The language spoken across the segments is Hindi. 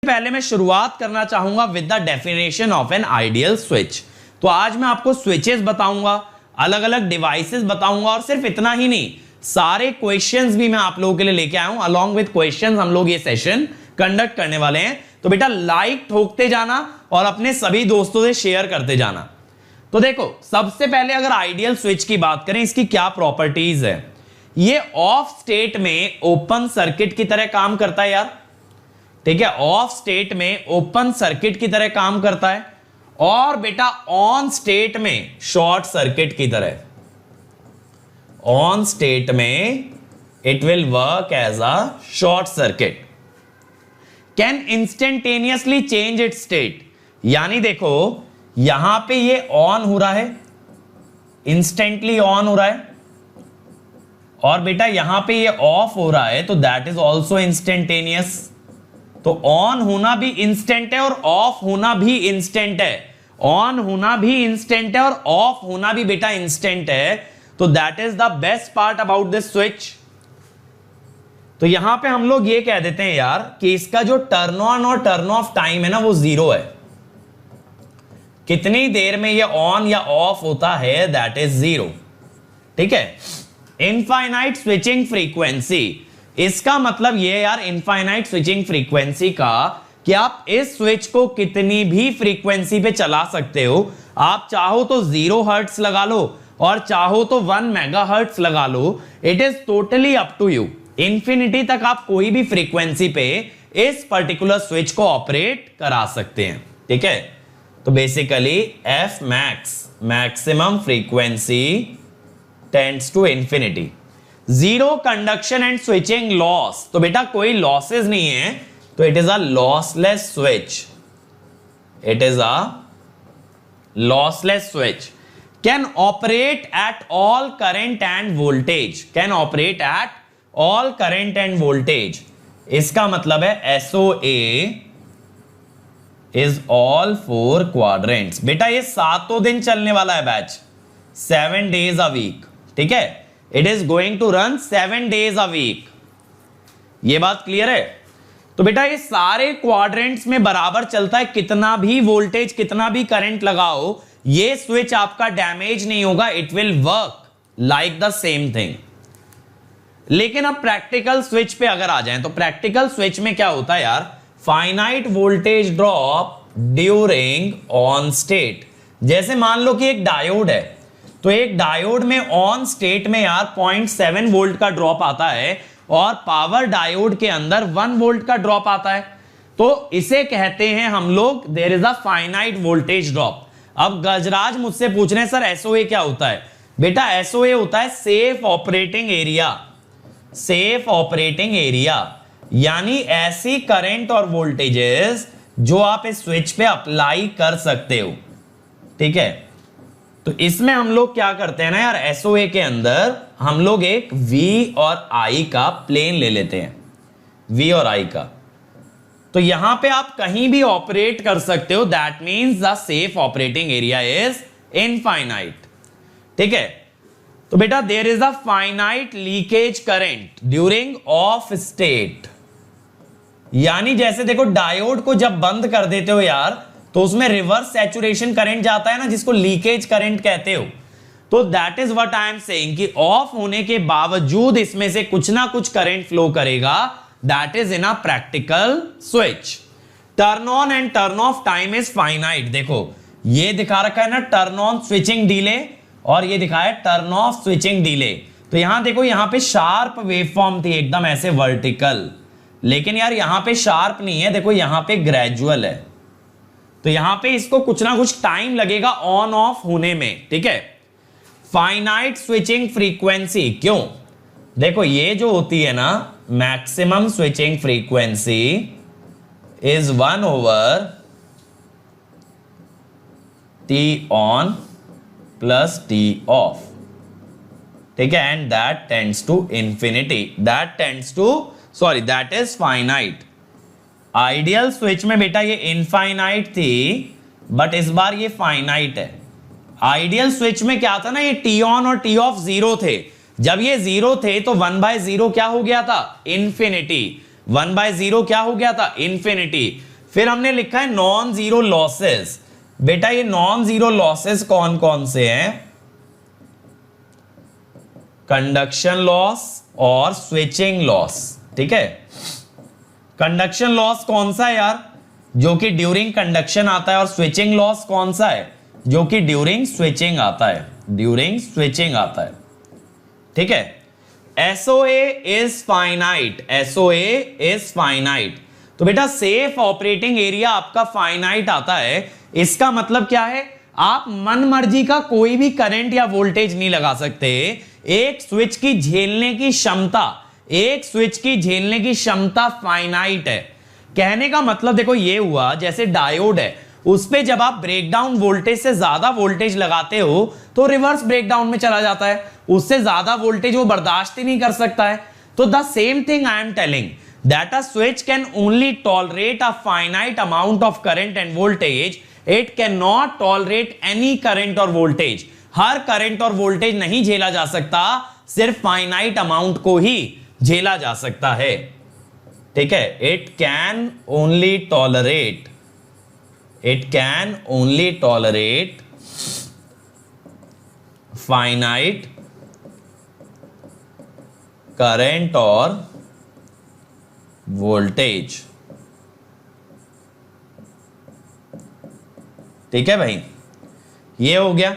पहले मैं शुरुआत करना चाहूंगा with the definition of an ideal switch. तो आज मैं आपको स्विचेस बताऊंगा, अलग अलग डिवाइसेस बताऊंगा, और सिर्फ इतना ही नहीं, सारे क्वेश्चंस भी मैं आप लोगों के लिए लेके आया हूं। अलॉन्ग विद क्वेश्चंस हम लोग ये सेशन कंडक्ट करने वाले हैं। तो बेटा लाइक ठोकते जाना और अपने सभी दोस्तों से शेयर करते जाना। तो देखो, सबसे पहले अगर आइडियल स्विच की बात करें, इसकी क्या प्रॉपर्टीज है। ये ऑफ स्टेट में ओपन सर्किट की तरह काम करता है यार, ठीक है। ऑफ स्टेट में ओपन सर्किट की तरह काम करता है, और बेटा ऑन स्टेट में शॉर्ट सर्किट की तरह। ऑन स्टेट में it will work as a short circuit. Can instantaneously change its state, यानी देखो यहां पे ये ऑन हो रहा है, इंस्टेंटली ऑन हो रहा है, और बेटा यहां पे ये ऑफ हो रहा है, तो दैट इज ऑल्सो इंस्टेंटेनियस। तो ऑन होना भी इंस्टेंट है और ऑफ होना भी इंस्टेंट है। ऑन होना भी इंस्टेंट है और ऑफ होना भी बेटा इंस्टेंट है। तो that is the best part about this switch. तो यहां पे हम लोग ये कह देते हैं यार कि इसका जो टर्न ऑन और टर्न ऑफ टाइम है ना, वो 0 है। कितनी देर में ये ऑन या ऑफ होता है, दैट इज 0, ठीक है। इनफाइनाइट स्विचिंग फ्रीक्वेंसी, इसका मतलब ये यार इनफाइनाइट स्विचिंग फ्रीक्वेंसी का कि आप इस स्विच को कितनी भी फ्रीक्वेंसी पे चला सकते हो। आप चाहो तो 0 हर्ट्ज लगा लो और चाहो तो 1 मेगाहर्ट्ज लगा लो, it is totally up to you. Infinity तक आप कोई भी फ्रीक्वेंसी पे इस पर्टिकुलर स्विच को ऑपरेट करा सकते हैं, ठीक है। तो basically f max, maximum frequency tends to infinity. Zero conduction and switching loss, तो बेटा कोई लॉसेस नहीं है, तो it is a lossless switch. It is a lossless switch. Can operate at all current and voltage, can operate at all current and voltage. इसका मतलब है SOA इज ऑल 4 क्वाड्रेंट्स। बेटा ये 7 दिन चलने वाला है बैच, 7 days a week, ठीक है। It is going to run 7 days a week। ये बात क्लियर है। तो बेटा ये सारे क्वाड्रेंट्स में बराबर चलता है, कितना भी वोल्टेज कितना भी करंट लगाओ, ये स्विच आपका डैमेज नहीं होगा, it will work like the same thing. लेकिन अब प्रैक्टिकल स्विच पे अगर आ जाएं, तो प्रैक्टिकल स्विच में क्या होता है यार, finite voltage drop during on state. जैसे मान लो कि एक डायोड है, तो एक डायोड में ऑन स्टेट में यार 0.7 वोल्ट का ड्रॉप आता है, और पावर डायोड के अंदर 1 वोल्ट का ड्रॉप आता है। तो इसे कहते हैं हम लोग there is a finite voltage drop. अब गजराज मुझसे पूछ रहे हैं सर SOA क्या होता है। बेटा SOA होता है safe operating area. Safe operating area यानी ऐसी करंट और वोल्टेजेस जो आप इस स्विच पे अप्लाई कर सकते हो, ठीक है। तो इसमें हम लोग क्या करते हैं ना यार, SOA के अंदर हम लोग एक V और I का प्लेन ले लेते हैं, V और I का। तो यहां पे आप कहीं भी ऑपरेट कर सकते हो, that means the safe operating area is infinite, ठीक है। तो बेटा there is a finite leakage current during off state, यानी जैसे देखो डायोड को जब बंद कर देते हो यार, तो उसमें रिवर्स सैचुरेशन करंट जाता है ना, जिसको लीकेज करंट कहते हो। तो that is what I am saying कि ऑफ होने के बावजूद इसमें से कुछ ना कुछ करंट फ्लो करेगा, that is in a practical switch. Turn on and turn off time is finite. देखो ये दिखा रखा है ना टर्न ऑन स्विचिंग डिले, और ये दिखा है टर्न ऑफ स्विचिंग डिले। तो यहां देखो, यहां पे शार्प वेवफॉर्म थी एकदम ऐसे वर्टिकल, लेकिन यार यहां पे शार्प नहीं है, देखो यहां पे ग्रेजुअल है। तो यहां पे इसको कुछ ना कुछ टाइम लगेगा ऑन ऑफ होने में, ठीक है। फाइनाइट स्विचिंग फ्रीक्वेंसी क्यों, देखो ये जो होती है ना maximum switching frequency is 1/T on plus T off, ठीक है। And that tends to infinity, that is finite. Ideal switch में बेटा ये इनफाइनाइट थी, बट इस बार ये फाइनाइट है। आइडियल स्विच में क्या था ना, ये T ऑन और T ऑफ 0 थे। जब ये 0 थे तो 1/0 क्या हो गया था, इंफिनिटी। 1/0 क्या हो गया था, इंफिनिटी। फिर हमने लिखा है नॉन जीरो लॉसेस। बेटा ये नॉन जीरो लॉसेस कौन कौन से हैं? कंडक्शन लॉस और स्विचिंग लॉस। ठीक है, कंडक्शन लॉस कौन सा है यार? जो कि ड्यूरिंग कंडक्शन आता है। और स्विचिंग लॉस कौन सा है? जो कि ड्यूरिंग स्विचिंग आता है, ड्यूरिंग स्विचिंग आता है। ठीक है, SOA is finite, SOA is finite. तो बेटा सेफ ऑपरेटिंग एरिया आपका फाइनाइट आता है। इसका मतलब क्या है? आप मन मर्जी का कोई भी करंट या वोल्टेज नहीं लगा सकते। एक स्विच की झेलने की क्षमता, एक स्विच की झेलने की क्षमता फाइनाइट है। कहने का मतलब देखो ये हुआ, जैसे डायोड है, उस पे जब आप ब्रेकडाउन वोल्टेज से ज्यादा वोल्टेज लगाते हो तो रिवर्स ब्रेकडाउन में चला जाता है, उससे ज्यादा वोल्टेज वो बर्दाश्त ही नहीं कर सकता है। तो the same thing I am telling that a switch can only tolerate a finite amount of current and voltage, it can not tolerate any current और वोल्टेज। हर करंट और वोल्टेज नहीं झेला जा सकता, सिर्फ फाइनाइट अमाउंट को ही झेला जा सकता है। ठीक है, it can only tolerate, it can only tolerate finite current or voltage। ठीक है भाई, ये हो गया।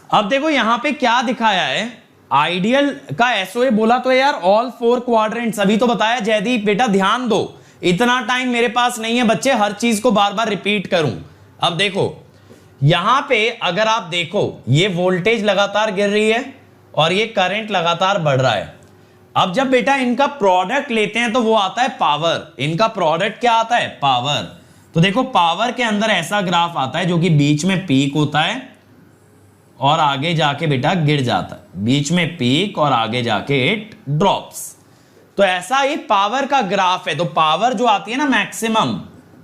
अब देखो यहां पे क्या दिखाया है, आइडियल का एसओए बोला तो यार ऑल फोर क्वाड्रेंट्स, अभी तो बताया जयदीप। बेटा ध्यान दो, इतना टाइम मेरे पास नहीं है बच्चे हर चीज को बार बार रिपीट करूं। अब देखो यहां पे अगर आप देखो ये वोल्टेज लगातार गिर रही है और ये करंट लगातार बढ़ रहा है। अब जब बेटा इनका प्रोडक्ट लेते हैं तो वो आता है पावर। इनका प्रोडक्ट क्या आता है? पावर। तो देखो पावर के अंदर ऐसा ग्राफ आता है जो कि बीच में पीक होता है और आगे जाके बेटा गिर जाता है, बीच में पीक और आगे जाके इट ड्रॉप्स। तो ऐसा ही पावर का ग्राफ है। तो पावर जो आती है ना मैक्सिमम,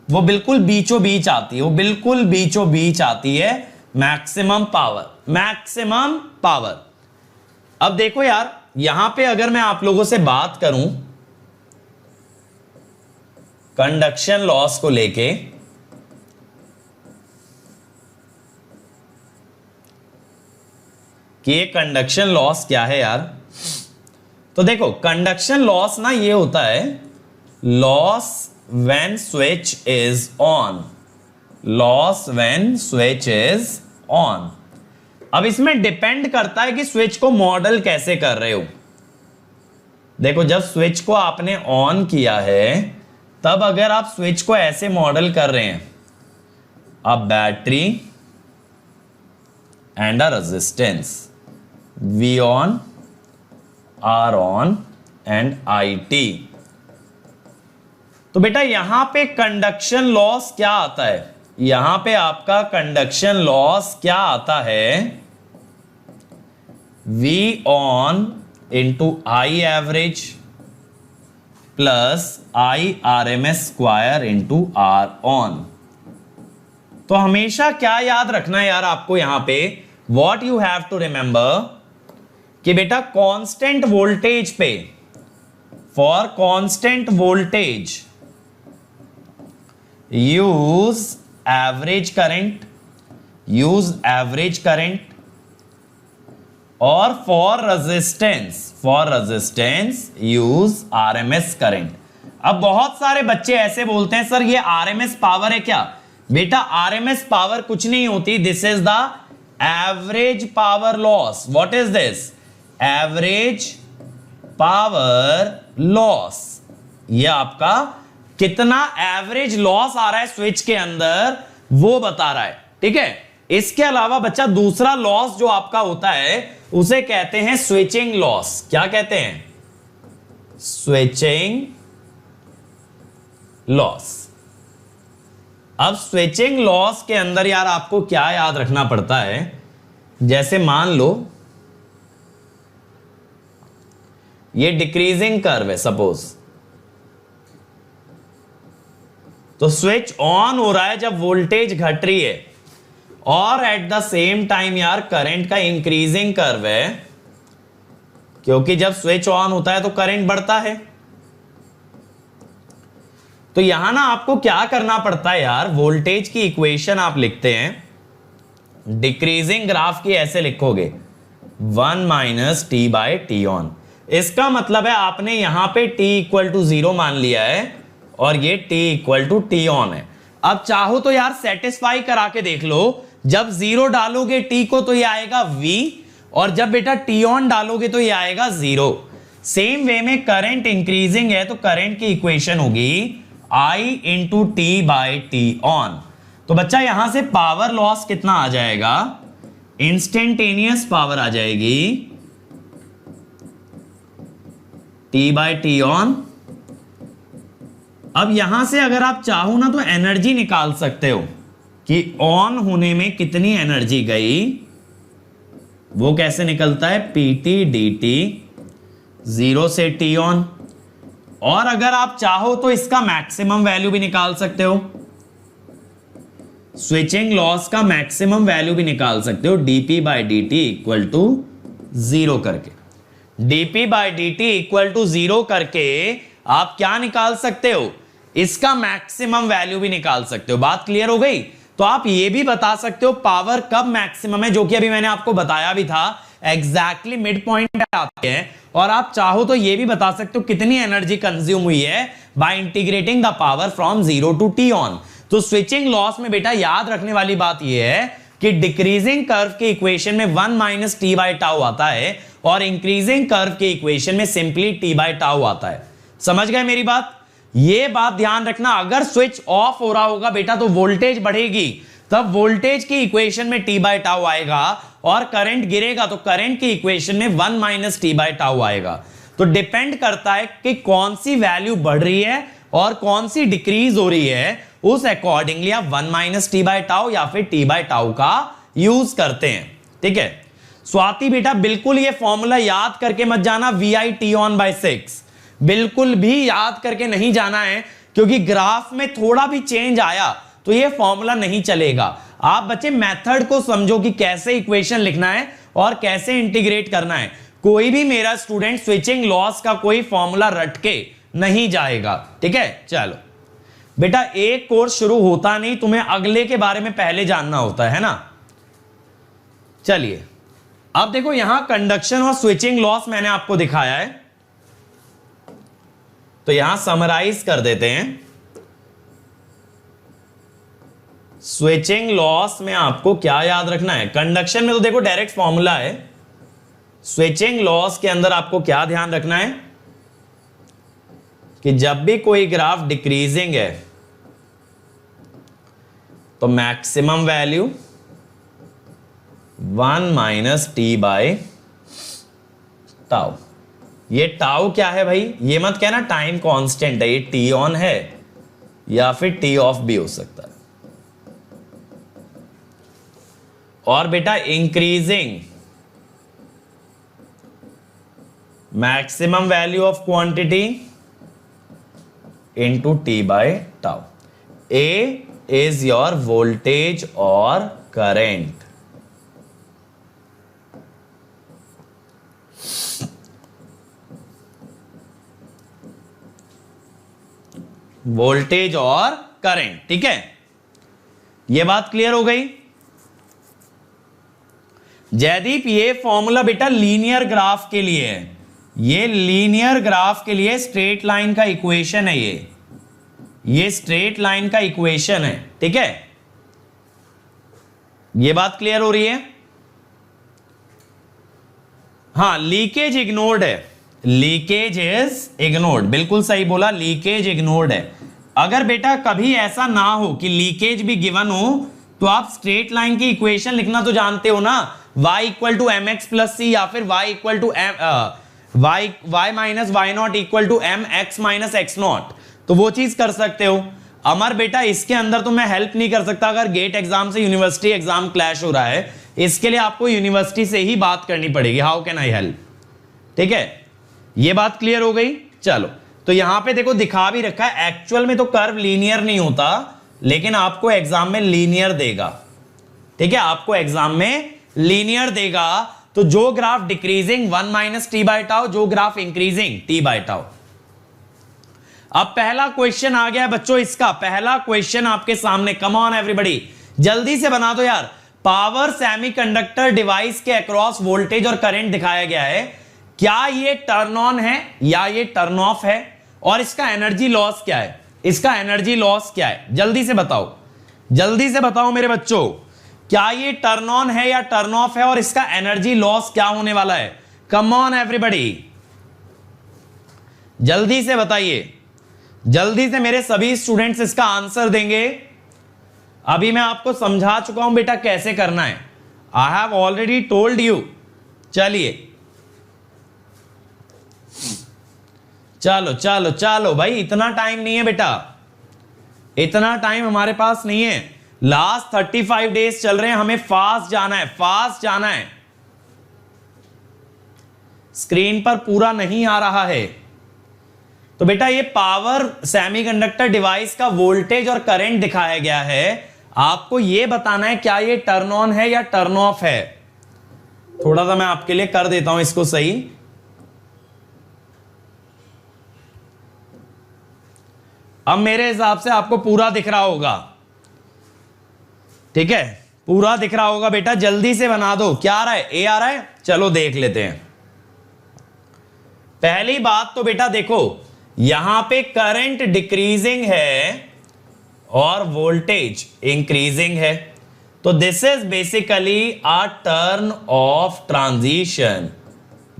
वो बिल्कुल बीचों बीच आती है, वो बिल्कुल बीचों बीच आती है मैक्सिमम पावर, मैक्सिमम पावर। अब देखो यार यहां पे अगर मैं आप लोगों से बात करूं कंडक्शन लॉस को लेके, कि ये कंडक्शन लॉस क्या है यार, तो देखो कंडक्शन लॉस ना ये होता है loss when switch is on, loss when switch is on. अब इसमें डिपेंड करता है कि स्विच को मॉडल कैसे कर रहे हो। देखो जब स्विच को आपने ऑन किया है तब अगर आप स्विच को ऐसे मॉडल कर रहे हैं, a battery and a resistance V on, R on and IT, तो बेटा यहां पे कंडक्शन लॉस क्या आता है? यहां पे आपका कंडक्शन लॉस क्या आता है? V on into I average plus I RMS square into R on। तो हमेशा क्या याद रखना है यार आपको यहां पे, what you have to remember कि बेटा कांस्टेंट वोल्टेज पे, for constant voltage use average current, use average current, और for resistance use RMS current. अब बहुत सारे बच्चे ऐसे बोलते हैं सर ये आरएमएस पावर है क्या? बेटा आरएमएस पावर कुछ नहीं होती, this is the average power loss. What is this? Average power loss. ये आपका कितना एवरेज लॉस आ रहा है स्विच के अंदर वो बता रहा है। ठीक है, इसके अलावा बच्चा दूसरा लॉस जो आपका होता है उसे कहते हैं स्विचिंग लॉस। क्या कहते हैं? Switching loss. अब स्विचिंग लॉस के अंदर यार आपको क्या याद रखना पड़ता है, जैसे मान लो ये डिक्रीजिंग कर्व है सपोज, तो स्विच ऑन हो रहा है जब वोल्टेज घट रही है, और एट द सेम टाइम यार करंट का इंक्रीजिंग कर्व है, क्योंकि जब स्विच ऑन होता है तो करंट बढ़ता है। तो यहां ना आपको क्या करना पड़ता है यार, वोल्टेज की इक्वेशन आप लिखते हैं डिक्रीजिंग ग्राफ की, ऐसे लिखोगे 1 minus T by T on. इसका मतलब है आपने यहां पे t इक्वल टू 0 मान लिया है और ये t equal to T on है। अब चाहो तो यार सेटिस्फाई करा के देख लो, जब 0 डालोगे t को तो ये आएगा v, और जब बेटा टी ऑन डालोगे तो ये आएगा 0। सेम वे में करंट इंक्रीजिंग है तो करंट की इक्वेशन होगी I into T by T on. तो बच्चा यहां से पावर लॉस कितना आ जाएगा, इंस्टेंटेनियस पावर आ जाएगी टी बाई टी ऑन। अब यहां से अगर आप चाहो ना तो एनर्जी निकाल सकते हो कि ऑन होने में कितनी एनर्जी गई, वो कैसे निकलता है, पीटी dt 0 से टी ऑन। और अगर आप चाहो तो इसका मैक्सिमम वैल्यू भी निकाल सकते हो, स्विचिंग लॉस का मैक्सिमम वैल्यू भी निकाल सकते हो, dp by D T equal to 0 करके। dp by D T equal to 0 करके आप क्या निकाल सकते हो, इसका मैक्सिमम वैल्यू भी निकाल सकते हो। बात क्लियर हो गई? तो आप ये भी बता सकते हो पावर कब मैक्सिमम है, जो कि अभी मैंने आपको बताया भी था, एग्जैक्टली मिड पॉइंट आती है। और आप चाहो तो ये भी बता सकते हो कितनी एनर्जी कंज्यूम हुई है by integrating the power from 0 to T on. तो स्विचिंग लॉस में बेटा याद रखने वाली बात यह है कि डिक्रीजिंग कर्व के इक्वेशन में 1 माइनस टी बाई टाउ आता है और इंक्रीजिंग कर्व के इक्वेशन में सिंपली टी बाई टाउ आता है। समझ गए मेरी बात? ये बात ध्यान रखना, अगर स्विच ऑफ हो रहा होगा बेटा तो वोल्टेज बढ़ेगी, तब वोल्टेज की इक्वेशन में टी बाई टाउ आएगा, और करंट गिरेगा तो करंट की इक्वेशन में 1 माइनस टी बाई टाउ आएगा। तो डिपेंड करता है कि कौन सी वैल्यू बढ़ रही है और कौन सी डिक्रीज हो रही है, उस अकॉर्डिंगली आप 1 माइनस टी बाई टाउ या फिर टी बाई टाउ का यूज करते हैं। ठीक है स्वाति बेटा, बिल्कुल ये फॉर्मूला याद करके मत जाना VI टी ऑन बाय 6, बिल्कुल भी याद करके नहीं जाना है, क्योंकि ग्राफ में थोड़ा भी चेंज आया तो ये फॉर्मूला नहीं चलेगा। आप बच्चे मेथड को समझो कि कैसे इक्वेशन लिखना है और कैसे इंटीग्रेट करना है। कोई भी मेरा स्टूडेंट स्विचिंग लॉस का कोई फॉर्मूला रट के नहीं जाएगा। ठीक है चलो बेटा, एक कोर्स शुरू होता नहीं, तुम्हें अगले के बारे में पहले जानना होता है ना। चलिए अब देखो, यहां कंडक्शन और स्विचिंग लॉस मैंने आपको दिखाया है, तो यहां समराइज कर देते हैं। स्विचिंग लॉस में आपको क्या याद रखना है, कंडक्शन में तो देखो डायरेक्ट फॉर्मूला है, स्विचिंग लॉस के अंदर आपको क्या ध्यान रखना है कि जब भी कोई ग्राफ डिक्रीजिंग है तो maximum value 1 minus T by tau. ये टाउ क्या है भाई, ये मत कहना टाइम कांस्टेंट है, ये टी ऑन है या फिर टी ऑफ भी हो सकता है। और बेटा increasing maximum value of quantity into T by tau. A is your voltage और करंट, वोल्टेज और करंट। ठीक है ये बात क्लियर हो गई? जयदीप ये फॉर्मूला बेटा लीनियर ग्राफ के लिए है, ये लीनियर ग्राफ के लिए स्ट्रेट लाइन का इक्वेशन है, ये स्ट्रेट लाइन का इक्वेशन है। ठीक है ये बात क्लियर हो रही है? हां लीकेज इग्नोर्ड है, लीकेज इज इग्नोर्ड, बिल्कुल सही बोला, लीकेज इग्नोर्ड है। अगर बेटा कभी ऐसा ना हो कि लीकेज भी गिवन हो तो आप स्ट्रेट लाइन की इक्वेशन लिखना तो जानते हो ना, y equal to m x plus c या फिर y equal to y minus y naught equal to m x minus x naught, तो वो चीज कर सकते हो। अमर बेटा इसके अंदर तो मैं हेल्प नहीं कर सकता, अगर गेट एग्जाम से यूनिवर्सिटी एग्जाम क्लैश हो रहा है, इसके लिए आपको यूनिवर्सिटी से ही बात करनी पड़ेगी, हाउ कैन आई हेल्प। ठीक है ये बात क्लियर हो गई? चलो तो यहां पे देखो दिखा भी रखा है, एक्चुअल में तो कर्व लीनियर नहीं होता, लेकिन आपको एग्जाम में लीनियर देगा। ठीक है आपको एग्जाम में लीनियर देगा, तो जो graph decreasing 1 minus T by tau, जो graph increasing t by tau. अब पहला क्वेश्चन आ गया बच्चों, इसका पहला क्वेश्चन आपके सामने। कम ऑन एवरीबॉडी, जल्दी से बना दो यार। पावर सेमीकंडक्टर डिवाइस के अक्रॉस वोल्टेज और करंट दिखाया गया है, क्या ये टर्न ऑन है या ये टर्न ऑफ है, और इसका एनर्जी लॉस क्या है, इसका एनर्जी लॉस क्या है, जल्दी से बताओ, जल्दी से बताओ मेरे बच्चों, क्या ये टर्न ऑन है या टर्न ऑफ है, और इसका एनर्जी लॉस क्या होने वाला है। कम ऑन एवरीबॉडी, जल्दी से बताइए, जल्दी से मेरे सभी स्टूडेंट्स इसका आंसर देंगे। अभी मैं आपको समझा चुका हूं बेटा कैसे करना है, I have already told you. चलिए चलो चलो चलो भाई, इतना टाइम नहीं है बेटा, इतना टाइम हमारे पास नहीं है। लास्ट 35 डेज चल रहे हैं, हमें फास्ट जाना है, फास्ट जाना है। स्क्रीन पर पूरा नहीं आ रहा है तो बेटा ये पावर सेमीकंडक्टर डिवाइस का वोल्टेज और करंट दिखाया गया है, आपको ये बताना है क्या ये टर्न ऑन है या टर्न ऑफ है। थोड़ा सा मैं आपके लिए कर देता हूं इसको सही। अब मेरे हिसाब से आपको पूरा दिख रहा होगा, ठीक है, पूरा दिख रहा होगा बेटा, जल्दी से बना दो। क्या आ रहा है, ए आ रहा है, चलो देख लेते हैं। पहली बात तो बेटा देखो, यहां पे करंट डिक्रीजिंग है और वोल्टेज इंक्रीजिंग है, तो this is basically a turn off transition,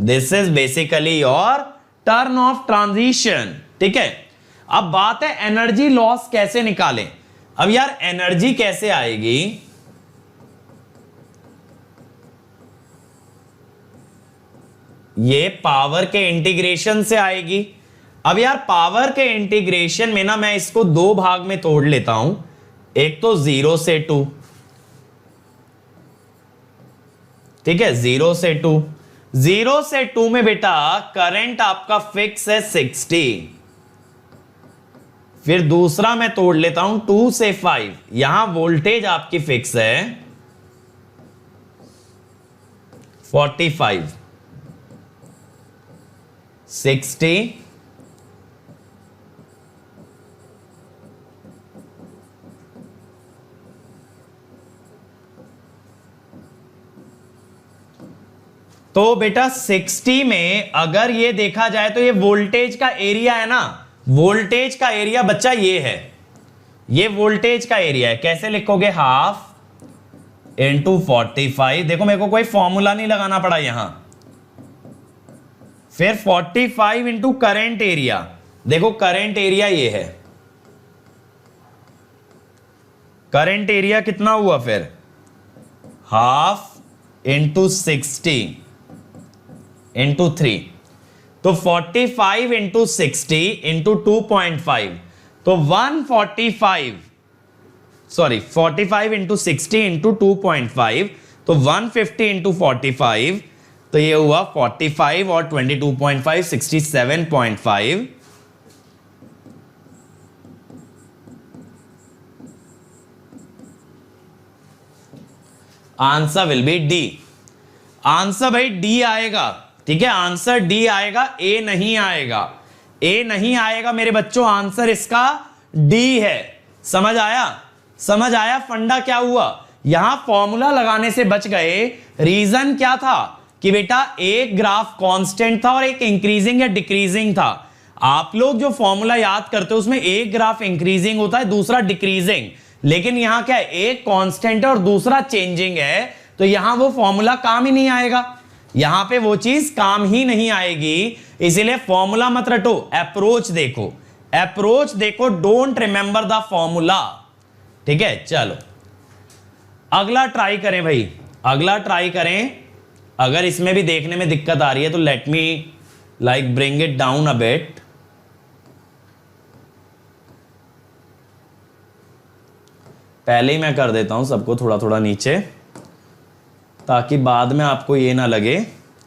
this is basically और टर्न ऑफ ट्रांजिशन, ठीक है। अब बात है एनर्जी लॉस कैसे निकालें। अब यार एनर्जी कैसे आएगी, ये पावर के इंटीग्रेशन से आएगी। अब यार पावर के इंटीग्रेशन में ना मैं इसको दो भाग में तोड़ लेता हूं, एक तो 0 से 2, ठीक है, 0 से 2, 0 से 2 में बेटा करंट आपका फिक्स है 60। फिर दूसरा मैं तोड़ लेता हूं 2 से 5, यहां वोल्टेज आपकी फिक्स है 45, 60, तो बेटा 60 में अगर ये देखा जाए तो ये वोल्टेज का एरिया है ना, वोल्टेज का एरिया बच्चा ये है, ये वोल्टेज का एरिया है। कैसे लिखोगे, हाफ इंटू 45, देखो मेरे को कोई फॉर्मूला नहीं लगाना पड़ा यहां। फिर 45 इंटू करंट एरिया, देखो करंट एरिया ये है, करंट एरिया कितना हुआ, फिर हाफ इंटू 60 इंटू 3, तो 45 इंटू 60 इंटू 2.5, तो 145, सॉरी 45 इंटू 60 इंटू 2.5, तो 150 इंटू 45, तो ये हुआ 45 और 22.5 67.5। Answer will be D. Answer भाई डी आएगा, ठीक है, आंसर डी आएगा, ए नहीं आएगा, ए नहीं आएगा मेरे बच्चों, आंसर इसका डी है। समझ आया, समझ आया फंडा क्या हुआ, यहां फॉर्मूला लगाने से बच गए। रीजन क्या था कि बेटा एक ग्राफ कांस्टेंट था और एक इंक्रीजिंग या डिक्रीजिंग था। आप लोग जो फॉर्मूला याद करते हो उसमें एक ग्राफ इंक्रीजिंग होता है, दूसरा डिक्रीजिंग, लेकिन यहां क्या है, एक कांस्टेंट है और दूसरा चेंजिंग है, तो यहां वो फॉर्मूला काम ही नहीं आएगा, यहां पे वो चीज काम ही नहीं आएगी। इसीलिए फॉर्मूला मत रटो, अप्रोच देखो, अप्रोच देखो, डोंट रिमेंबर द फॉर्मूला, ठीक है। चलो अगला ट्राई करें भाई, अगला ट्राई करें। अगर इसमें भी देखने में दिक्कत आ रही है तो let me like bring it down a bit. पहले ही मैं कर देता हूं सबको थोड़ा थोड़ा नीचे, ताकि बाद में आपको ये ना लगे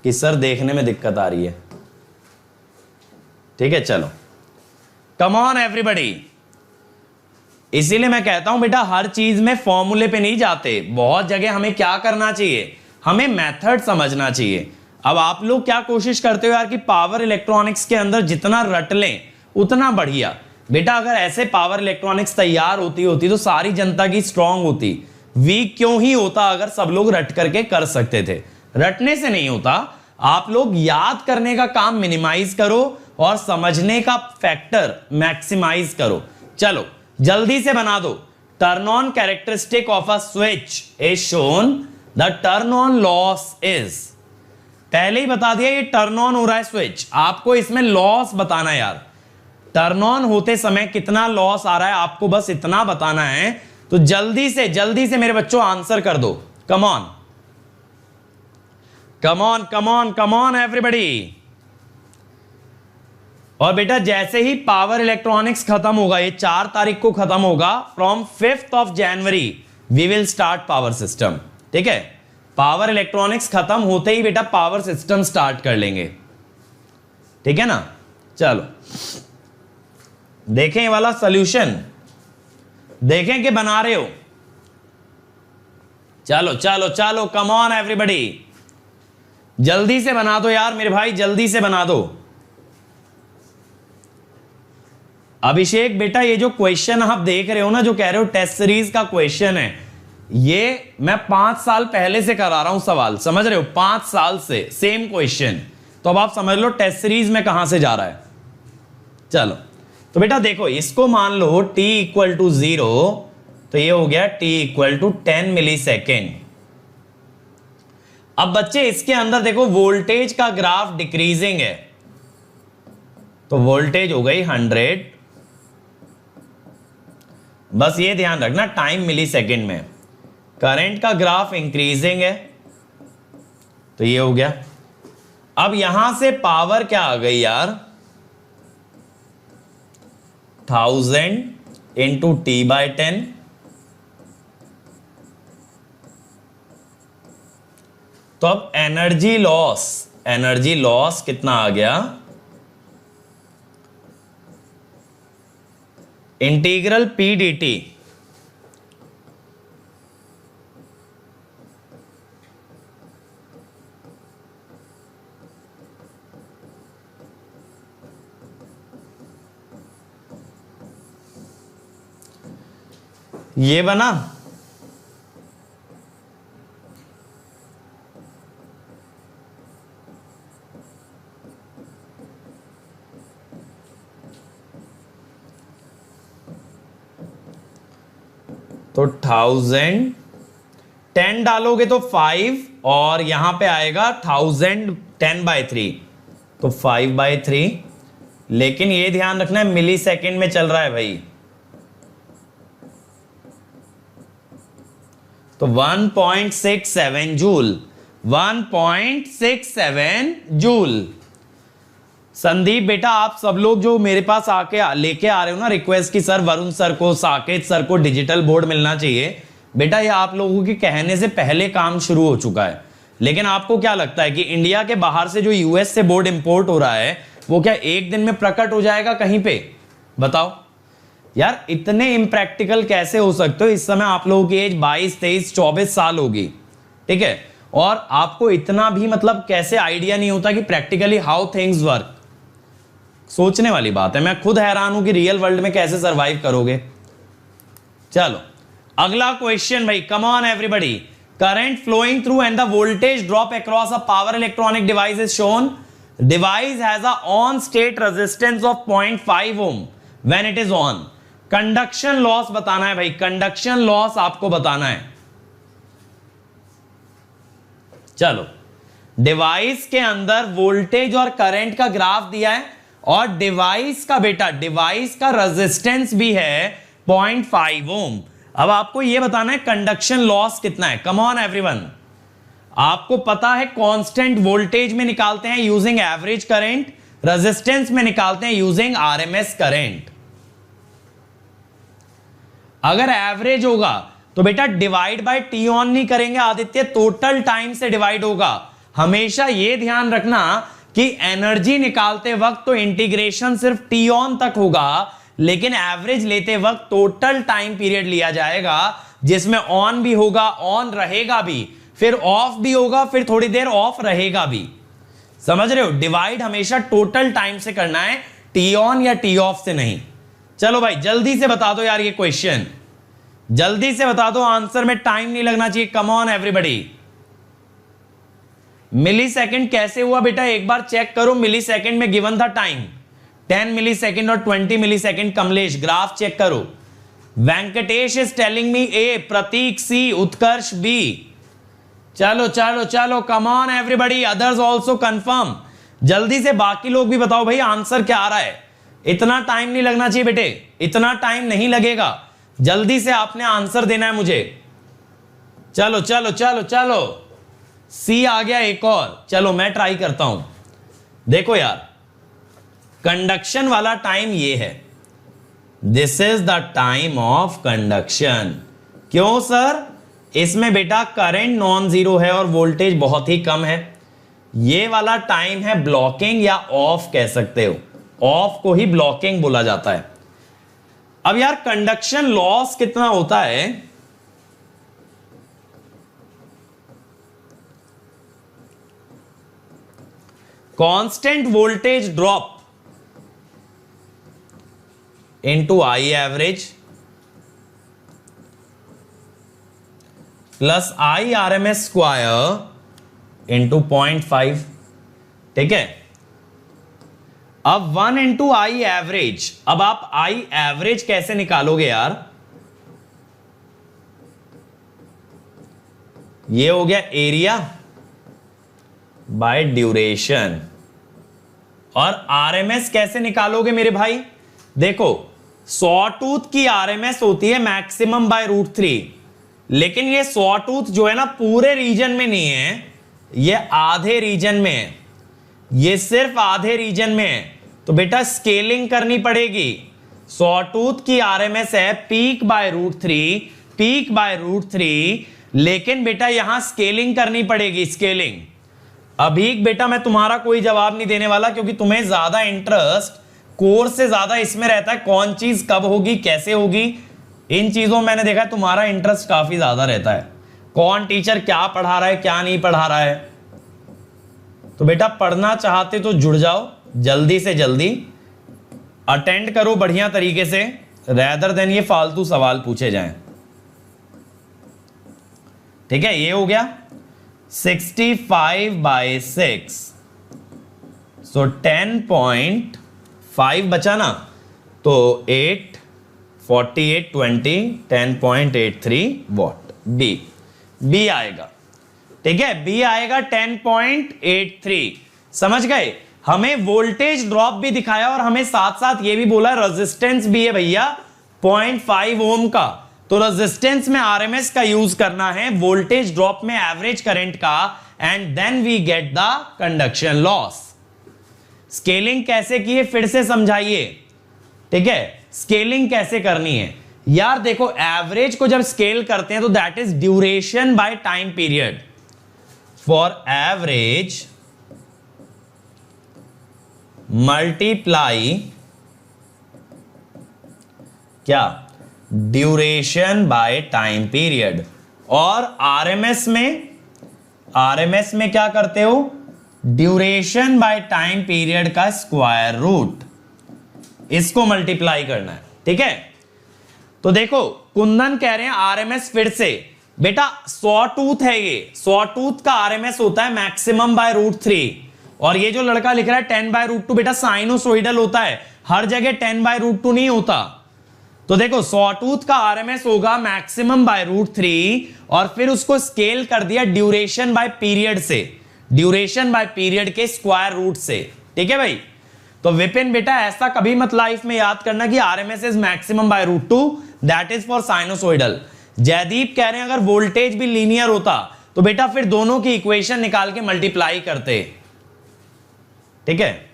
कि सर देखने में दिक्कत आ रही है, ठीक है। चलो कम ऑन एवरीबॉडी, इसीलिए मैं कहता हूं बेटा हर चीज में फॉर्मूले पे नहीं जाते, बहुत जगह हमें क्या करना चाहिए, हमें मेथड समझना चाहिए। अब आप लोग क्या कोशिश करते हो यार कि पावर इलेक्ट्रॉनिक्स के अंदर जितना रट लें उतना बढ़िया। बेटा अगर ऐसे पावर इलेक्ट्रॉनिक्स तैयार होती तो सारी जनता की स्ट्रांग होती। वीक क्यों ही होता अगर सब लोग रट करके कर सकते थे। रटने से नहीं होता, आप लोग याद करने का काम मिनिमाइज करो और समझने का फैक्टर मैक्सिमाइज करो। चलो जल्दी से बना दो। Turn on characteristic of a switch is shown, the turn on loss is. पहले ही बता दिया ये टर्न ऑन हो रहा है स्विच, आपको इसमें लॉस बताना है यार। टर्न ऑन होते समय कितना लॉस आ रहा है आपको बस इतना बताना है। तो जल्दी से मेरे बच्चों आंसर कर दो। Come on come on come on come on everybody. और बेटा जैसे ही पावर इलेक्ट्रॉनिक्स खत्म होगा, ये 4 तारीख को खत्म होगा, from 5th of January we will start power system. ठीक है, पावर इलेक्ट्रॉनिक्स खत्म होते ही बेटा पावर सिस्टम स्टार्ट कर लेंगे। ठीक है ना। चलो देखें ये वाला सॉल्यूशन, देखें कि बना रहे हो। चलो चलो चलो कम ऑन एवरीबॉडी, जल्दी से बना दो यार मेरे भाई, जल्दी से बना दो। अभिषेक बेटा ये जो क्वेश्चन आप देख रहे हो ना, जो कह रहे हो टेस्ट सीरीज का क्वेश्चन है, ये मैं 5 साल पहले से करा रहा हूं सवाल, समझ रहे हो, 5 साल से सेम क्वेश्चन। तो अब आप समझ लो टेस्ट सीरीज में कहां से जा रहा है। चलो तो बेटा देखो, इसको मान लो t = 0, तो ये हो गया t = 10 मिलीसेकेंड। अब बच्चे इसके अंदर देखो वोल्टेज का ग्राफ डिक्रीजिंग है, तो वोल्टेज हो गई 100। बस ये ध्यान रखना टाइम मिली सेकेंड में। करंट का ग्राफ इंक्रीजिंग है, तो ये हो गया। अब यहां से पावर क्या आ गई यार, 1000 × t/10। तो अब एनर्जी लॉस कितना आ गया, इंटीग्रल p dt। ये बना। तो 1000 10 डालोगे तो 5, और यहां पे आएगा 1000 10/3, तो 5/3। लेकिन ये ध्यान रखना है मिली सेकेंड में चल रहा है भाई। तो 1.67 जूल, 1.67 जूल। संदीप बेटा आप सब लोग जो मेरे पास आके लेके आ रहे हो ना रिक्वेस्ट की सर वरुण सर को, साकेत सर को डिजिटल बोर्ड मिलना चाहिए, बेटा ये आप लोगों के कहने से पहले काम शुरू हो चुका है। लेकिन आपको क्या लगता है कि इंडिया के बाहर से जो यूएस से बोर्ड इंपोर्ट हो रहा है वो क्या एक दिन में प्रकट हो जाएगा कहीं पे? बताओ यार, इतने इम्प्रैक्टिकल कैसे हो सकते हो? इस समय आप लोगों की एज 22, 23, 24 साल होगी, ठीक है, और आपको इतना भी मतलब कैसे आइडिया नहीं होता कि प्रैक्टिकली हाउ थिंग्स वर्क। सोचने वाली बात है। मैं खुद हैरान हूं कि रियल वर्ल्ड में कैसे सरवाइव करोगे। चलो अगला क्वेश्चन भाई, come on everybody. Current flowing through and the voltage drop across a power electronic device is shown. Device has a on state resistance of 0.5 ohm when it is on. Conduction loss बताना है भाई, कंडक्शन लॉस आपको बताना है। चलो डिवाइस के अंदर वोल्टेज और करंट का ग्राफ दिया है, और डिवाइस का बेटा डिवाइस का रेजिस्टेंस भी है 0.5 ओम। अब आपको यह बताना है कंडक्शन लॉस कितना है। कम ऑन एवरीवन, आपको पता है कांस्टेंट वोल्टेज में निकालते हैं यूजिंग एवरेज करंट, रेजिस्टेंस में निकालते हैं यूजिंग आरएमएस करंट। अगर एवरेज होगा तो बेटा डिवाइड बाय टी ऑन नहीं करेंगे आदित्य, टोटल टाइम से डिवाइड होगा। हमेशा यह ध्यान रखना कि एनर्जी निकालते वक्त तो इंटीग्रेशन सिर्फ टी ऑन तक होगा, लेकिन एवरेज लेते वक्त टोटल टाइम पीरियड लिया जाएगा, जिसमें ऑन भी होगा, ऑन रहेगा भी, फिर ऑफ भी होगा, फिर थोड़ी देर ऑफ रहेगा भी। समझ रहे हो? डिवाइड हमेशा टोटल टाइम से करना है, टी ऑन या टी ऑफ से नहीं। चलो भाई जल्दी से बता दो यार ये क्वेश्चन, जल्दी से बता दो, आंसर में टाइम नहीं लगना चाहिए। Come on everybody. Millisecond कैसे हुआ बेटा, एक बार चेक करो। मिली सेकेंड में गिवन था टाइम 10 मिली सेकेंड और 20 millisecond. Kamlesh graph check करो। Venkatesh is telling me A, Prateek C, Utkarsh B. चलो चलो चलो, come on everybody, others also confirm. जल्दी से बाकी लोग भी बताओ भाई आंसर क्या आ रहा है। इतना टाइम नहीं लगना चाहिए बेटे, इतना टाइम नहीं लगेगा। जल्दी से आपने आंसर देना है मुझे। चलो चलो चलो चलो, सी आ गया एक और। चलो मैं ट्राई करता हूं। देखो यार, कंडक्शन वाला टाइम ये है, this is the time of conduction. क्यों सर? इसमें बेटा करंट नॉन जीरो है और वोल्टेज बहुत ही कम है। ये वाला टाइम है ब्लॉकिंग या ऑफ कह सकते हो, ऑफ को ही ब्लॉकिंग बोला जाता है। अब यार कंडक्शन लॉस कितना होता है? Constant voltage drop into I average plus I R M S square into 0.5। ठीक है, अब 1 इंटू आई एवरेज। अब आप आई एवरेज कैसे निकालोगे यार? ये हो गया एरिया बाय ड्यूरेशन। और आरएमएस कैसे निकालोगे मेरे भाई? देखो, सॉ टूथ की आरएमएस होती है मैक्सिमम बाय √3, लेकिन ये सॉ टूथ जो है ना पूरे रीजन में नहीं है, ये आधे रीजन में है, ये सिर्फ आधे रीजन में है। तो बेटा स्केलिंग करनी पड़ेगी। सॉ टूथ की आरएमएस है पीक बाय √3, पीक बाय √3, लेकिन बेटा यहां स्केलिंग करनी पड़ेगी, स्केलिंग। अभी बेटा मैं तुम्हारा कोई जवाब नहीं देने वाला, क्योंकि तुम्हें ज्यादा इंटरेस्ट कोर्स से ज्यादा इसमें रहता है, कौन चीज कब होगी, कैसे होगी। इन चीजों में मैंने देखा है तुम्हारा इंटरेस्ट काफी ज्यादा रहता है, कौन टीचर क्या पढ़ा रहा है क्या नहीं पढ़ा रहा है। तो बेटा पढ़ना चाहते तो जुड़ जाओ, जल्दी से जल्दी अटेंड करो बढ़िया तरीके से, रेदर देन ये फालतू सवाल पूछे जाएं। ठीक है, ये हो गया 65/6, सो 10.5 बचा ना, तो 8 48 20 10.83 वॉट। बी आएगा। ठीक है, बी आएगा 10.83। समझ गए? हमें वोल्टेज ड्रॉप भी दिखाया और हमें साथ साथ ये भी बोला रेजिस्टेंस भी है भैया 0.5 ओम का। तो रेजिस्टेंस में आरएमएस का यूज करना है, वोल्टेज ड्रॉप में एवरेज करंट का, and then we get the conduction loss. Scaling कैसे की है फिर से समझाइए। ठीक है, स्केलिंग कैसे करनी है यार? देखो, एवरेज को जब स्केल करते हैं तो that is duration by time period. For average multiply क्या? Duration by time period. और आरएमएस में क्या करते हो? ड्यूरेशन बाय टाइम पीरियड का स्क्वायर रूट, इसको मल्टीप्लाई करना है। ठीक है, तो देखो कुंदन कह रहे हैं आरएमएस फिर से। बेटा सॉ टूथ है, ये सॉ टूथ का आरएमएस होता है मैक्सिमम बाय √3, और ये जो लड़का लिख रहा है 10/√2, बेटा साइनोसोइडल होता है, हर जगह 10/√2 नहीं होता। तो देखो सॉ टूथ का आरएमएस होगा मैक्सिमम बाय √3, और फिर उसको स्केल कर दिया ड्यूरेशन बाय पीरियड से, ड्यूरेशन बाय पीरियड के स्क्वायर रूट से। ठीक है भाई? तो विपिन बेटा ऐसा कभी मत लाइफ में याद करना कि RMS is maximum by √2, that is for sinusoidal. Jaideep कह रहे हैं अगर वोल्टेज भी लीनियर होता तो बेटा फिर दोनों की इक्वेशन निकाल के मल्टीप्लाई करते। ठीक है,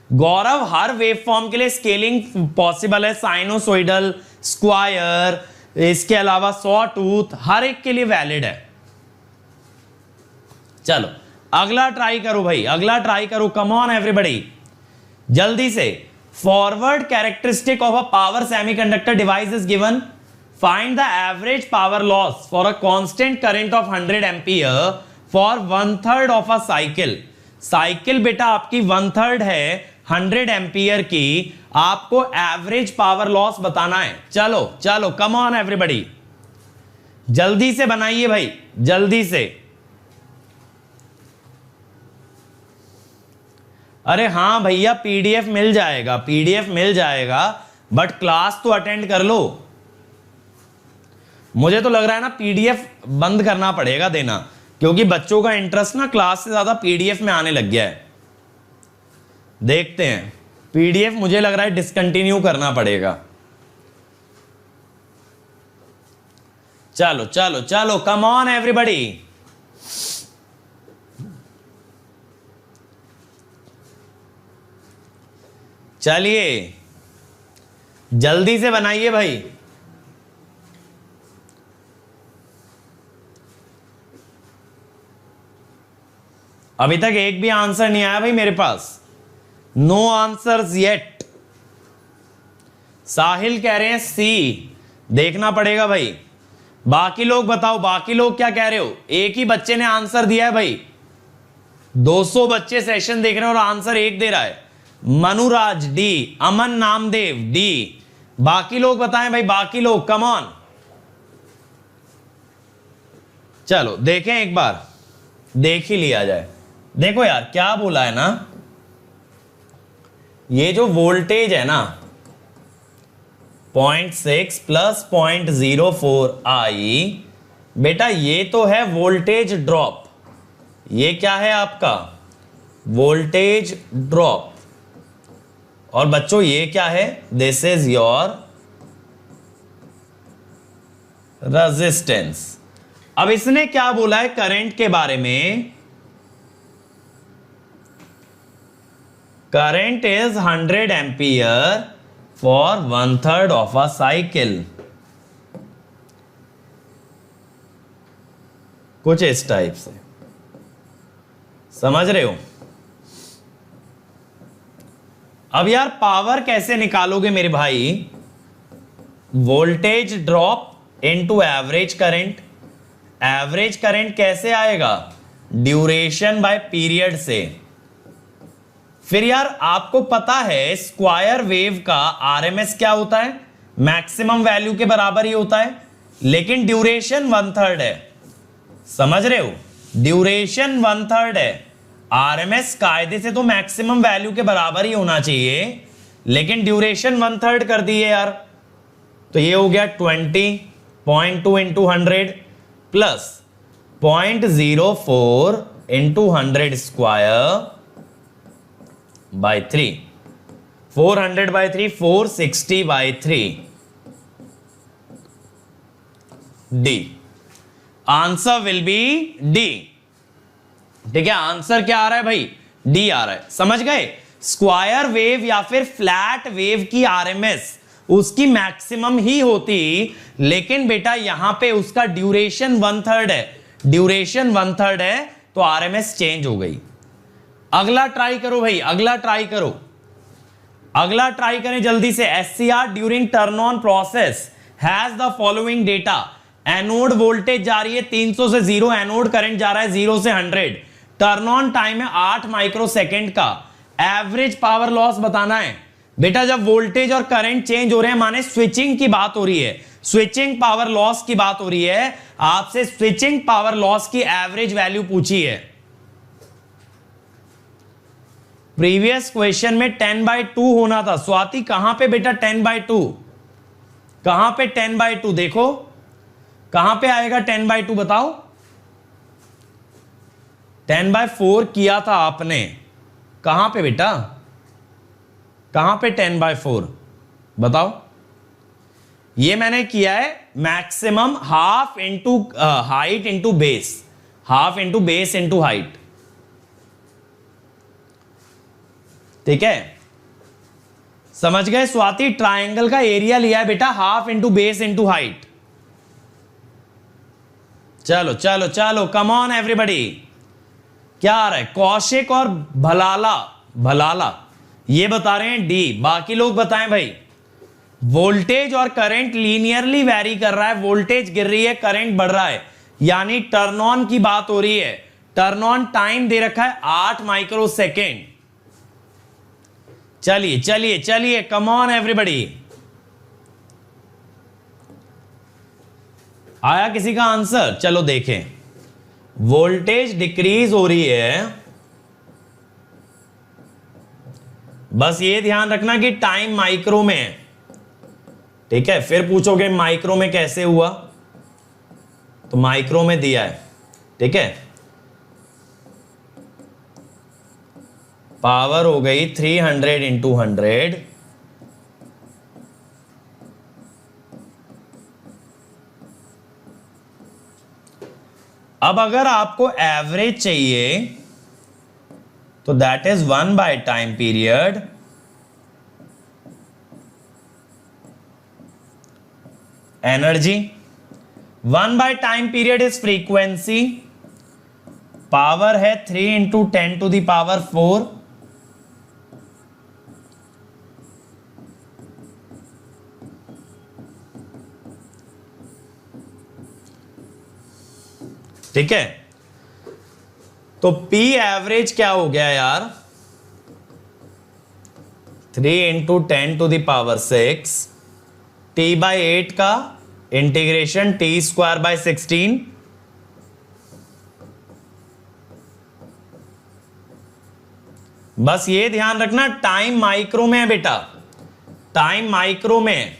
गौरव हर वेव फॉर्म के लिए स्केलिंग पॉसिबल है, साइनोसोइडल, स्क्वायर, इसके अलावा सॉ टूथ, हर एक के लिए वैलिड है। चलो अगला ट्राई करो भाई, अगला ट्राई करो। कम ऑन एवरीबॉडी, जल्दी से। Forward characteristic of a power semiconductor device is given, find the average power loss for a constant current of 100 ampere for 1/3 of a cycle. Cycle बेटा आपकी 1/3 है, 100 एम्पियर की आपको एवरेज पावर लॉस बताना है। चलो चलो कम ऑन एवरीबॉडी, जल्दी से बनाइए भाई, जल्दी से। अरे हाँ भैया पीडीएफ मिल जाएगा, पीडीएफ मिल जाएगा, बट क्लास तो अटेंड कर लो। मुझे तो लग रहा है ना पीडीएफ बंद करना पड़ेगा देना, क्योंकि बच्चों का इंटरेस्ट ना क्लास से ज्यादा पीडीएफ में आने लग गया है। देखते हैं, पीडीएफ मुझे लग रहा है डिसकंटिन्यू करना पड़ेगा। चलो चलो चलो कम ऑन एवरीबॉडी। चलिए जल्दी से बनाइए भाई। अभी तक एक भी आंसर नहीं आया भाई मेरे पास, नो आंसर्स येट। साहिल कह रहे हैं सी, देखना पड़ेगा भाई। बाकी लोग बताओ, बाकी लोग क्या कह रहे हो? एक ही बच्चे ने आंसर दिया है भाई, 200 बच्चे सेशन देख रहे हैं और आंसर एक दे रहा है। मनुराज डी, अमन नामदेव डी। बाकी लोग बताएं भाई, बाकी लोग कम ऑन। चलो देखें एक बार, देख ही लिया जाए। देखो यार क्या बोला है ना, ये जो वोल्टेज है ना 0.6 प्लस 0.04 आई, बेटा ये तो है वोल्टेज ड्रॉप। ये क्या है आपका? Voltage drop. और बच्चों ये क्या है? This is your resistance. अब इसने क्या बोला है करंट के बारे में? Current is 100 ampere for 1/3 of a cycle. कुछ इस टाइप से, समझ रहे हो? अब यार पावर कैसे निकालोगे मेरे भाई? Voltage drop into average current. Average current कैसे आएगा? ड्यूरेशन बाय पीरियड से। फिर यार आपको पता है स्क्वायर वेव का आरएमएस क्या होता है? मैक्सिमम वैल्यू के बराबर ही होता है, लेकिन ड्यूरेशन 1/3 है। समझ रहे हो? ड्यूरेशन 1/3 है। आरएमएस कायदे से तो मैक्सिमम वैल्यू के बराबर ही होना चाहिए, लेकिन ड्यूरेशन 1/3 कर दी है यार। तो ये हो गया 20.2 into 100 plus 0.04 into 100 square by 3। 400 by 3 460 by 3। D answer will be D. ठीक है, आंसर क्या आ रहा है भाई? डी आ रहा है। समझ गए? स्क्वायर वेव या फिर फ्लैट वेव की आरएमएस उसकी मैक्सिमम ही होती, लेकिन बेटा यहां पे उसका ड्यूरेशन 1/3 है। ड्यूरेशन 1/3 है तो आरएमएस चेंज हो गई। अगला ट्राई करो भाई, अगला ट्राई करो, अगला ट्राई करें जल्दी से। SCR during turn on process has the following data. Anode voltage जा रही है 300 से 0, एनोड करंट जा रहा है 0 से 100। टर्न ऑन टाइम है 8 माइक्रोसेकंड का। एवरेज पावर लॉस बताना है। बेटा जब वोल्टेज और करंट चेंज हो रहे हैं माने स्विचिंग की बात हो रही है, स्विचिंग पावर लॉस की बात हो रही है। आपसे स्विचिंग पावर लॉस की एवरेज वैल्यू पूछी है। प्रीवियस क्वेश्चन में 10/2 होना था। स्वाति कहां पे बेटा 10/2? कहां पे 10/2? देखो कहां पे आएगा 10/2 बताओ। 10/4 किया था आपने, कहां पे बेटा? कहां पे 10/4 बताओ? ये मैंने किया है maximum half into height into base, half into base into height. ठीक है, समझ गए? स्वाति ट्रायंगल का एरिया लिया है बेटा, half into base into height. चलो चलो चलो कम ऑन एवरीबॉडी। क्या आ रहा है? कौशिक और भलाला, भलाला ये बता रहे हैं डी। बाकी लोग बताएं भाई। वोल्टेज और करंट लीनियरली वैरी कर रहा है। वोल्टेज गिर रही है, करंट बढ़ रहा है, यानी टर्न ऑन की बात हो रही है। टर्न ऑन टाइम दे रखा है 8 माइक्रोसेकेंड। चलिए चलिए चलिए, कम ऑन एवरीबॉडी। आया किसी का आंसर? चलो देखें। वोल्टेज डिक्रीज हो रही है, बस ये ध्यान रखना कि टाइम माइक्रो में है, ठीक है। फिर पूछोगे माइक्रो में कैसे हुआ, तो माइक्रो में दिया है, ठीक है। पावर हो गई 300 इंटू 100, अब अगर आपको एवरेज चाहिए तो that is 1 bye time period energy, 1 bye time period is frequency, power है 3 इंटू 10 टू द पावर 4, ठीक है। तो P एवरेज क्या हो गया यार, 3 into 10 to the power 6, T/8 का इंटीग्रेशन T² बाय 16, बस ये ध्यान रखना टाइम माइक्रो में है बेटा, टाइम माइक्रो में।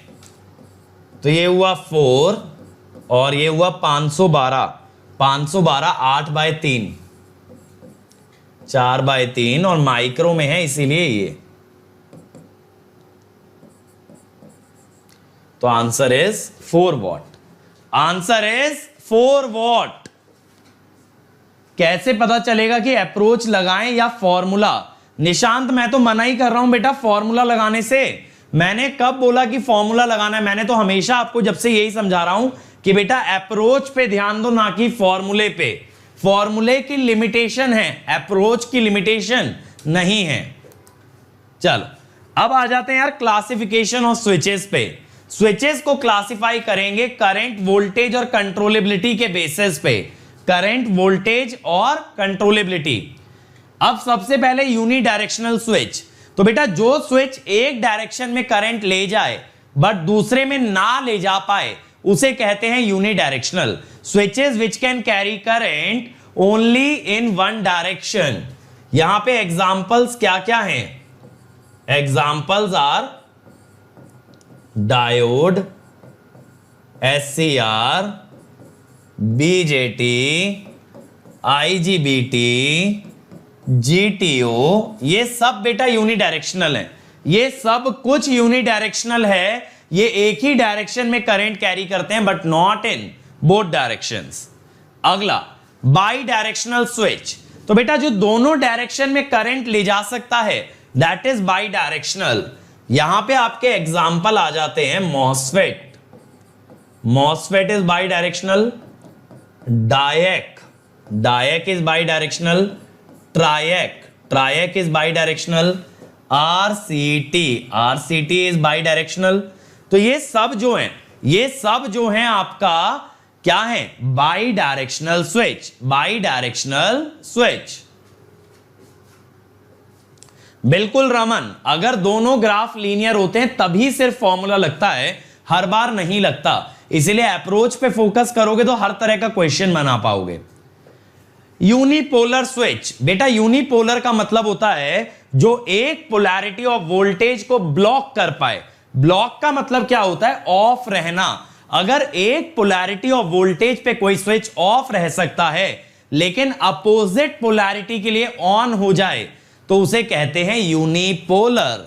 तो ये हुआ 4 और ये हुआ 512, 512 8/3, 4/3 और माइक्रो में है इसीलिए ये। तो answer is 4 what, answer is 4 what. कैसे पता चलेगा कि अप्रोच लगाएं या फॉर्मूला? निशांत मैं तो मना ही कर रहा हूं बेटा फॉर्मूला लगाने से। मैंने कब बोला कि फॉर्मूला लगाना है? मैंने तो हमेशा आपको जब से यही समझा रहा हूं कि बेटा अप्रोच पे ध्यान दो, ना कि फॉर्मूले पे। फॉर्मूले की लिमिटेशन है, अप्रोच की लिमिटेशन नहीं है। चलो अब आ जाते हैं यार क्लासिफिकेशन ऑफ स्विचेस पे। स्विचेस को क्लासिफाई करेंगे करंट, वोल्टेज और कंट्रोलेबिलिटी के बेसिस पे, करंट, वोल्टेज और कंट्रोलेबिलिटी। अब सबसे पहले यूनी डायरेक्शनल स्विच। तो बेटा जो स्विच एक डायरेक्शन में करंट ले जाए बट दूसरे में ना ले जा पाए उसे कहते हैं unidirectional. Switches which can carry current only in one direction. यहां पे एग्जांपल्स क्या क्या हैं? Examples are diode, SCR, BJT, IGBT, GTO, ये सब बेटा यूनिडायरेक्शनल है। ये सब कुछ यूनिडायरेक्शनल है, ये एक ही डायरेक्शन में करंट कैरी करते हैं but not in both directions. अगला बाई डायरेक्शनल स्विच। तो बेटा जो दोनों डायरेक्शन में करंट ले जा सकता है दैट इज बाई डायरेक्शनल। यहां पे आपके एग्जाम्पल आ जाते हैं MOSFET, MOSFET is by directional, डायक, डायक is by directional, ट्रायक, ट्रायक is by directional, RCT, RCT is by directional. तो ये सब जो हैं, ये सब जो हैं आपका क्या है? By directional switch, by directional switch. बिल्कुल रमन, अगर दोनों ग्राफ लीनियर होते हैं तभी सिर्फ फॉर्मूला लगता है, हर बार नहीं लगता। इसीलिए अप्रोच पे फोकस करोगे तो हर तरह का क्वेश्चन बना पाओगे। यूनिपोलर स्विच, बेटा यूनिपोलर का मतलब होता है जो एक पोलैरिटी ऑफ वोल्टेज को ब्लॉक कर पाए। ब्लॉक का मतलब क्या होता है? ऑफ रहना। अगर एक पोलैरिटी ऑफ वोल्टेज पे कोई स्विच ऑफ रह सकता है लेकिन अपोजिट पोलैरिटी के लिए ऑन हो जाए तो उसे कहते हैं यूनिपोलर।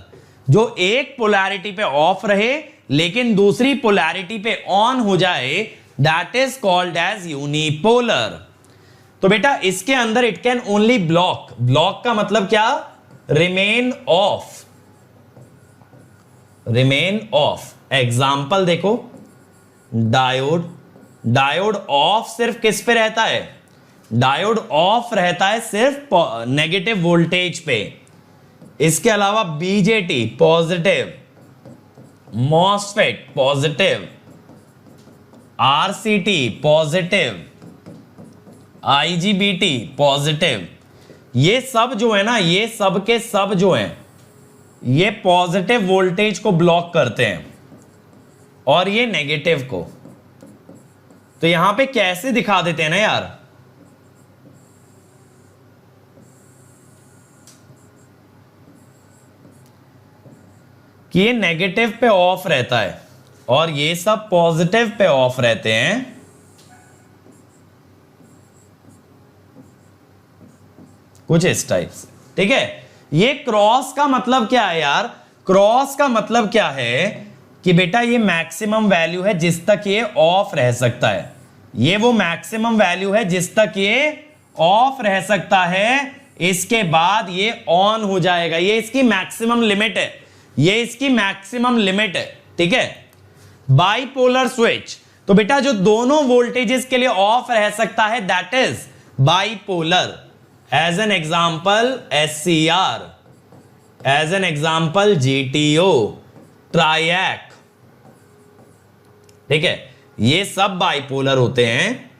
जो एक पोलैरिटी पे ऑफ रहे लेकिन दूसरी पोलैरिटी पे ऑन हो जाए that is called as unipolar. तो बेटा इसके अंदर it can only block, block का मतलब क्या? Remain off, remain off. Example देखो, डायोड, डायोड ऑफ सिर्फ किस पे रहता है? डायोड ऑफ रहता है सिर्फ नेगेटिव वोल्टेज पे। इसके अलावा BJT positive, MOSFET positive, RCT positive, IGBT positive. ये सब जो है ना, ये सब के सब जो हैं ये पॉजिटिव वोल्टेज को ब्लॉक करते हैं और ये नेगेटिव को। तो यहां पे कैसे दिखा देते हैं ना यार, कि ये नेगेटिव पे ऑफ रहता है और ये सब पॉजिटिव पे ऑफ रहते हैं। कुछ इस टाइप से, ठीक है। ये क्रॉस का मतलब क्या है यार, क्रॉस का मतलब क्या है कि बेटा ये मैक्सिमम वैल्यू है जिस तक ये ऑफ रह सकता है। ये वो मैक्सिमम वैल्यू है जिस तक ये ऑफ रह सकता है, इसके बाद ये ऑन हो जाएगा। ये इसकी मैक्सिमम लिमिट है, ये इसकी मैक्सिमम लिमिट है, ठीक है। बाइपोलर स्विच, तो बेटा जो दोनों वोल्टेजेस के लिए ऑफ रह सकता है that is bipolar. As an example SCR, as an example GTO, triac, ठीक है। ये सब बाइपोलर होते हैं।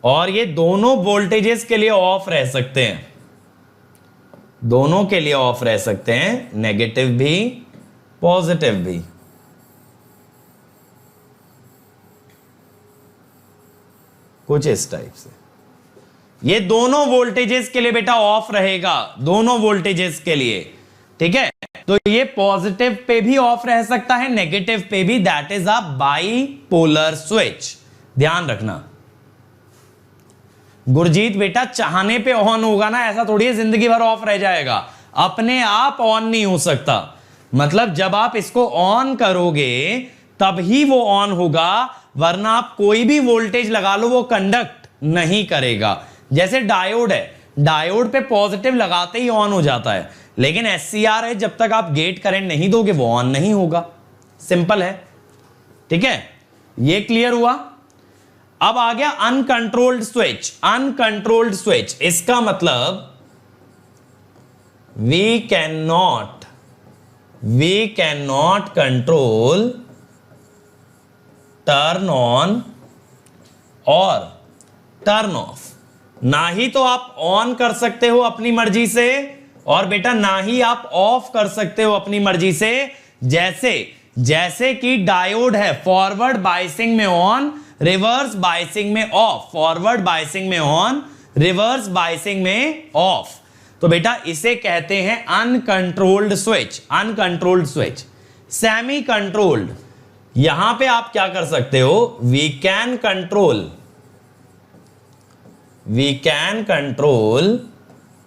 और ये दोनों वोल्टेजेस के लिए ऑफ रह सकते हैं, दोनों के लिए ऑफ रह सकते हैं, नेगेटिव भी पॉजिटिव भी। कुछ इस टाइप से ये दोनों वोल्टेजेस के लिए बेटा ऑफ रहेगा, दोनों वोल्टेजेस के लिए, ठीक है। तो ये पॉजिटिव पे भी ऑफ रह सकता है, नेगेटिव पे भी, that is a bipolar switch. ध्यान रखना। गुरजीत बेटा चाहने पे ऑन होगा ना, ऐसा थोड़ी है जिंदगी भर ऑफ रह जाएगा, अपने आप ऑन नहीं हो सकता। मतलब जब आप इसको ऑन करोगे तभी वो ऑन होगा, वरना आप कोई भी वोल्टेज लगा लो वो कंडक्ट नहीं करेगा। जैसे डायोड है, डायोड पे पॉजिटिव लगाते ही ऑन हो जाता है, लेकिन SCR है, जब तक आप गेट करंट नहीं दोगे वो ऑन नहीं होगा। सिंपल है, ठीक है। ये क्लियर हुआ। अब आ गया अनकंट्रोल्ड स्विच। अनकंट्रोल्ड स्विच इसका मतलब we can not control turn on और टर्न ऑफ। ना ही तो आप ऑन कर सकते हो अपनी मर्जी से, और बेटा ना ही आप ऑफ कर सकते हो अपनी मर्जी से। जैसे कि डायोड है, फॉरवर्ड बायसिंग में ऑन, रिवर्स बायसिंग में ऑफ, फॉरवर्ड बायसिंग में ऑन, रिवर्स बायसिंग में ऑफ। तो बेटा इसे कहते हैं uncontrolled switch. Uncontrolled switch. Semi controlled, यहां पे आप क्या कर सकते हो, we can control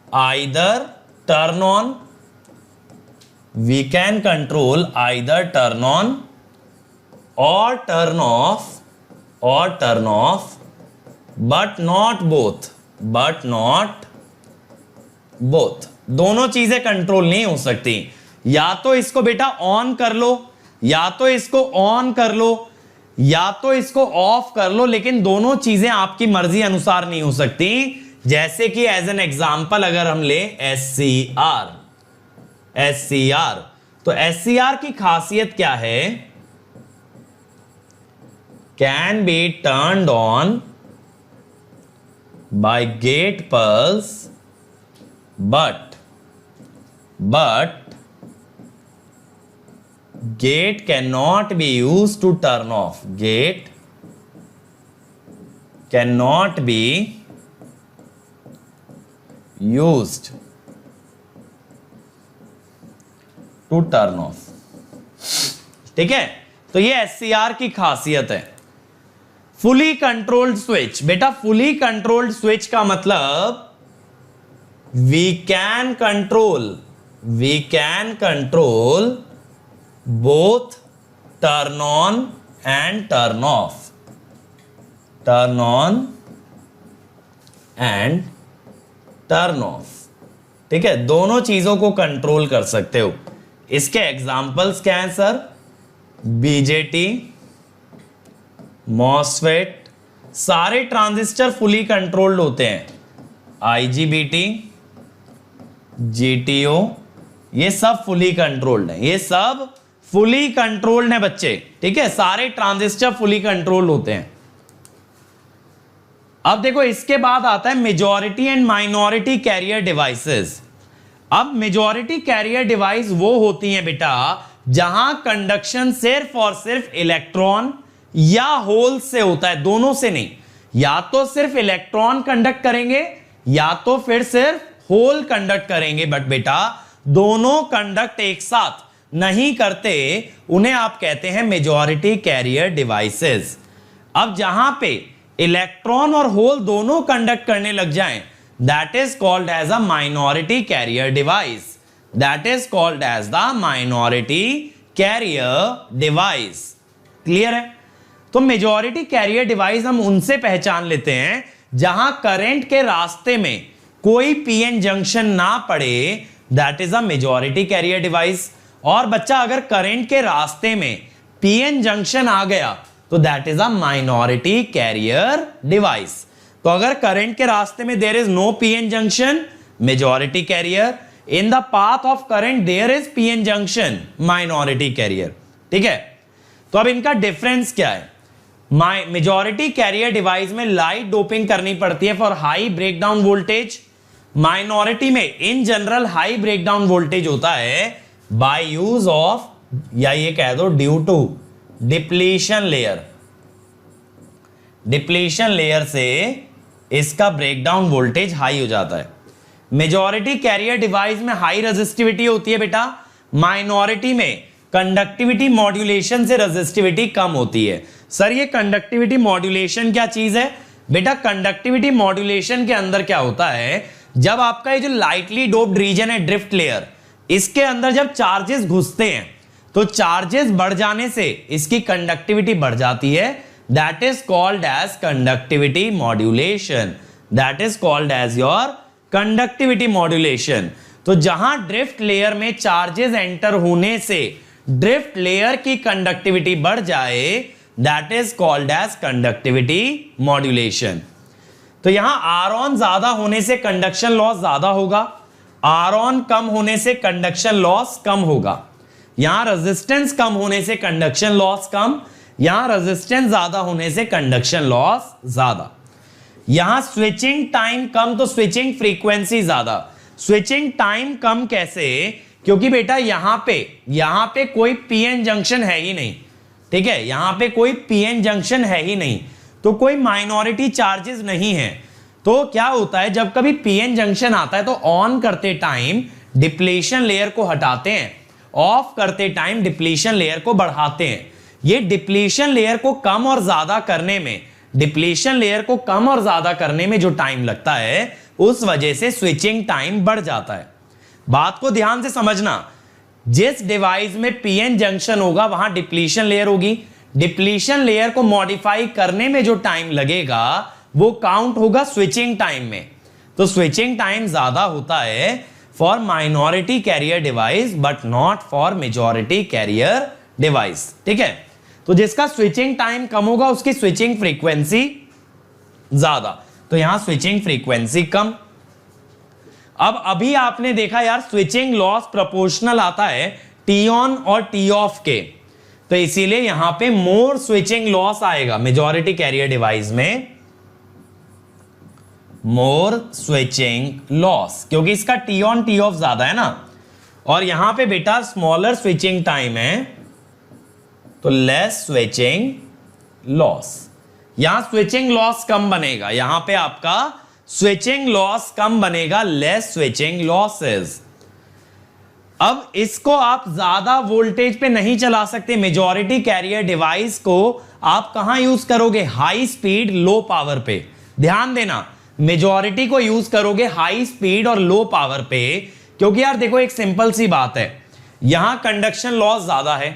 either turn on, we can control either turn on और turn off, but not both. दोनों चीजें कंट्रोल नहीं हो सकती। या तो इसको बेटा ऑन कर लो, या तो इसको ऑन कर लो, या तो इसको ऑफ कर लो, लेकिन दोनों चीजें आपकी मर्जी अनुसार नहीं हो सकती। जैसे कि एज एन एग्जांपल अगर हम ले SCR, तो SCR की खासियत क्या है, can be turned on by gate pulse, but gate cannot be used to turn off. Gate cannot be used to turn off. ठीक है, तो ये SCR की खासियत है। फुली कंट्रोल्ड स्विच, बेटा फुली कंट्रोल्ड स्विच का मतलब we can control both turn on and turn off, turn on and turn off, ठीक है। दोनों चीजों को कंट्रोल कर सकते हो। इसके एग्जांपल्स क्या हैं सर, BJT, MOSFET, सारे ट्रांजिस्टर फुली कंट्रोल्ड होते हैं। IGBT, GTO, ये सब फुली कंट्रोल्ड है, ये सब फुली कंट्रोल्ड है बच्चे, ठीक है। सारे ट्रांजिस्टर फुली कंट्रोल्ड होते हैं। अब देखो इसके बाद आता है majority and minority carrier devices. अब मेजॉरिटी कैरियर डिवाइस वो होती हैं बेटा जहां कंडक्शन सिर्फ और सिर्फ इलेक्ट्रॉन या होल से होता है, दोनों से नहीं। या तो सिर्फ इलेक्ट्रॉन कंडक्ट करेंगे या तो फिर सिर्फ होल कंडक्ट करेंगे, बट बेटा दोनों कंडक्ट एक साथ नहीं करते, उन्हें आप कहते हैं मेजॉरिटी कैरियर डिवाइसेस। अब जहां पे इलेक्ट्रॉन और होल दोनों कंडक्ट करने लग जाएं, that is called as a minority carrier device. That is called as the minority carrier device. Clear है? तो मेजॉरिटी कैरियर डिवाइस हम उनसे पहचान लेते हैं जहां करंट के रास्ते में कोई पीएन जंक्शन ना पड़े, that is a majority carrier device. और बच्चा अगर करंट के रास्ते में पीएन जंक्शन आ गया तो that is a minority carrier device. तो अगर करंट के रास्ते में there is no PN junction, majority carrier. In the path of current there is PN junction, minority carrier. ठीक है, तो अब इनका डिफरेंस क्या है? मेजॉरिटी कैरियर डिवाइस में लाइट डोपिंग करनी पड़ती है for high breakdown voltage. Minority में in general high breakdown voltage होता है बाय यूज ऑफ, या ये कह दो due to depletion layer. Depletion layer से इसका ब्रेकडाउन वोल्टेज हाई हो जाता है। मेजॉरिटी कैरियर डिवाइस में हाई रेजिस्टिविटी होती है बेटा, माइनॉरिटी में कंडक्टिविटी मॉड्यूलेशन से रेजिस्टिविटी कम होती है। सर ये कंडक्टिविटी मॉड्यूलेशन क्या चीज है? बेटा कंडक्टिविटी मॉड्यूलेशन के अंदर क्या होता है, जब आपका ये जो लाइटली डोप्ड रीजन है ड्रिफ्ट लेयर, इसके अंदर जब चार्जेस घुसते हैं तो चार्जेस बढ़ जाने से इसकी कंडक्टिविटी बढ़ जाती है। That is called as conductivity modulation. That is called as your conductivity modulation. तो जहां ड्रिफ्ट लेयर में चार्जेस एंटर होने से ड्रिफ्ट लेयर की कंडक्टिविटी बढ़ जाए, that is called as conductivity modulation. तो यहां आर ऑन ज्यादा होने से कंडक्शन लॉस ज्यादा होगा, आर ऑन कम होने से कंडक्शन लॉस कम होगा। यहां रेजिस्टेंस कम होने से कंडक्शन लॉस कम, यहां रेजिस्टेंस ज्यादा होने से कंडक्शन लॉस ज्यादा। यहां स्विचिंग टाइम कम तो स्विचिंग फ्रीक्वेंसी ज्यादा। स्विचिंग टाइम कम कैसे? क्योंकि बेटा यहां पे कोई पीएन जंक्शन है ही नहीं। ठीक है, यहां पे कोई पीएन जंक्शन है ही नहीं, तो कोई माइनॉरिटी चार्जेस नहीं है। तो क्या होता है, जब कभी पीएन जंक्शन आता है तो ऑन करते टाइम डिप्लीशन लेयर को हटाते हैं, ऑफ करते टाइम डिप्लीशन लेयर को बढ़ाते हैं। ये डिप्लीशन लेयर को कम और ज्यादा करने में, डिप्लीशन लेयर को कम और ज्यादा करने में जो टाइम लगता है, उस वजह से स्विचिंग टाइम बढ़ जाता है। बात को ध्यान से समझना, जिस डिवाइस में पीएन जंक्शन होगा वहां डिप्लीशन लेयर होगी। डिप्लीशन लेयर को मॉडिफाई करने में जो टाइम लगेगा वो काउंट होगा स्विचिंग टाइम में। तो स्विचिंग टाइम ज्यादा होता है for minority carrier device but not for majority carrier device. ठीक है, तो जिसका स्विचिंग टाइम कम होगा उसकी स्विचिंग फ्रीक्वेंसी ज्यादा, तो यहां स्विचिंग फ्रीक्वेंसी कम। अब अभी आपने देखा यार स्विचिंग लॉस प्रोपोर्शनल आता है टी ऑन और टी ऑफ के, तो इसीलिए यहां पे मोर स्विचिंग लॉस आएगा मेजॉरिटी कैरियर डिवाइस में, मोर स्विचिंग लॉस, क्योंकि इसका टी ऑन टी ऑफ ज्यादा है ना। और यहां पे बेटा स्मॉलर स्विचिंग टाइम है तो लेस स्विचिंग लॉस। यहां स्विचिंग लॉस कम बनेगा, यहां पे आपका स्विचिंग लॉस कम बनेगा, लेस स्विचिंग लॉसेस। अब इसको आप ज्यादा वोल्टेज पे नहीं चला सकते। मेजॉरिटी कैरियर डिवाइस को आप कहां यूज करोगे? हाई स्पीड लो पावर पे। ध्यान देना, मेजॉरिटी को यूज करोगे हाई स्पीड और लो पावर पे, क्योंकि यार देखो एक सिंपल सी बात है, यहां कंडक्शन लॉस ज्यादा है।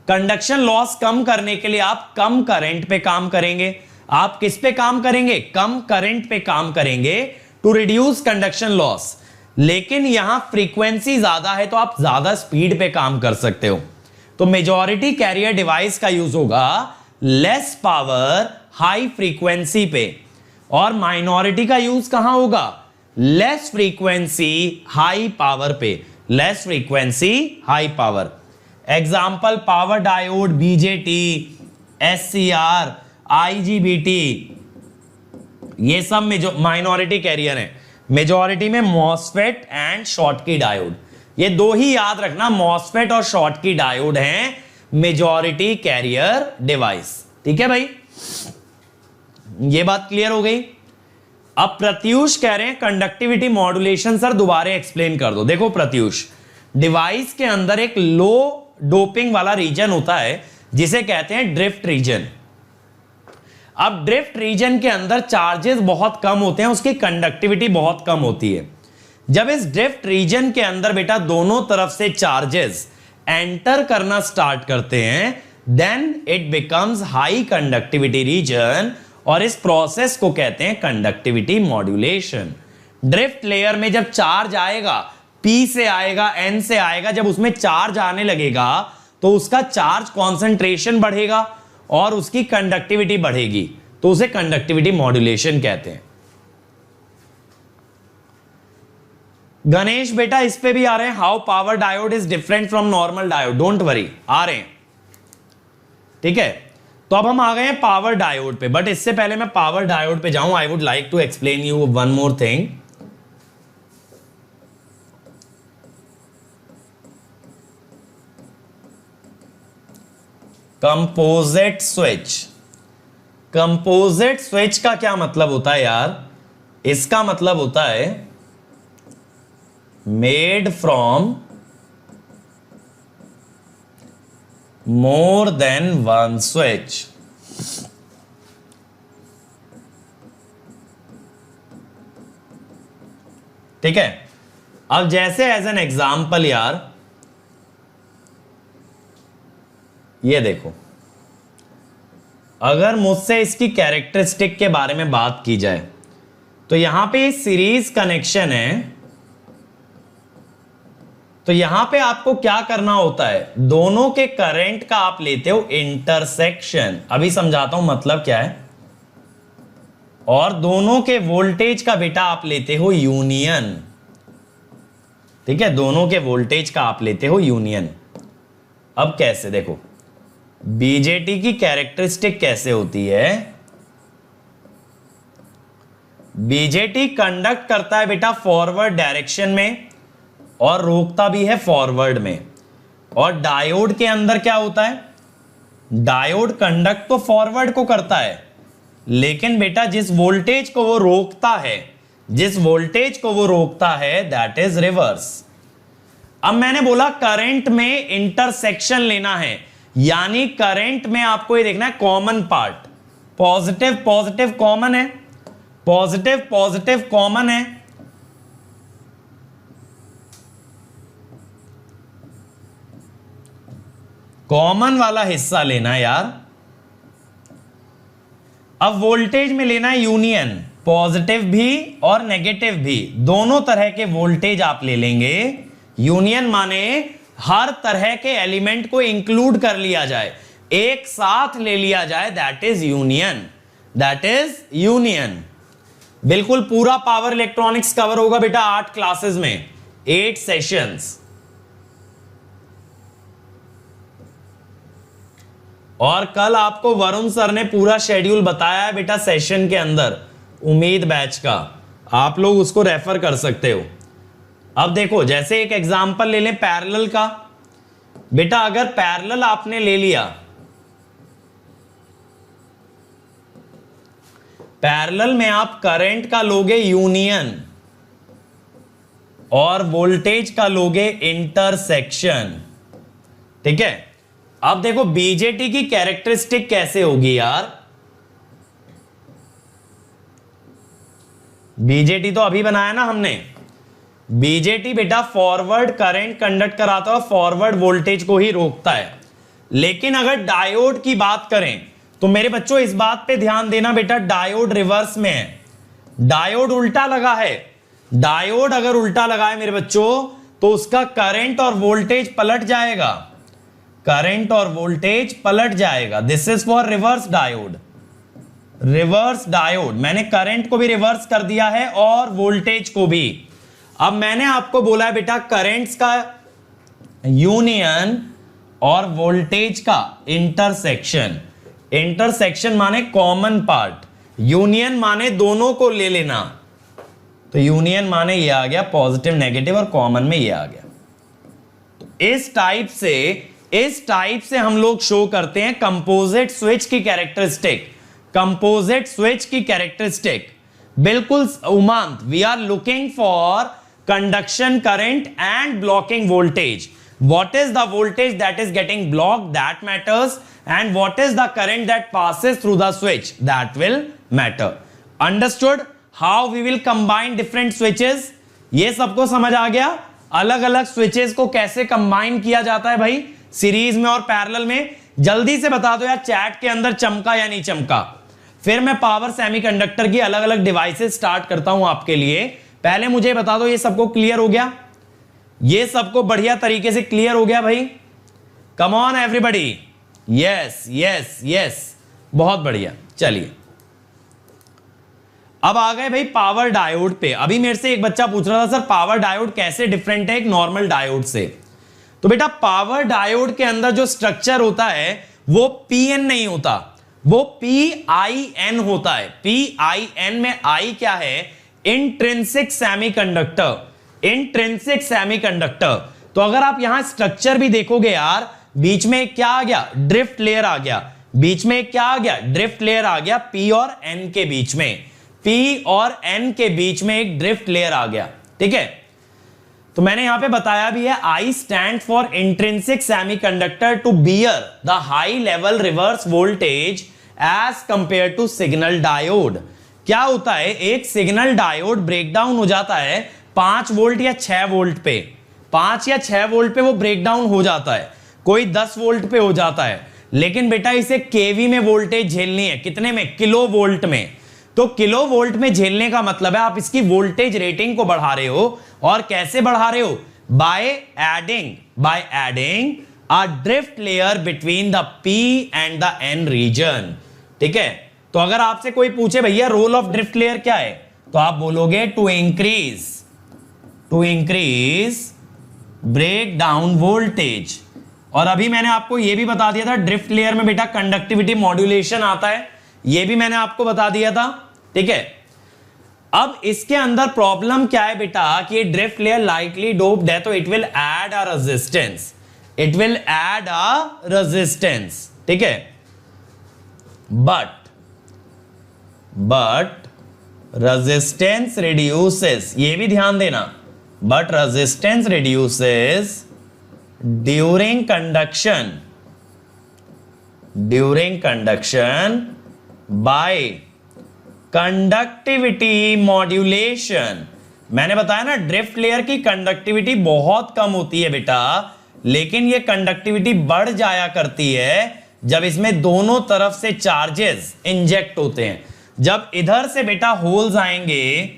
कंडक्शन लॉस कम करने के लिए आप कम करंट पे काम करेंगे। आप किस पे काम करेंगे? कम करंट पे काम करेंगे टू रिड्यूस कंडक्शन लॉस। लेकिन यहां फ्रीक्वेंसी ज्यादा है तो आप ज्यादा स्पीड पे काम कर सकते हो। तो मेजॉरिटी कैरियर डिवाइस का यूज होगा लेस पावर हाई फ्रीक्वेंसी पे, और माइनॉरिटी का यूज कहां होगा? लेस फ्रीक्वेंसी हाई पावर पे, less frequency high power. Example power diode, BJT, SCR, IGBT, ये सब माइनॉरिटी कैरियर है, मेजॉरिटी में मॉसफेट एंड शॉटकी डायोड। ये दो ही याद रखना, मॉसफेट और शॉटकी डायोड हैं मेजॉरिटी कैरियर डिवाइस। ठीक है भाई, ये बात क्लियर हो गई। अब प्रत्यूष कह रहे हैं कंडक्टिविटी मॉड्यूलेशन सर दोबारा एक्सप्लेन कर दो। देखो प्रत्यूष, डिवाइस के अंदर एक लो डोपिंग वाला रीजन होता है जिसे कहते हैं ड्रिफ्ट रीजन। अब ड्रिफ्ट रीजन के अंदर चार्जेस बहुत कम होते हैं, उसकी कंडक्टिविटी बहुत कम होती है। जब इस ड्रिफ्ट रीजन के अंदर बेटा दोनों तरफ से चार्जेस एंटर करना स्टार्ट करते हैं, then it becomes high conductivity region, और इस प्रोसेस को कहते हैं कंडक्टिविटी मॉड्यूलेशन। ड्रिफ्ट लेयर में जब चार्ज आएगा, P से आएगा, N से आएगा, जब उसमें चार्ज आने लगेगा तो उसका चार्ज कॉन्सेंट्रेशन बढ़ेगा और उसकी कंडक्टिविटी बढ़ेगी, तो उसे कंडक्टिविटी मॉड्यूलेशन कहते हैं। गणेश बेटा इस पे भी आ रहे हैं, how power diode is different from normal diode, don't worry, आ रहे हैं। ठीक है, तो अब हम आ गए हैं पावर डायोड पे, बट इससे पहले मैं पावर डायोड पे जाऊं, I would like to explain you one more thing. Composite switch. Composite switch का क्या मतलब होता है यार? इसका मतलब होता है made from more than one switch. ठीक है, अब जैसे एज एन एग्जाम्पल यार, ये देखो, अगर मुझसे इसकी कैरेक्टरिस्टिक के बारे में बात की जाए तो यहां पे सीरीज कनेक्शन है, तो यहां पे आपको क्या करना होता है, दोनों के करंट का आप लेते हो इंटरसेक्शन, अभी समझाता हूं मतलब क्या है, और दोनों के वोल्टेज का बेटा आप लेते हो यूनियन। ठीक है, दोनों के वोल्टेज का आप लेते हो यूनियन। अब कैसे, देखो बीजेटी की कैरेक्टरिस्टिक कैसे होती है, बीजेटी कंडक्ट करता है बेटा फॉरवर्ड डायरेक्शन में और रोकता भी है फॉरवर्ड में। और डायोड के अंदर क्या होता है, डायोड कंडक्ट तो फॉरवर्ड को करता है, लेकिन बेटा जिस वोल्टेज को वो रोकता है, जिस वोल्टेज को वो रोकता है दैट इज रिवर्स। अब मैंने बोला करंट में इंटरसेक्शन लेना है, यानी करंट में आपको ये देखना है common part, positive positive common है, पॉजिटिव पॉजिटिव कॉमन है, कॉमन वाला हिस्सा लेना है यार। अब वोल्टेज में लेना है यूनियन, पॉजिटिव भी और नेगेटिव भी, दोनों तरह के वोल्टेज आप ले लेंगे। यूनियन माने हर तरह के एलिमेंट को इंक्लूड कर लिया जाए, एक साथ ले लिया जाए, that is union, that is union. बिल्कुल पूरा पावर इलेक्ट्रॉनिक्स कवर होगा बेटा 8 क्लासेस में, 8 सेशंस। और कल आपको वरुण सर ने पूरा शेड्यूल बताया है बेटा सेशन के अंदर, उम्मीद बैच का, आप लोग उसको रेफर कर सकते हो। अब देखो जैसे एक एग्जांपल ले लें पैरेलल का, बेटा अगर पैरेलल आपने ले लिया, पैरेलल में आप करंट का लोगे यूनियन और वोल्टेज का लोगे इंटरसेक्शन। ठीक है, अब देखो बीजेटी की कैरेक्टरिस्टिक कैसे होगी यार, बीजेटी तो अभी बनाया ना हमने, बीजेटी बेटा फॉरवर्ड करंट कंडक्ट कराता है, फॉरवर्ड वोल्टेज को ही रोकता है। लेकिन अगर डायोड की बात करें तो मेरे बच्चों इस बात पे ध्यान देना बेटा, डायोड रिवर्स में है, डायोड उल्टा लगा है। डायोड अगर उल्टा लगा है मेरे बच्चों तो उसका करंट और वोल्टेज पलट जाएगा, करंट और वोल्टेज पलट जाएगा। This is for reverse diode, reverse diode. मैंने करंट को भी रिवर्स कर दिया है और वोल्टेज को भी। अब मैंने आपको बोला है बेटा करंट्स का यूनियन और वोल्टेज का इंटरसेक्शन। इंटरसेक्शन माने कॉमन पार्ट, यूनियन माने दोनों को ले लेना, तो यूनियन माने ये आ गया पॉजिटिव नेगेटिव और कॉमन में ये आ गया। तो इस टाइप से हम लोग शो करते हैं कंपोजिट स्विच की कैरेक्टरिस्टिक। कंपोजिट स्विच की कैरेक्टरिस्टिक बिल्कुल उमांत, we are looking for conduction current and blocking voltage. What is the voltage that is getting blocked? That matters. And what is the current that passes through the switch? That will matter. Understood? How we will combine different switches? ये सबको समझ आ गया? अलग अलग switches को कैसे combine किया जाता है भाई सीरीज में और पैरेलल में? जल्दी से बता दो यार, चैट के अंदर चमका या नहीं चमका। फिर मैं पावर सेमीकंडक्टर की अलग अलग डिवाइसेस स्टार्ट करता हूं आपके लिए। पहले मुझे बता दो ये सबको क्लियर हो गया? ये सबको बढ़िया तरीके से क्लियर हो गया भाई? Come on everybody, yes yes yes, बहुत बढ़िया। चलिए अब आ गए भाई पावर डायोड पे। अभी मेरे से एक बच्चा पूछ रहा था सर पावर डायोड कैसे डिफरेंट है एक नॉर्मल डायोड से। तो बेटा पावर डायोड के अंदर जो स्ट्रक्चर होता है वो पीएन नहीं होता, वो PIN होता है। PIN में I क्या है? Intrinsic semiconductor. Intrinsic semiconductor. तो अगर आप यहां स्ट्रक्चर भी देखोगे यार, बीच में क्या आ गया? ड्रिफ्ट लेयर आ गया। बीच में क्या आ गया? ड्रिफ्ट लेयर आ गया। P और N के बीच में, P और N के बीच में एक ड्रिफ्ट लेयर आ गया। ठीक है, तो मैंने यहां पे बताया भी है, I stand for intrinsic semiconductor to bear the high level reverse voltage as compare to signal diode. क्या होता है, एक सिग्नल डायोड ब्रेकडाउन हो जाता है 5 वोल्ट या 6 वोल्ट पे। 5 या 6 वोल्ट पे वो ब्रेकडाउन हो जाता है, कोई 10 वोल्ट पे हो जाता है। लेकिन बेटा इसे केवी में वोल्टेज झेलनी है। कितने में? किलो वोल्ट में। तो किलो वोल्ट में झेलने का मतलब है आप इसकी वोल्टेज रेटिंग को बढ़ा रहे हो। और कैसे बढ़ा रहे हो? By adding a drift layer between the P and the N region. ठीक है, तो अगर आपसे कोई पूछे भैया रोल ऑफ ड्रिफ्ट लेयर क्या है, तो आप बोलोगे to increase breakdown voltage. और अभी मैंने आपको यह भी बता दिया था ड्रिफ्ट लेयर में बेटा कंडक्टिविटी मॉड्यूलेशन आता है, यह भी मैंने आपको बता दिया था। ठीक है, अब इसके अंदर प्रॉब्लम क्या है बेटा कि ड्रिफ्ट लेयर लाइटली डोप्ड है, तो it will add a resistance. ठीक है, बट रेजिस्टेंस रिड्यूसेस, ये भी ध्यान देना, but resistance reduces during conduction by conductivity modulation. मैंने बताया ना ड्रिफ्ट लेयर की कंडक्टिविटी बहुत कम होती है बेटा, लेकिन ये कंडक्टिविटी बढ़ जाया करती है जब इसमें दोनों तरफ से चार्जेस इंजेक्ट होते हैं। जब इधर से बेटा होल्स आएंगे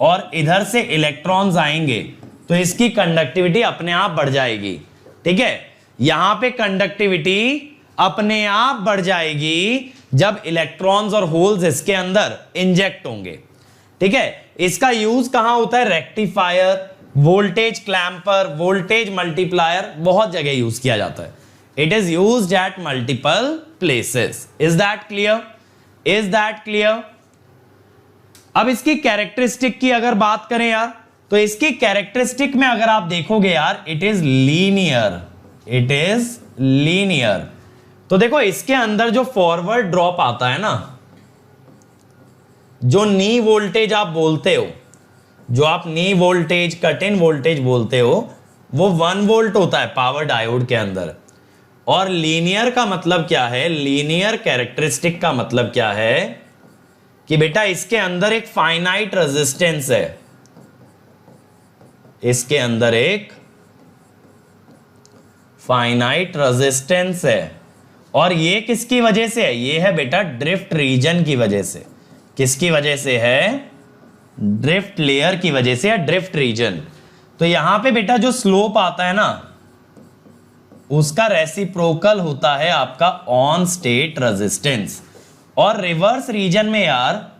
और इधर से इलेक्ट्रॉन्स आएंगे तो इसकी कंडक्टिविटी अपने आप बढ़ जाएगी। ठीक है, यहां पे कंडक्टिविटी अपने आप बढ़ जाएगी जब इलेक्ट्रॉन्स और होल्स इसके अंदर इंजेक्ट होंगे। ठीक है, इसका यूज कहां होता है? Rectifier, voltage clamper, voltage multiplier, बहुत जगह यूज किया जाता है। It is used at multiple places. Is that clear? अब इसकी कैरेक्टरिस्टिक की अगर बात करें यार, तो इसकी कैरेक्टरिस्टिक में अगर आप देखोगे यार, इट इज लीनियर। तो देखो इसके अंदर जो फॉरवर्ड ड्रॉप आता है ना, जो नी वोल्टेज आप बोलते हो, जो आप नी वोल्टेज, कट इन वोल्टेज बोलते हो, वो 1 वोल्ट होता है पावर डायोड के अंदर। और लीनियर का मतलब क्या है? लीनियर कैरेक्टरिस्टिक का मतलब क्या है कि बेटा इसके अंदर एक फाइनाइट रेजिस्टेंस है, इसके अंदर एक फाइनाइट रेजिस्टेंस है। और ये किसकी वजह से है? ये है बेटा ड्रिफ्ट रीजन की वजह से। किसकी वजह से है? ड्रिफ्ट लेयर की वजह से या ड्रिफ्ट रीजन। तो यहां पे बेटा जो स्लोप आता है ना, उसका रेसिप्रोकल होता है आपका ऑन स्टेट रेजिस्टेंस। और रिवर्स रीजन में यार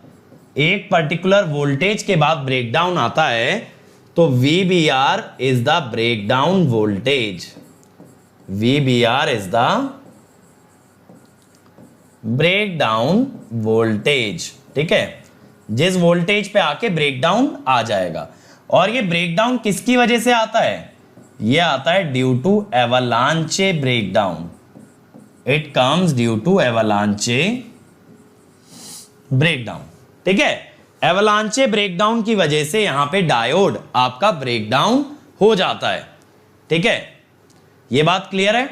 एक पर्टिकुलर वोल्टेज के बाद ब्रेकडाउन आता है, तो VBR is the breakdown voltage. VBR is the breakdown voltage. ठीक है, जिस वोल्टेज पे आके ब्रेकडाउन आ जाएगा। और ये ब्रेकडाउन किसकी वजह से आता है? ये आता है due to avalanche breakdown. It comes due to avalanche breakdown. ठीक है, एवलांचे ब्रेकडाउन की वजह से यहां पे डायोड आपका ब्रेकडाउन हो जाता है। ठीक है, ये बात क्लियर है।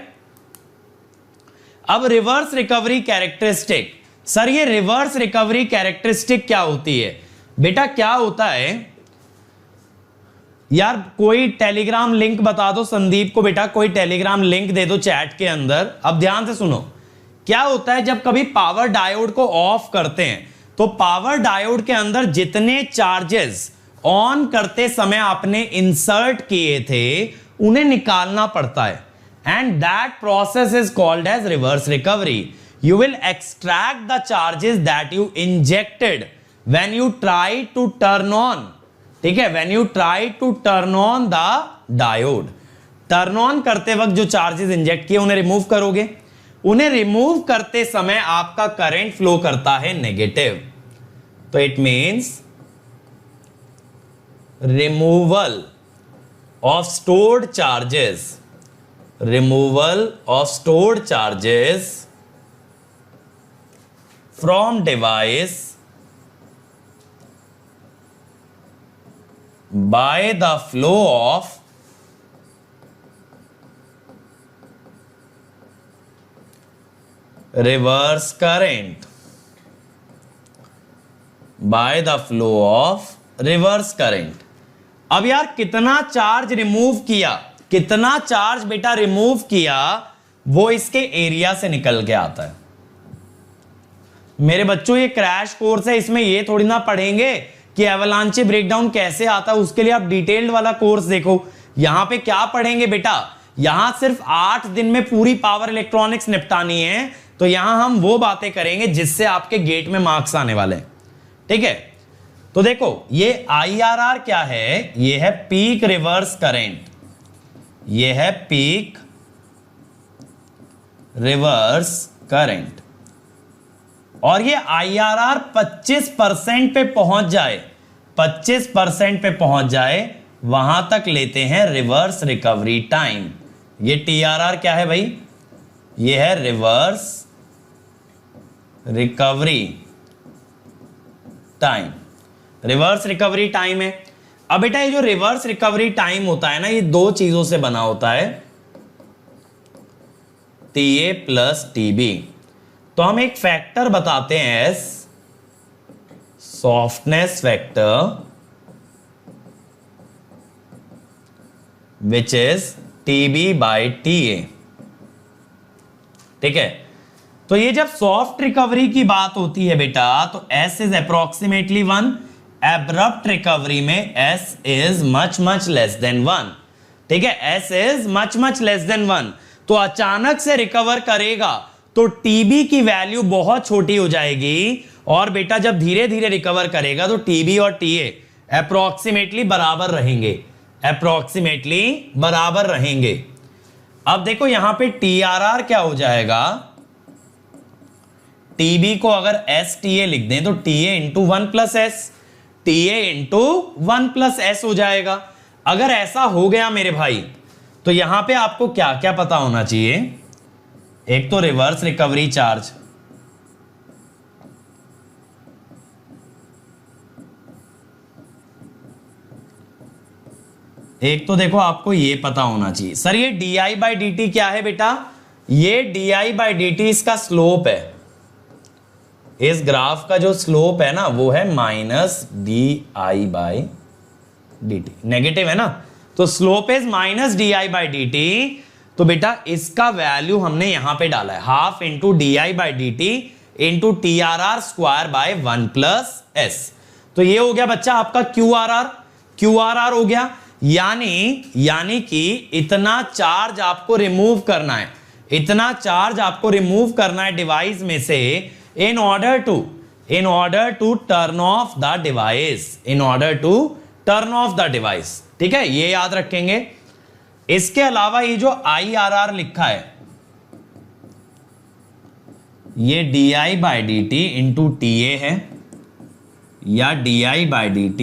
अब रिवर्स रिकवरी कैरेक्टरिस्टिक। सर ये रिवर्स रिकवरी कैरेक्टरिस्टिक क्या होती है? बेटा क्या होता है यार, कोई टेलीग्राम लिंक बता दो संदीप को, बेटा कोई टेलीग्राम लिंक दे दो चैट के अंदर। अब ध्यान से सुनो, क्या होता है जब कभी पावर डायोड को ऑफ करते हैं तो पावर डायोड के अंदर जितने चार्जेस ऑन करते समय आपने इंसर्ट किए थे उन्हें निकालना पड़ता है, and that process is called as reverse recovery. You will extract the charges that you injected when you try to turn on. ठीक है, when you try to turn on the diode, turn on करते वक्त जो चार्जेस इंजेक्ट किए उन्हें रिमूव करोगे। उन्हें रिमूव करते समय आपका करंट फ्लो करता है नेगेटिव, तो it means removal of stored charges, removal of stored charges from device by the flow of reverse current, by the flow of reverse current। अब यार कितना चार्ज रिमूव किया, कितना चार्ज बेटा रिमूव किया, वो इसके एरिया से निकल के आता है। मेरे बच्चों ये क्रैश कोर्स है, इसमें ये थोड़ी ना पढ़ेंगे कि एवलांचे ब्रेकडाउन कैसे आता है। उसके लिए आप डिटेल्ड वाला कोर्स देखो। यहां पे क्या पढ़ेंगे बेटा, यहां सिर्फ 8 दिन में पूरी पावर इलेक्ट्रॉनिक्स निपटानी है, तो यहां हम वो बातें करेंगे जिससे आपके गेट में मार्क्स आने वाले हैं। ठीक है, तो देखो ये IRR क्या है, ये है पीक रिवर्स करंट, ये है पीक रिवर्स करंट। और ये IRR 25% पे पहुंच जाए, 25% पे पहुंच जाए, वहां तक लेते हैं रिवर्स रिकवरी टाइम। ये TRR क्या है भाई, ये है reverse recovery time, reverse recovery time है। अब बेटा ये जो रिवर्स रिकवरी टाइम होता है ना, ये दो चीजों से बना होता है, TA प्लस TB। तो हम एक फैक्टर बताते हैं S softness factor, which is TB by TA। ठीक है, तो ये जब सॉफ्ट रिकवरी की बात होती है बेटा तो S is approximately 1, abrupt recovery में S is much much less than 1। ठीक है, S is much much less than 1। तो अचानक से रिकवर करेगा तो TB की वैल्यू बहुत छोटी हो जाएगी, और बेटा जब धीरे धीरे रिकवर करेगा तो TB और TA अप्रोक्सीमेटली बराबर रहेंगे, अप्रोक्सीमेटली बराबर रहेंगे। अब देखो यहां पे TRR क्या हो जाएगा, TB को अगर STA लिख दें तो TA into 1 plus S, TA into 1 plus S हो जाएगा। अगर ऐसा हो गया मेरे भाई, तो यहां पे आपको क्या क्या पता होना चाहिए, एक तो रिवर्स रिकवरी चार्ज, एक तो देखो आपको ये पता होना चाहिए सर ये DI बाई dt क्या है बेटा, ये DI बाई dt इसका स्लोप है, इस ग्राफ का जो स्लोप है ना वो है minus DI by dt, negative है ना, तो slope is minus DI by dt। तो बेटा इसका वैल्यू हमने यहां पे डाला है, half into DI by dt into TRR square by 1 plus S। तो ये हो गया बच्चा आपका QRR हो गया, यानी कि इतना चार्ज आपको रिमूव करना है, इतना चार्ज आपको रिमूव करना है डिवाइस में से in order to turn off the device, in order to turn off the device। ठीक है, ये याद रखेंगे। इसके अलावा ये जो IRR लिखा है ये DI by dt into TA है, या di/dt।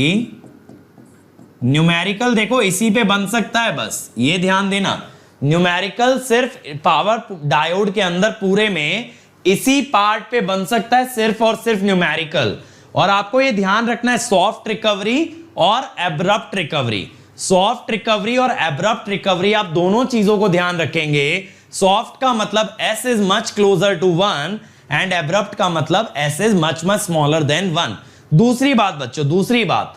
न्यूमेरिकल देखो इसी पे बन सकता है, बस ये ध्यान देना, न्यूमेरिकल सिर्फ पावर डायोड के अंदर पूरे में इसी पार्ट पे बन सकता है, सिर्फ और सिर्फ न्यूमेरिकल। और आपको ये ध्यान रखना है सॉफ्ट रिकवरी और एब्रप्ट रिकवरी, सॉफ्ट रिकवरी और एब्रप्ट रिकवरी, आप दोनों चीजों को ध्यान रखेंगे। सॉफ्ट का मतलब s is much closer to 1 and abrupt का मतलब s is much much smaller than 1। दूसरी बात बच्चों, दूसरी बात,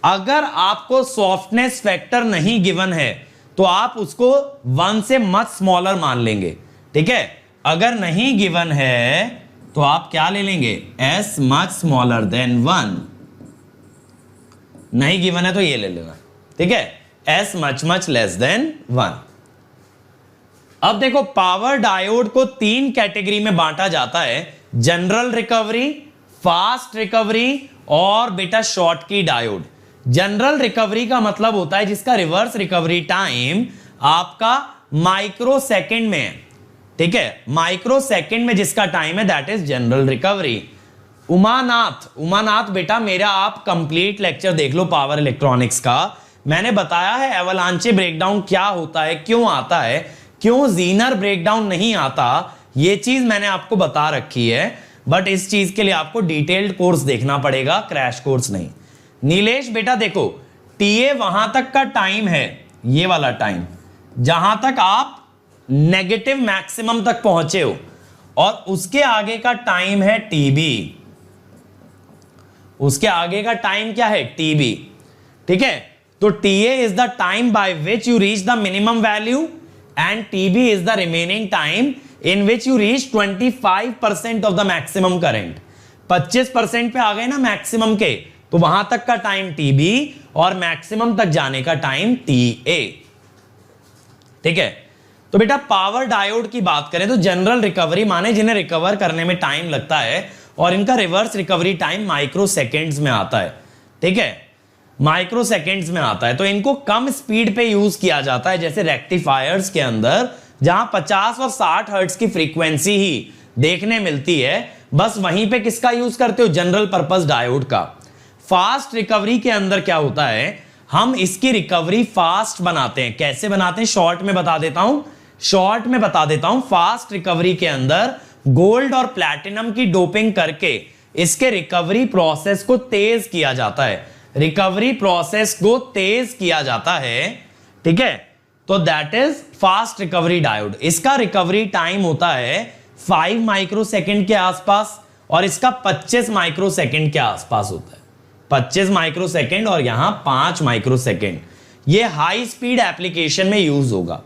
अगर आपको सॉफ्टनेस फैक्टर नहीं गिवन है तो आप उसको 1 से मच स्मॉलर मान लेंगे, ठीक है। अगर नहीं गिवन है तो आप क्या ले लेंगे, s मच स्मॉलर देन 1। नहीं गिवन है तो ये ले लेना, ठीक है, s much much less than 1। अब देखो पावर डायोड को 3 कैटेगरी में बांटा जाता है, जनरल रिकवरी, फास्ट रिकवरी और बेटा शॉर्ट की डायोड। जनरल रिकवरी का मतलब होता है जिसका रिवर्स रिकवरी टाइम आपका माइक्रो सेकंड में है, ठीक है, माइक्रो सेकंड में जिसका टाइम है that is general recovery. Umanath बेटा मेरा आप कंप्लीट लेक्चर देख लो पावर इलेक्ट्रॉनिक्स का, मैंने बताया है एवलांचे ब्रेकडाउन क्या होता है, क्यों आता है, क्यों जीनर ब्रेकडाउन नहीं आता, ये चीज मैंने आपको बता रखी है। बट इस चीज के लिए आपको डिटेल्ड कोर्स देखना पड़ेगा, क्रैश कोर्स नहीं। नीलेश बेटा देखो टीए वहां तक का टाइम है, ये वाला टाइम जहां तक आप नेगेटिव मैक्सिमम तक पहुंचे हो, और उसके आगे का टाइम है टीबी, उसके आगे का टाइम क्या है, टीबी, ठीक है। तो TA is the time by which you reach the minimum value end TB is the remaining time in which you reach 25% of the maximum current. 25% पे आ गए ना मैक्सिमम के, तो वहां तक का टाइम टीबी और मैक्सिमम तक जाने का टाइम टीए, ठीक है। तो बेटा पावर डायोड की बात करें तो जनरल रिकवरी माने जिन्हें रिकवर करने में टाइम लगता है, और इनका reverse recovery time micro seconds में आता है, ठीक है, माइक्रो सेकेंड्स में आता है। तो इनको कम स्पीड पे यूज किया जाता है, जैसे रेक्टिफायर्स के अंदर जहां 50 और 60 हर्ट्ज की फ्रीक्वेंसी ही देखने मिलती है, बस वहीं पे किसका यूज करते हो, जनरल पर्पस डायोड का। फास्ट रिकवरी के अंदर क्या होता है, हम इसकी रिकवरी फास्ट बनाते हैं। कैसे बनाते हैं, शॉर्ट में बता देता हूं, फास्ट रिकवरी के अंदर गोल्ड और प्लैटिनम की डोपिंग करके इसके रिकवरी प्रोसेस को तेज किया जाता है, रिकवरी प्रोसेस को तेज किया जाता है, ठीक है। तो that is fast recovery diode. इसका रिकवरी टाइम होता है 5 माइक्रोसेकंड के आसपास, और इसका 25 माइक्रोसेकंड के आसपास होता है, 25 माइक्रोसेकंड और यहां 5 माइक्रोसेकंड। ये हाई स्पीड एप्लीकेशन में यूज होगा।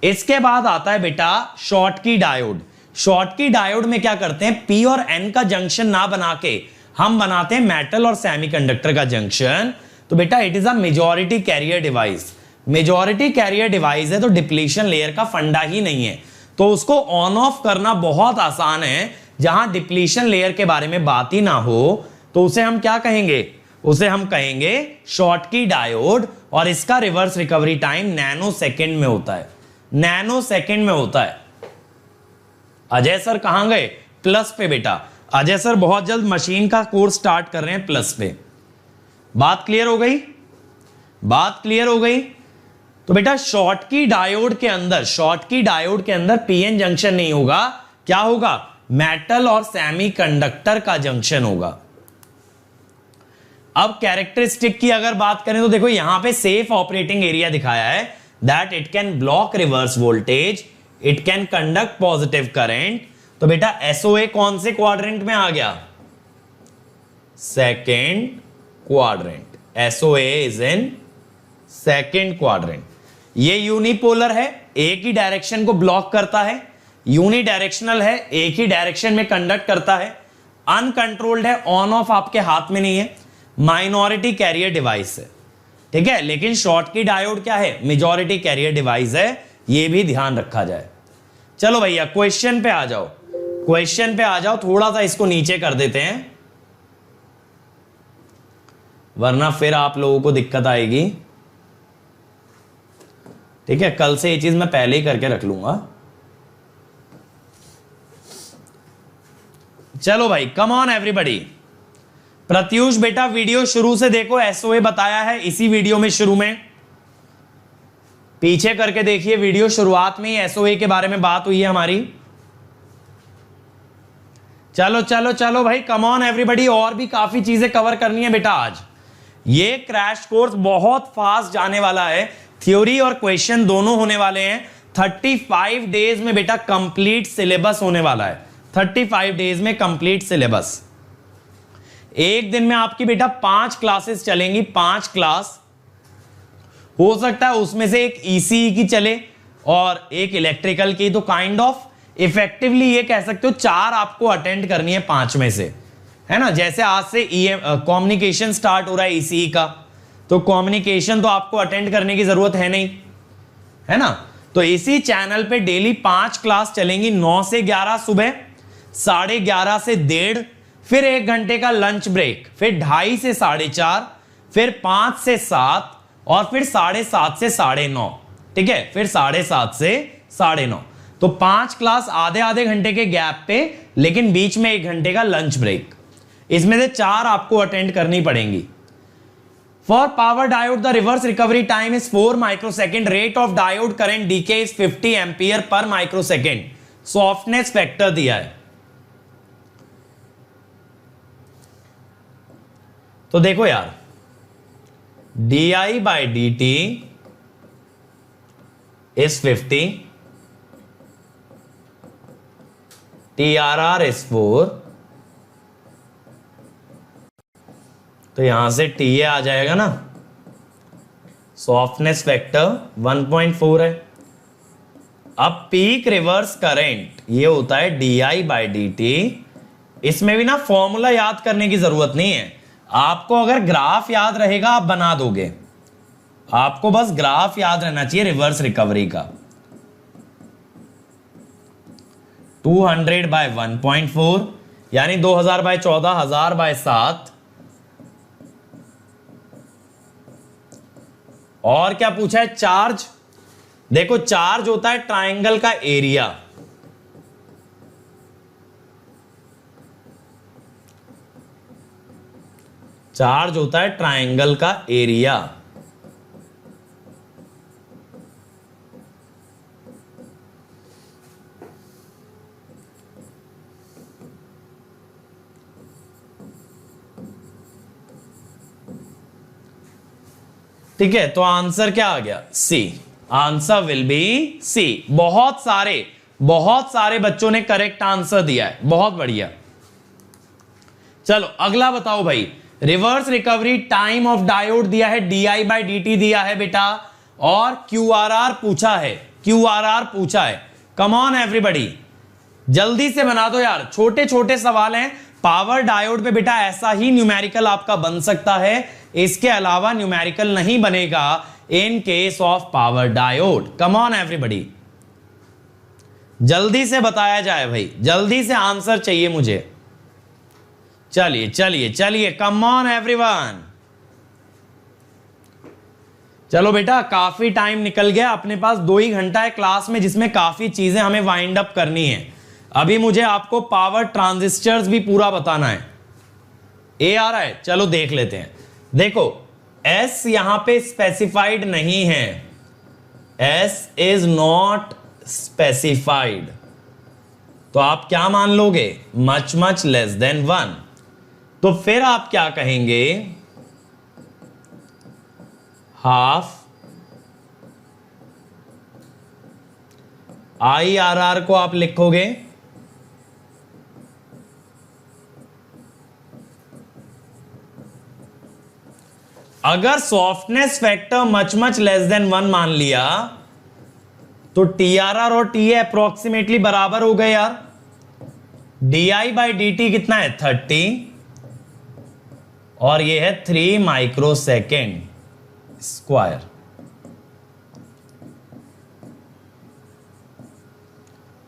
इसके बाद आता है बेटा शॉर्ट की डायोड। शॉर्ट की डायोड में क्या करते हैं, पी और एन का जंक्शन ना बना के हम बनाते हैं मेटल और सेमीकंडक्टर का जंक्शन। तो बेटा it is a majority carrier device. Majority carrier device है तो डिप्लीशन लेयर का फंडा ही नहीं है, तो उसको ऑन ऑफ करना बहुत आसान है। जहां डिप्लीशन लेयर के बारे में बात ही ना हो तो उसे हम क्या कहेंगे, उसे हम कहेंगे शॉर्ट की डायोड, और इसका reverse recovery time nano second में होता है, नैनो सेकेंड में होता है। अजय सर कहां गए, प्लस पे बेटा। अजय सर बहुत जल्द मशीन का कोर्स स्टार्ट कर रहे हैं प्लस पे। बात क्लियर हो गई, बात क्लियर हो गई। तो बेटा शॉर्ट की डायोड के अंदर, शॉर्ट की डायोड के अंदर पीएन जंक्शन नहीं होगा, क्या होगा, मेटल और सेमीकंडक्टर का जंक्शन होगा। अब कैरेक्टरिस्टिक की अगर बात करें तो देखो यहां पे सेफ ऑपरेटिंग एरिया दिखाया है, that it can block reverse voltage, it can conduct positive current. तो बेटा एसओए कौन से क्वाड्रेंट में आ गया, second quadrant. SOA is in second quadrant. ये यूनिपोलर है, एक ही डायरेक्शन को ब्लॉक करता है, यूनिडायरेक्शनल है, एक ही डायरेक्शन में कंडक्ट करता है, अनकंट्रोल्ड है, ऑन ऑफ आपके हाथ में नहीं है, माइनॉरिटी कैरियर डिवाइस है, ठीक है। लेकिन शॉर्ट की डायोड क्या है, मेजॉरिटी कैरियर डिवाइस है, ये भी ध्यान रखा जाए। चलो भैया क्वेश्चन पे आ जाओ, क्वेश्चन पे आ जाओ। थोड़ा सा इसको नीचे कर देते हैं वरना फिर आप लोगों को दिक्कत आएगी, ठीक है। कल से ये चीज मैं पहले ही करके रख लूंगा। चलो भाई कम ऑन एवरीबॉडी, प्रत्युष बेटा वीडियो शुरू से देखो, एसओए बताया है इसी वीडियो में, शुरू में पीछे करके देखिए वीडियो, शुरुआत में ही एसओए के बारे में बात हुई है हमारी। चलो चलो चलो भाई, कम ऑन एवरीबॉडी, और भी काफी चीजें कवर करनी है बेटा आज। ये क्रैश कोर्स बहुत फास्ट जाने वाला है, थ्योरी और क्वेश्चन दोनों होने वाले हैं। 35 डेज में बेटा कंप्लीट सिलेबस होने वाला है, 35 डेज में कंप्लीट सिलेबस। एक दिन में आपकी बेटा 5 क्लासेस चलेंगी, 5 क्लास हो सकता है उसमें से एक ईसीई की चले और एक इलेक्ट्रिकल की, तो काइंड ऑफ इफेक्टिवली ये कह सकते हो 4 आपको अटेंड करनी है 5 में से, है ना। जैसे आज से कम्युनिकेशन स्टार्ट हो रहा है ईसीई का, तो कम्युनिकेशन तो आपको अटेंड करने की जरूरत है नहीं, है ना। तो इसी चैनल पे डेली 5 क्लास चलेंगी, 9 से 11 सुबह, 11:30 से 1:30, फिर 1 घंटे का लंच ब्रेक, फिर 2:30 से 4:30, फिर 5 से 7 और फिर 7:30 से 9:30, ठीक है, फिर 7:30 से 9:30। तो 5 क्लास आधे आधे घंटे के गैप पे, लेकिन बीच में 1 घंटे का लंच ब्रेक। इसमें से 4 आपको अटेंड करनी पड़ेंगी। For power diode the reverse recovery time is 4 microsecond, rate of diode current decay is 50 ampere per microsecond, softness factor दिया है। तो देखो यार, di/dt is 50, TRR is 4, तो यहां से TA आ जाएगा ना, सॉफ्टनेस फैक्टर 1.4 है। अब पीक रिवर्स करंट ये होता है di/dt। इसमें भी ना फॉर्मूला याद करने की जरूरत नहीं है, आपको अगर ग्राफ याद रहेगा आप बना दोगे, आपको बस ग्राफ याद रहना चाहिए रिवर्स रिकवरी का। 200/1.4 यानी 2000/14, 1000/7। और क्या पूछा है, चार्ज। देखो चार्ज होता है ट्रायंगल का एरिया, चार्ज होता है ट्रायंगल का एरिया। ठीक है, तो आंसर क्या आ गया, C. Answer will be C. बहुत सारे बच्चों ने करेक्ट आंसर दिया है, बहुत बढ़िया। चलो अगला बताओ भाई, reverse recovery time of diode दिया है, di/dt दिया है बेटा, और QRR पूछा है, QRR पूछा है। कम ऑन एवरीबॉडी, जल्दी से बना दो यार, छोटे छोटे सवाल हैं। पावर डायोड पे बेटा ऐसा ही न्यूमेरिकल आपका बन सकता है, इसके अलावा न्यूमेरिकल नहीं बनेगा in case of power diode. Come on everybody, जल्दी से बताया जाए भाई, जल्दी से आंसर चाहिए मुझे। चलिए चलिए चलिए, कम ऑन एवरीवन। चलो बेटा, काफी टाइम निकल गया, अपने पास 2 ही घंटा है क्लास में, जिसमें काफी चीजें हमें वाइंड अप करनी है। अभी मुझे आपको पावर ट्रांजिस्टर्स भी पूरा बताना है। ए आ रहा है, चलो देख लेते हैं। देखो एस यहां पे स्पेसिफाइड नहीं है, एस इज नॉट स्पेसिफाइड, तो आप क्या मान लोगे, मच मच लेस देन 1। तो फिर आप क्या कहेंगे, हाफ IRR को आप लिखोगे अगर softness factor much much less than 1 मान लिया तो TRR और TA अप्रोक्सीमेटली बराबर हो गए यार। di/dt कितना है, 30, और ये है 3 माइक्रोसेकेंड स्क्वायर।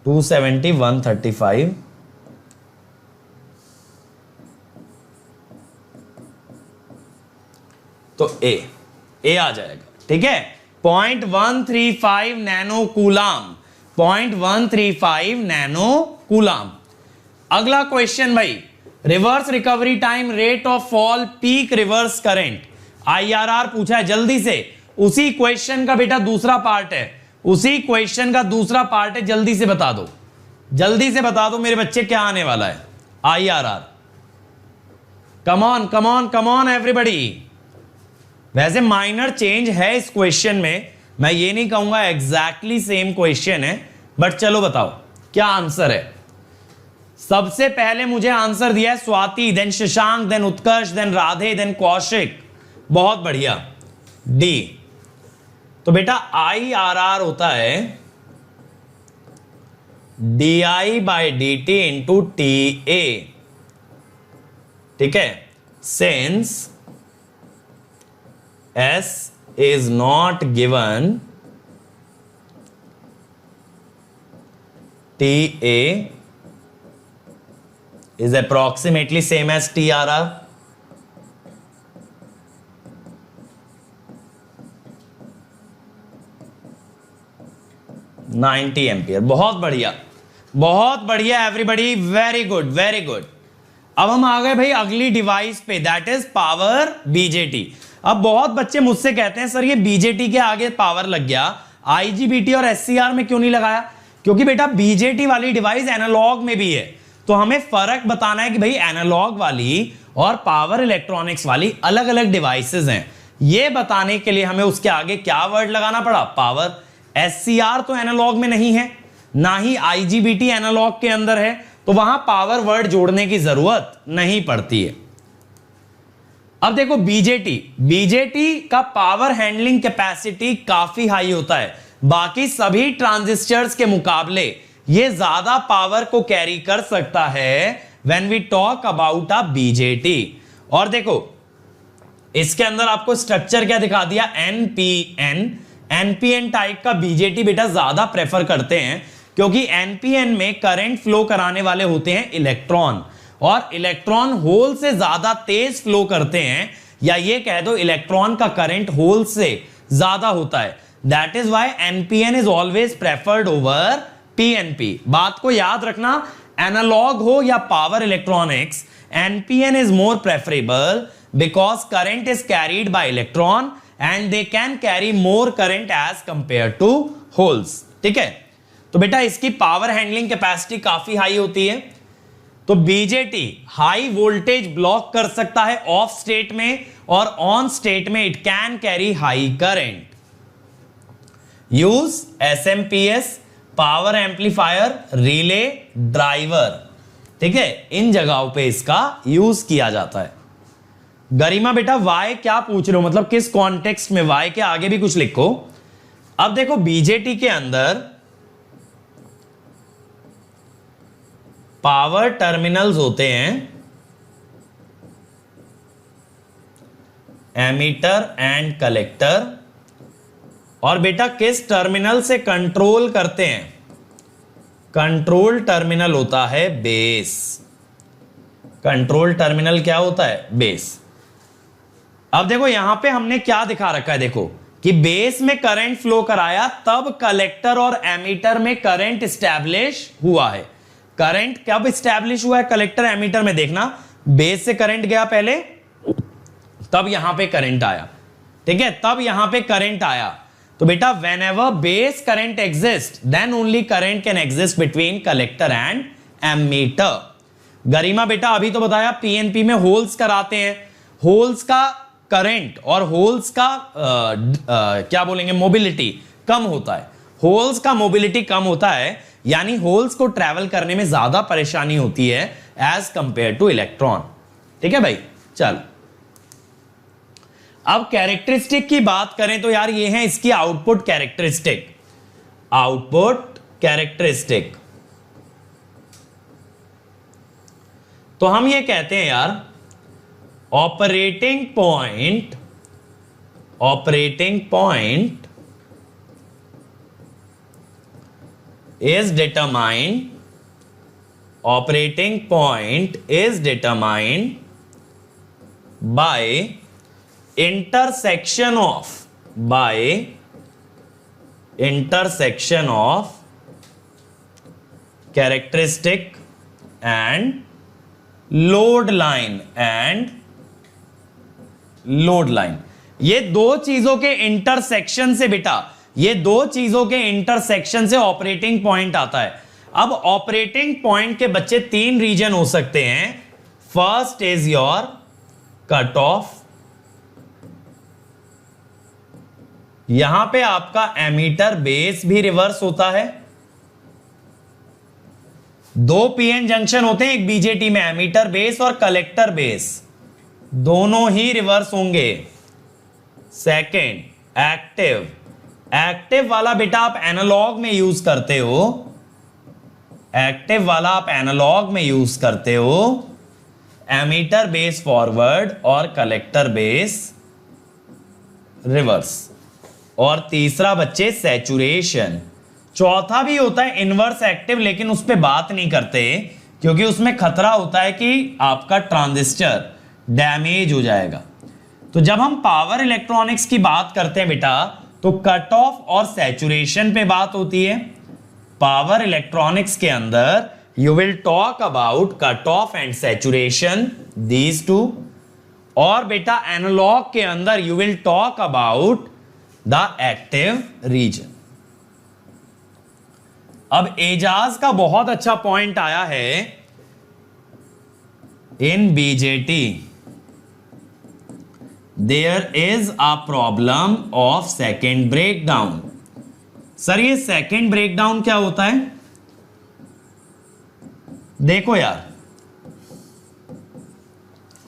$270, 135। तो ए आ जाएगा, ठीक है। 0.135 नैनो कूलाम, 0.135 नैनो कूलाम। अगला क्वेश्चन भाई, reverse recovery time, rate of fall, peak reverse current, IRR पूछा है जल्दी से। उसी क्वेश्चन का बेटा दूसरा पार्ट है, उसी क्वेश्चन का दूसरा पार्ट है, जल्दी से बता दो, जल्दी से बता दो मेरे बच्चे क्या आने वाला है। IRR, come on come on come on everybody. वैसे माइनर चेंज है इस क्वेश्चन में, मैं ये नहीं कहूंगा एग्जैक्टली सेम क्वेश्चन है, बट चलो बताओ क्या आंसर है। सबसे पहले मुझे आंसर दिया है स्वाति, देन शशांक, देन उत्कर्ष, देन राधे, देन कौशिक। बहुत बढ़िया, डी। तो बेटा IRR होता है DI/dt इंटू TA, ठीक है, since S is not given, TA is approximately same as TRR. $90 ampere. बहुत बढ़िया, बहुत बढ़िया everybody, very good very good. अब हम आ गए भाई अगली डिवाइस पे, दैट इज पावर बीजेटी। अब बहुत बच्चे मुझसे कहते हैं सर ये बीजेटी के आगे पावर लग गया, IGBT और SCR में क्यों नहीं लगाया? क्योंकि बेटा बीजेटी वाली डिवाइस एनालॉग में भी है, तो हमें फर्क बताना है कि भाई एनालॉग वाली और पावर इलेक्ट्रॉनिक्स वाली अलग अलग डिवाइसेस हैं। ये बताने के लिए हमें उसके आगे क्या वर्ड लगाना पड़ा? पावर। SCR तो एनालॉग में नहीं है, ना ही IGBT एनालॉग के अंदर है, तो वहां पावर वर्ड जोड़ने की जरूरत नहीं पड़ती है। अब देखो बीजेटी का पावर हैंडलिंग कैपेसिटी काफी हाई होता है, बाकी सभी ट्रांजिस्टर्स के मुकाबले ये ज्यादा पावर को कैरी कर सकता है when we talk about a BJT. और देखो इसके अंदर आपको स्ट्रक्चर क्या दिखा दिया? एनपीएन टाइप का बीजेटी बेटा ज्यादा प्रेफर करते हैं, क्योंकि एनपीएन में करंट फ्लो कराने वाले होते हैं इलेक्ट्रॉन, और इलेक्ट्रॉन होल से ज्यादा तेज फ्लो करते हैं, या ये कह दो इलेक्ट्रॉन का करंट होल से ज्यादा होता है। That is why NPN is always preferred over PNP. बात को याद रखना, एनालॉग हो या power electronics, NPN is more preferable because current is carried by electron and they can carry more current as compare to holes. ठीक है, तो बेटा इसकी पावर हैंडलिंग कैपेसिटी काफी हाई होती है। तो बीजेटी हाई वोल्टेज ब्लॉक कर सकता है ऑफ स्टेट में, और ऑन स्टेट में it can carry high current. Use SMPS, power amplifier, relay, driver, ठीक है, इन जगहों पे इसका यूज किया जाता है। गरिमा बेटा वाई क्या पूछ रहे हो, मतलब किस कॉन्टेक्स्ट में? वाई के आगे भी कुछ लिखो। अब देखो बीजेटी के अंदर पावर टर्मिनल्स होते हैं एमीटर एंड कलेक्टर, और बेटा किस टर्मिनल से कंट्रोल करते हैं? कंट्रोल टर्मिनल होता है बेस। कंट्रोल टर्मिनल क्या होता है? बेस। अब देखो यहां पे हमने क्या दिखा रखा है, देखो कि बेस में करंट फ्लो कराया, तब कलेक्टर और एमीटर में करंट स्टैब्लिश हुआ है। करंट कब स्टैब्लिश हुआ है कलेक्टर एमीटर में? देखना, बेस से करंट गया पहले, तब यहां पे करंट आया, ठीक है, तब यहां पे करंट आया। तो बेटा whenever base current exists then only current can exist between collector and ammeter। गरिमा बेटा अभी तो बताया पीएनपी में होल्स कराते हैं, होल्स का करंट और होल्स का क्या बोलेंगे, मोबिलिटी कम होता है। होल्स का मोबिलिटी कम होता है, यानी होल्स को ट्रैवल करने में ज्यादा परेशानी होती है एज कंपेयर टू इलेक्ट्रॉन। ठीक है भाई, चल अब कैरेक्टरिस्टिक की बात करें तो यार ये है इसकी आउटपुट कैरेक्टरिस्टिक। आउटपुट कैरेक्टरिस्टिक तो हम ये कहते हैं यार operating point is determined by intersection of characteristic and load line and load line. ये दो चीजों के इंटरसेक्शन से बेटा, ये दो चीजों के इंटरसेक्शन से ऑपरेटिंग पॉइंट आता है। अब ऑपरेटिंग पॉइंट के बच्चे तीन रीजन हो सकते हैं। First is your cut off, यहां पे आपका एमीटर बेस भी रिवर्स होता है। दो पीएन जंक्शन होते हैं एक बीजेटी में, एमीटर बेस और कलेक्टर बेस, दोनों ही रिवर्स होंगे। सेकेंड एक्टिव, एक्टिव वाला बेटा आप एनालॉग में यूज करते हो, एक्टिव वाला आप एनालॉग में यूज करते हो, एमीटर बेस फॉरवर्ड और कलेक्टर बेस रिवर्स। और तीसरा बच्चे सैचुरेशन। चौथा भी होता है इनवर्स एक्टिव, लेकिन उस पर बात नहीं करते क्योंकि उसमें खतरा होता है कि आपका ट्रांजिस्टर डैमेज हो जाएगा। तो जब हम पावर इलेक्ट्रॉनिक्स की बात करते हैं बेटा, तो कट ऑफ और सैचुरेशन पे बात होती है। पावर इलेक्ट्रॉनिक्स के अंदर you will talk about cut off and saturation, these two. और बेटा एनालॉग के अंदर you will talk about the active region. अब एजाज का बहुत अच्छा पॉइंट आया है in BJT there is a problem of second breakdown. Sir ये सेकेंड ब्रेकडाउन क्या होता है? देखो यार,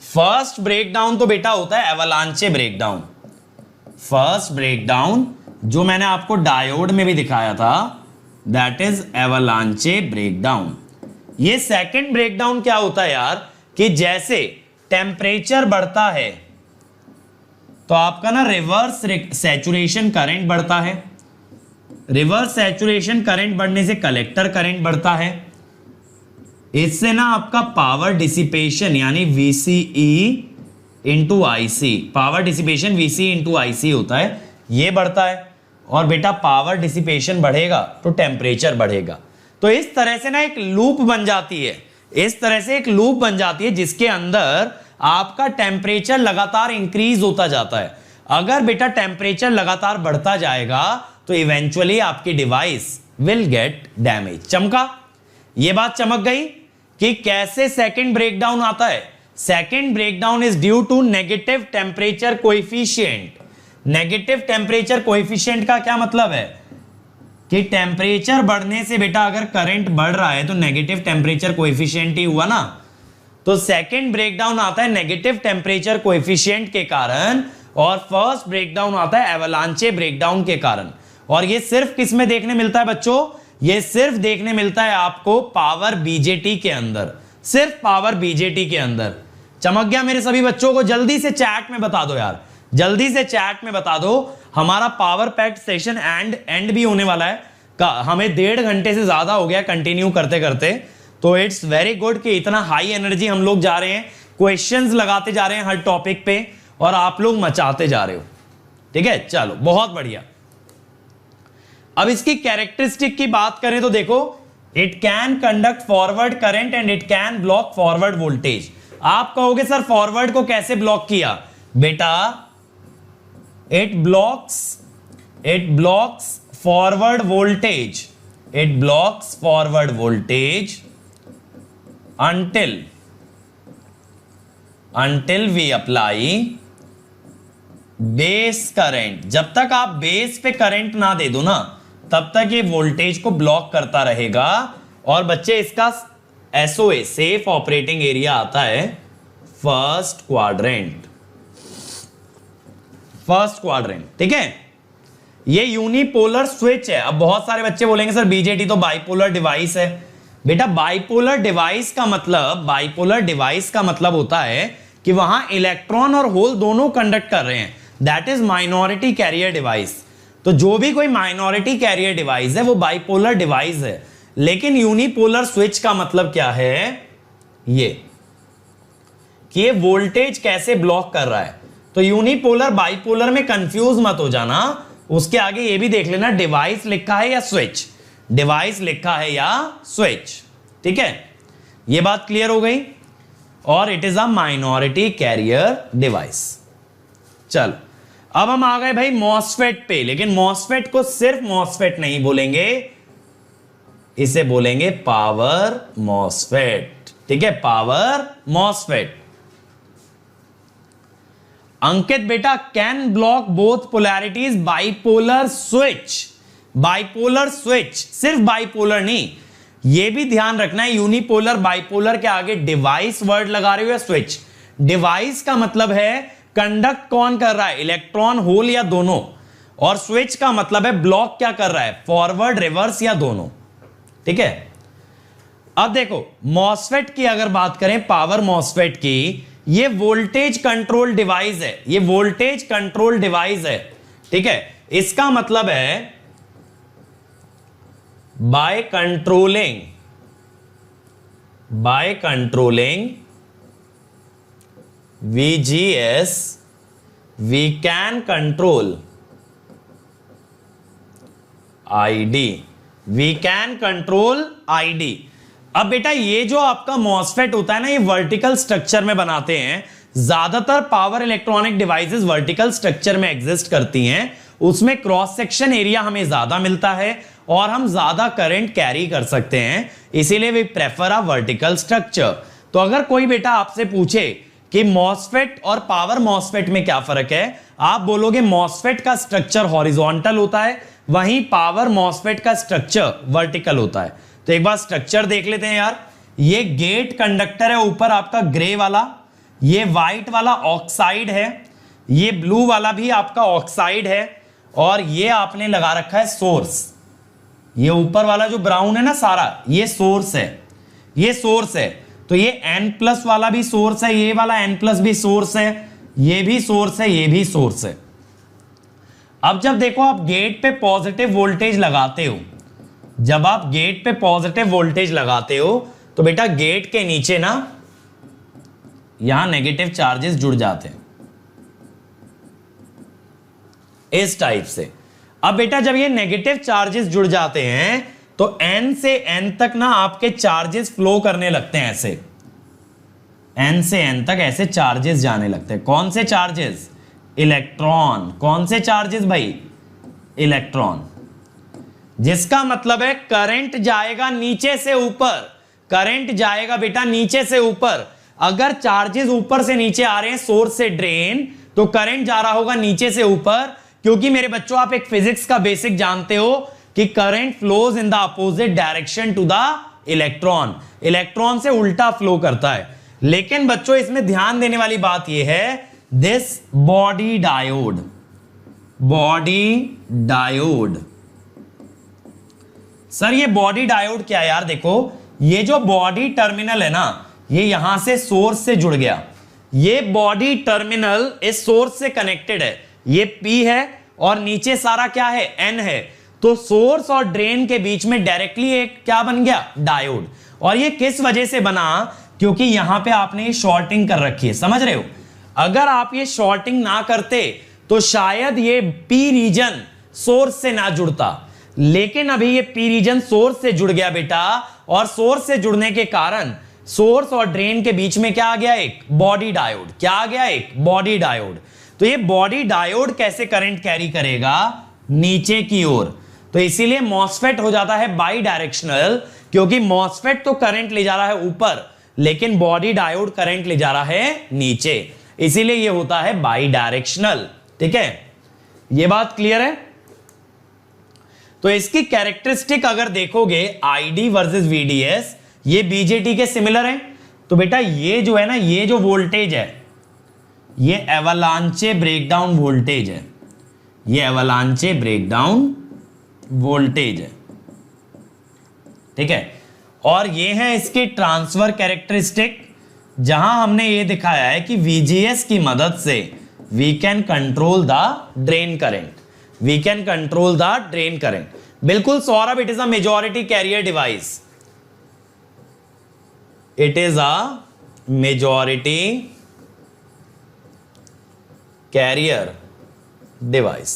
फर्स्ट ब्रेकडाउन तो बेटा होता है एवलांचे ब्रेकडाउन। फर्स्ट ब्रेकडाउन जो मैंने आपको डायोड में भी दिखाया था, दैट इज एवलांचे ब्रेकडाउन। ये सेकेंड ब्रेकडाउन क्या होता है यार, कि जैसे टेम्परेचर बढ़ता है तो आपका ना रिवर्स सैचुरेशन करंट बढ़ता है। रिवर्स सैचुरेशन करंट बढ़ने से कलेक्टर करंट बढ़ता है। इससे ना आपका पावर डिसिपेशन यानी VCE into IC, power dissipation VCE into IC होता है, ये बढ़ता है। और बेटा पावर डिसिपेशन बढ़ेगा तो टेम्परेचर बढ़ेगा। तो इस तरह से ना एक लूप बन जाती है, इस तरह से एक लूप बन जाती है जिसके अंदर आपका टेम्परेचर लगातार इंक्रीज होता जाता है। अगर बेटा टेम्परेचर लगातार बढ़ता जाएगा तो इवेंचुअली आपकी डिवाइस विल गेट डैमेज। चमका? ये बात चमक गई कि कैसे सेकंड ब्रेकडाउन आता है। Second breakdown is due to negative temperature coefficient. Negative temperature coefficient का क्या मतलब है कि टेम्परेचर बढ़ने से बेटा अगर करंट बढ़ रहा है तो नेगेटिव टेम्परेचर कोएफिशिएंट ही हुआ ना। तो सेकंड ब्रेकडाउन आता है नेगेटिव टेम्परेचर कोएफिशिएंट के कारण, और फर्स्ट ब्रेकडाउन आता है एवलांचे ब्रेकडाउन के कारण। और ये सिर्फ किस में देखने मिलता है बच्चों? ये सिर्फ देखने मिलता है आपको पावर बीजेटी के अंदर, सिर्फ पावर बीजेटी के अंदर। चमक गया मेरे सभी बच्चों को? जल्दी से चैट में बता दो यार, जल्दी से चैट में बता दो। हमारा पावर पैक्ड सेशन एंड भी होने वाला है, हमें 1.5 घंटे से ज्यादा हो गया कंटिन्यू करते करते। तो इट्स वेरी गुड कि इतना हाई एनर्जी हम लोग जा रहे हैं, क्वेश्चंस लगाते जा रहे हैं हर टॉपिक पे, और आप लोग मचाते जा रहे हो। ठीक है, चलो बहुत बढ़िया। अब इसकी कैरेक्टरिस्टिक की बात करें तो देखो, it can conduct forward current and it can block forward voltage. आप कहोगे सर फॉरवर्ड को कैसे ब्लॉक किया? बेटा it blocks forward voltage, it blocks forward voltage until we apply base current. जब तक आप बेस पे करंट ना दे दो ना, तब तक ये वोल्टेज को ब्लॉक करता रहेगा। और बच्चे इसका SOA सेफ ऑपरेटिंग एरिया आता है फर्स्ट क्वाड्रेंट, फर्स्ट क्वाड्रेंट। ठीक है, ये यूनिपोलर स्विच है। अब बहुत सारे बच्चे बोलेंगे सर बीजेटी तो बाइपोलर डिवाइस है। बेटा बाइपोलर डिवाइस का मतलब होता है कि वहां इलेक्ट्रॉन और होल दोनों कंडक्ट कर रहे हैं, that is minority carrier device. तो जो भी कोई माइनॉरिटी कैरियर डिवाइस है वो बाइपोलर डिवाइस है। लेकिन यूनिपोलर स्विच का मतलब क्या है, ये कि ये वोल्टेज कैसे ब्लॉक कर रहा है। तो यूनिपोलर बाइपोलर में कंफ्यूज मत हो जाना, उसके आगे ये भी देख लेना डिवाइस लिखा है या स्विच, डिवाइस लिखा है या स्विच। ठीक है, ये बात क्लियर हो गई। और it is a minority carrier device. चलो अब हम आ गए भाई मॉसफेट पे, लेकिन मॉसफेट को सिर्फ मॉसफेट नहीं बोलेंगे, इसे बोलेंगे पावर मॉसफेट। ठीक है, पावर मॉसफेट। अंकित बेटा, can block both polarities bipolar switch. Bipolar switch, सिर्फ बाइपोलर नहीं, यह भी ध्यान रखना है यूनिपोलर बाइपोलर के आगे डिवाइस वर्ड लगा रहे हो या स्विच। डिवाइस का मतलब है कंडक्ट कौन कर रहा है, इलेक्ट्रॉन होल या दोनों, और स्विच का मतलब है ब्लॉक क्या कर रहा है, फॉरवर्ड रिवर्स या दोनों। ठीक है, अब देखो मॉसफेट की अगर बात करें, पावर मॉसफेट की, ये वोल्टेज कंट्रोल डिवाइस है, ये वोल्टेज कंट्रोल डिवाइस है। ठीक है, इसका मतलब है by controlling VGS we can control ID, we can control ID। अब बेटा ये जो आपका मॉसफेट होता है ना, ये वर्टिकल स्ट्रक्चर में बनाते हैं, ज्यादातर power electronic devices vertical structure में एग्जिस्ट करती हैं, उसमें क्रॉस सेक्शन एरिया हमें ज्यादा मिलता है और हम ज्यादा करंट कैरी कर सकते हैं, इसीलिए we prefer a vertical structure. तो अगर कोई बेटा आपसे पूछे कि मॉसफेट और पावर मॉसफेट में क्या फर्क है, आप बोलोगे मॉसफेट का स्ट्रक्चर हॉरिजॉन्टल होता है, वहीं पावर मॉसफेट का स्ट्रक्चर वर्टिकल होता है। तो एक बार स्ट्रक्चर देख लेते हैं यार। ये गेट कंडक्टर है ऊपर आपका ग्रे वाला, ये व्हाइट वाला ऑक्साइड है, ये ब्लू वाला भी आपका ऑक्साइड है, और ये आपने लगा रखा है सोर्स। ये ऊपर वाला जो ब्राउन है ना सारा, ये सोर्स है, ये सोर्स है। तो ये N+ वाला भी सोर्स है, ये वाला N+ भी सोर्स है, ये भी सोर्स है, ये भी सोर्स है। अब जब देखो आप गेट पे पॉजिटिव वोल्टेज लगाते हो, जब आप गेट पे पॉजिटिव वोल्टेज लगाते हो तो बेटा गेट के नीचे ना यहां नेगेटिव चार्जेस जुड़ जाते हैं इस टाइप से। अब बेटा जब ये नेगेटिव चार्जेस जुड़ जाते हैं तो N से N तक ना आपके चार्जेस फ्लो करने लगते हैं, ऐसे N से N तक ऐसे चार्जेस जाने लगते हैं। कौन से चार्जेस? इलेक्ट्रॉन। कौन से चार्जेस भाई? इलेक्ट्रॉन। जिसका मतलब है करंट जाएगा नीचे से ऊपर, करंट जाएगा बेटा नीचे से ऊपर। अगर चार्जेस ऊपर से नीचे आ रहे हैं सोर्स से ड्रेन, तो करंट जा रहा होगा नीचे से ऊपर, क्योंकि मेरे बच्चों आप एक फिजिक्स का बेसिक जानते हो कि current flows in the opposite direction to the electron. Electron से उल्टा फ्लो करता है। लेकिन बच्चों इसमें ध्यान देने वाली बात यह है, this body diode, body diode. Sir ये बॉडी डायोड क्या है यार? देखो ये जो बॉडी टर्मिनल है ना, ये यहां से सोर्स से जुड़ गया, ये बॉडी टर्मिनल इस सोर्स से कनेक्टेड है, ये P है और नीचे सारा क्या है? N है। तो सोर्स और ड्रेन के बीच में डायरेक्टली एक क्या बन गया? डायोड। और ये किस वजह से बना? क्योंकि यहां पे आपने शॉर्टिंग कर रखी है, समझ रहे हो? अगर आप ये शॉर्टिंग ना करते तो शायद ये P रीजन सोर्स से ना जुड़ता, लेकिन अभी ये P रीजन सोर्स से जुड़ गया बेटा, और सोर्स से जुड़ने के कारण सोर्स और ड्रेन के बीच में क्या आ गया? एक बॉडी डायोड। क्या आ गया? एक बॉडी डायोड। तो ये बॉडी डायोड कैसे करंट कैरी करेगा? नीचे की ओर। तो इसीलिए मॉसफेट हो जाता है बाई डायरेक्शनल, क्योंकि मॉसफेट तो करंट ले जा रहा है ऊपर, लेकिन बॉडी डायोड करंट ले जा रहा है नीचे, इसीलिए ये होता है बाई डायरेक्शनल। ठीक है, ये बात क्लियर है? तो इसकी कैरेक्टरिस्टिक अगर देखोगे ID वर्सेस VDS, ये BJT के सिमिलर है। तो बेटा ये जो है ना, ये जो वोल्टेज है, ये एवलांचे ब्रेकडाउन वोल्टेज है, ये एवलांचे ब्रेकडाउन वोल्टेज है। ठीक है, और ये है इसकी ट्रांसफर कैरेक्टरिस्टिक, जहां हमने ये दिखाया है कि VGS की मदद से we can control the drain current, we can control the drain current. बिल्कुल Saurabh, it is a majority carrier device, it is a majority carrier device.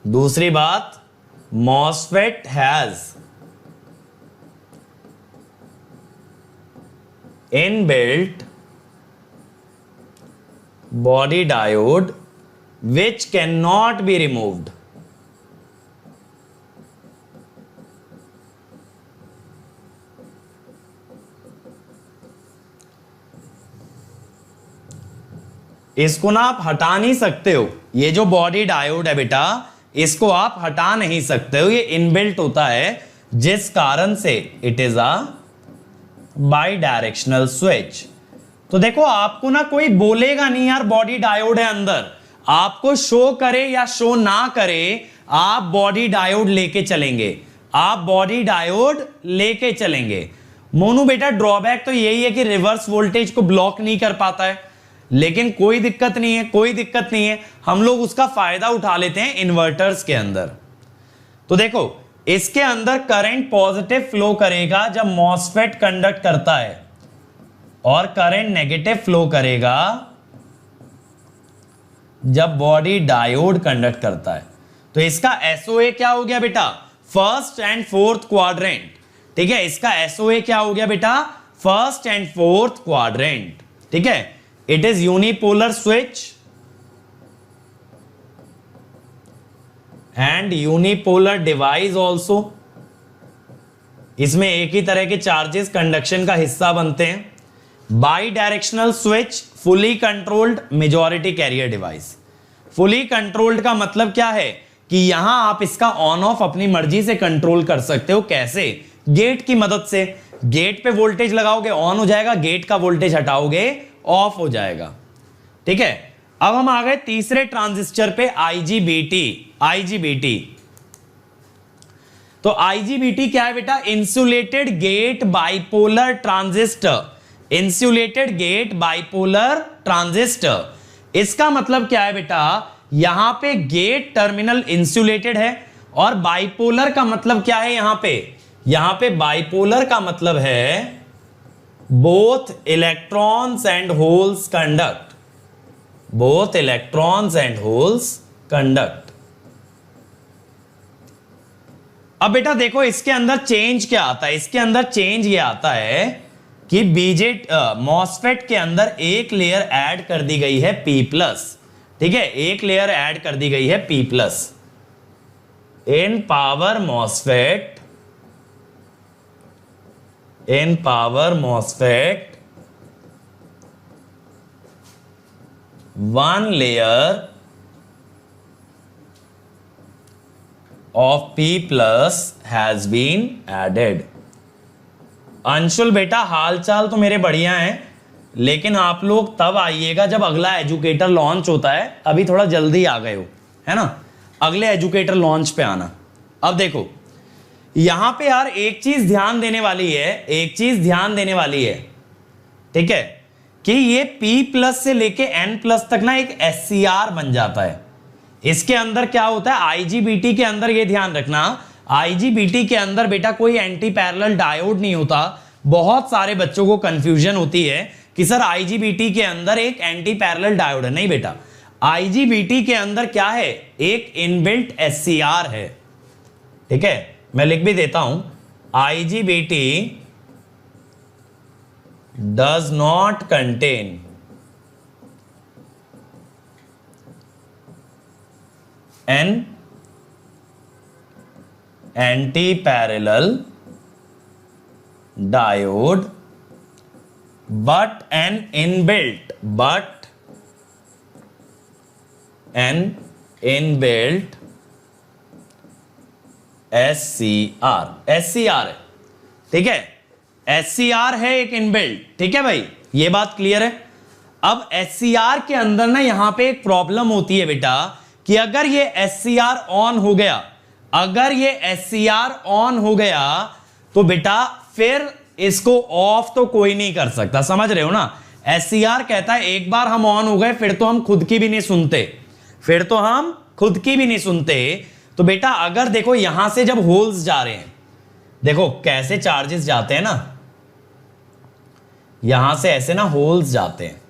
दूसरी बात, MOSFET has inbuilt body diode which cannot be removed. इसको ना आप हटा नहीं सकते हो, ये जो बॉडी डायोड है बेटा इसको आप हटा नहीं सकते हो, ये इनबिल्ट होता है, जिस कारण से it is a by directional switch. तो देखो आपको ना कोई बोलेगा नहीं यार बॉडी डायोड है अंदर, आपको शो करे या शो ना करे आप बॉडी डायोड लेके चलेंगे, आप बॉडी डायोड लेके चलेंगे। मोनू बेटा ड्रॉबैक तो यही है कि रिवर्स वोल्टेज को ब्लॉक नहीं कर पाता है, लेकिन कोई दिक्कत नहीं है, कोई दिक्कत नहीं है, हम लोग उसका फायदा उठा लेते हैं इन्वर्टर्स के अंदर। तो देखो इसके अंदर करंट पॉजिटिव फ्लो करेगा जब मॉसफेट कंडक्ट करता है, और करंट नेगेटिव फ्लो करेगा जब बॉडी डायोड कंडक्ट करता है। तो इसका एसओए क्या हो गया बेटा, फर्स्ट एंड फोर्थ क्वाड्रेंट। ठीक है, इसका एसओए क्या हो गया बेटा, फर्स्ट एंड फोर्थ क्वाड्रेंट। ठीक है, it is unipolar switch and unipolar device also. इसमें एक ही तरह के चार्जेस कंडक्शन का हिस्सा बनते हैं। Bidirectional switch, fully controlled majority carrier device. Fully controlled का मतलब क्या है कि यहां आप इसका ऑन ऑफ अपनी मर्जी से कंट्रोल कर सकते हो। कैसे, गेट की मदद से। गेट पे वोल्टेज लगाओगे ऑन हो जाएगा, गेट का वोल्टेज हटाओगे ऑफ हो जाएगा। ठीक है, अब हम आ गए तीसरे ट्रांजिस्टर पे, आईजीबीटी। आईजीबीटी, तो आईजीबीटी क्या है बेटा, insulated gate bipolar transistor. Insulated gate bipolar transistor, इसका मतलब क्या है बेटा, यहां पे गेट टर्मिनल इंसुलेटेड है, और बाइपोलर का मतलब क्या है, यहां पे बाइपोलर का मतलब है both electrons and holes conduct, both electrons and holes conduct. अब बेटा देखो इसके अंदर चेंज क्या आता है, इसके अंदर चेंज ये आता है कि बीजेट मॉसफेट के अंदर एक लेयर ऐड कर दी गई है P प्लस। ठीक है, एक लेयर ऐड कर दी गई है P plus in power MOSFET, in power MOSFET one layer of P plus has been added। Anshul बेटा हालचाल तो मेरे बढ़िया हैं, लेकिन आप लोग तब आइएगा जब अगला एजुकेटर लॉन्च होता है, अभी थोड़ा जल्दी आ गए हो, है ना, अगले एजुकेटर लॉन्च पे आना। अब देखो यहां पे यार एक चीज ध्यान देने वाली है, एक चीज ध्यान देने वाली है, ठीक है, कि ये P प्लस से लेके N प्लस तक ना एक SCR बन जाता है। इसके अंदर क्या होता है, IGBT के अंदर ये ध्यान रखना, IGBT के अंदर बेटा कोई एंटी पैरेलल डायोड नहीं होता। बहुत सारे बच्चों को कंफ्यूजन होती है कि सर IGBT के अंदर एक एंटी पैरेलल डायोड है। नहीं बेटा, IGBT के अंदर क्या है, एक इनबिल्ट SCR है। ठीक है, मैं लिख भी देता हूं, IGBT does not contain an anti-parallel diode but an inbuilt SCR। SCR है, ठीक है, SCR है एक इनबिल्ट। ठीक है भाई, ये बात क्लियर है। अब SCR के अंदर ना यहां पे एक प्रॉब्लम होती है बेटा, कि अगर ये SCR ऑन हो गया, अगर ये SCR ऑन हो गया तो बेटा फिर इसको ऑफ तो कोई नहीं कर सकता। समझ रहे हो ना, SCR कहता है एक बार हम ऑन हो गए फिर तो हम खुद की भी नहीं सुनते, फिर तो हम खुद की भी नहीं सुनते। तो बेटा अगर देखो यहां से जब होल्स जा रहे हैं, देखो कैसे चार्जेस जाते हैं ना, यहां से ऐसे ना होल्स जाते हैं,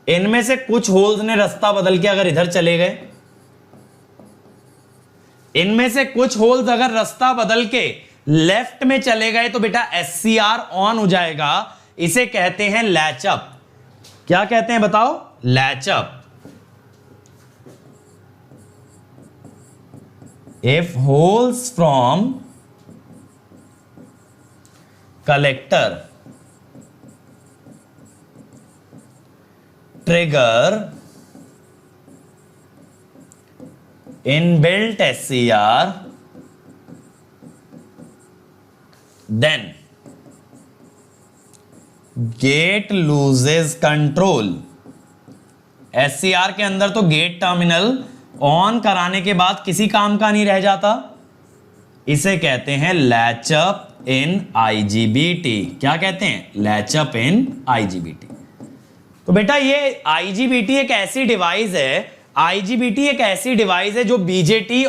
इनमें से कुछ होल्स ने रास्ता बदल के अगर इधर चले गए, इनमें से कुछ होल्स अगर रास्ता बदल के लेफ्ट में चले गए तो बेटा SCR ऑन हो जाएगा, इसे कहते हैं लैचअप। क्या कहते हैं बताओ? Latch up. If holes from collector trigger inbuilt SCR, then gate loses control। SCR के अंदर तो गेट टर्मिनल ऑन कराने के बाद किसी काम का नहीं रह जाता, इसे कहते हैं लैचअप इन IGBT। क्या कहते हैं? लैचअप इन IGBT। तो बेटा ये IGBT एक ऐसी डिवाइस है, IGBT एक ऐसी डिवाइस है जो BJT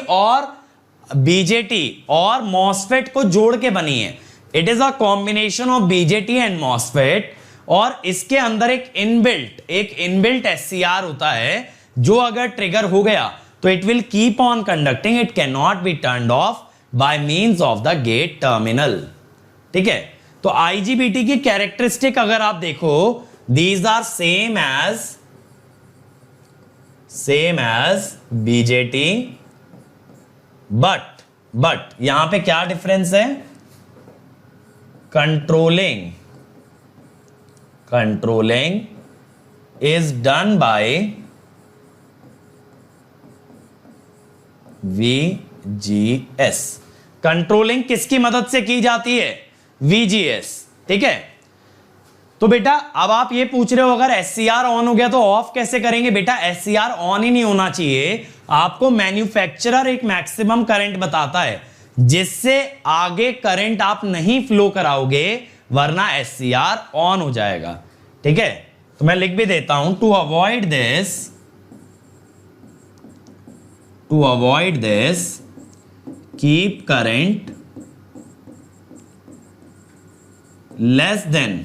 और MOSFET को जोड़ के बनी है। It is a combination of BJT and MOSFET, और इसके अंदर एक इनबिल्ट SCR होता है जो अगर ट्रिगर हो गया तो it will keep on conducting, it can not be turned off by means of the gate terminal. ठीक है, तो IGBT की कैरेक्टरिस्टिक अगर आप देखो, these are same as BJT, but यहां पे क्या डिफरेंस है? Controlling is done by VGS। Controlling किसकी मदद से की जाती है? VGS। ठीक है, तो बेटा अब आप ये पूछ रहे हो अगर SCR ऑन हो गया तो ऑफ कैसे करेंगे? बेटा SCR ऑन ही नहीं होना चाहिए, आपको मैन्युफैक्चरर एक मैक्सिमम करंट बताता है जिससे आगे करंट आप नहीं फ्लो कराओगे, वरना SCR ऑन हो जाएगा। ठीक है, तो मैं लिख भी देता हूं, to avoid this keep current less than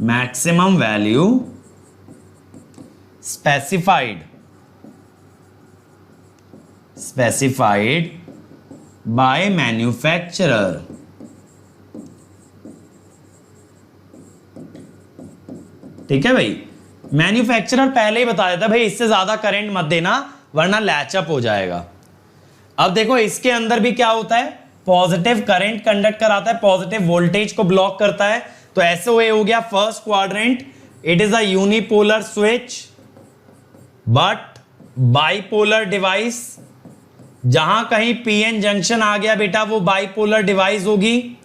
maximum value specified by manufacturer। ठीक है भाई, मैन्युफैक्चरर पहले ही बता देता भाई इससे ज्यादा करंट मत देना वरना लैचअप हो जाएगा। अब देखो इसके अंदर भी क्या होता है, पॉजिटिव करंट कंडक्ट कराता है, पॉजिटिव वोल्टेज को ब्लॉक करता है। तो SOA हो गया first quadrant, it is a unipolar switch but bipolar device. जहां कहीं PN जंक्शन आ गया बेटा वो बाइपोलर डिवाइस होगी।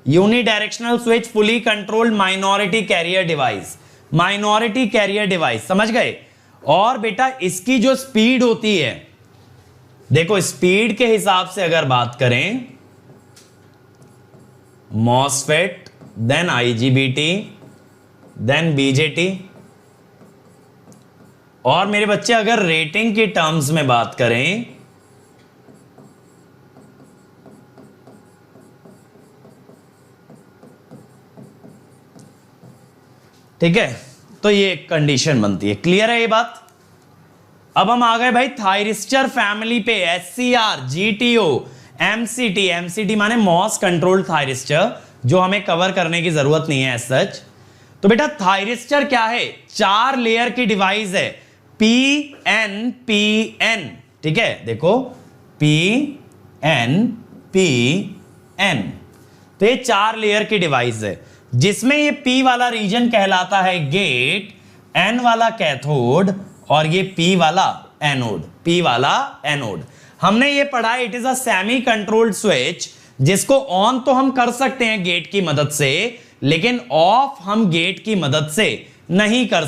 Unidirectional switch, fully controlled minority carrier device, समझ गए? और बेटा इसकी जो स्पीड होती है, देखो स्पीड के हिसाब से अगर बात करें, MOSFET then IGBT then BJT, और मेरे बच्चे अगर रेटिंग की टर्म्स में बात करें, ठीक है, तो ये एक कंडीशन बनती है। क्लियर है ये बात? अब हम आ गए भाई थायरिस्टर फैमिली पे, SCR, GTO, MCT माने मॉस कंट्रोल्ड थायरिस्टर, जो हमें कवर करने की जरूरत नहीं है एज सच। तो बेटा थायरिस्टर क्या है? 4 लेयर की डिवाइस है, PN। ठीक है, देखो PN। तो ये 4 लेयर की डिवाइस है जिसमें ये P वाला रीजन कहलाता है गेट, N वाला कैथोड और ये P वाला एनोड। हमने ये पढ़ा है, it is a semi controlled switch, जिसको ऑन तो हम कर सकते हैं गेट की मदद से, लेकिन ऑफ हम गेट की मदद से नहीं कर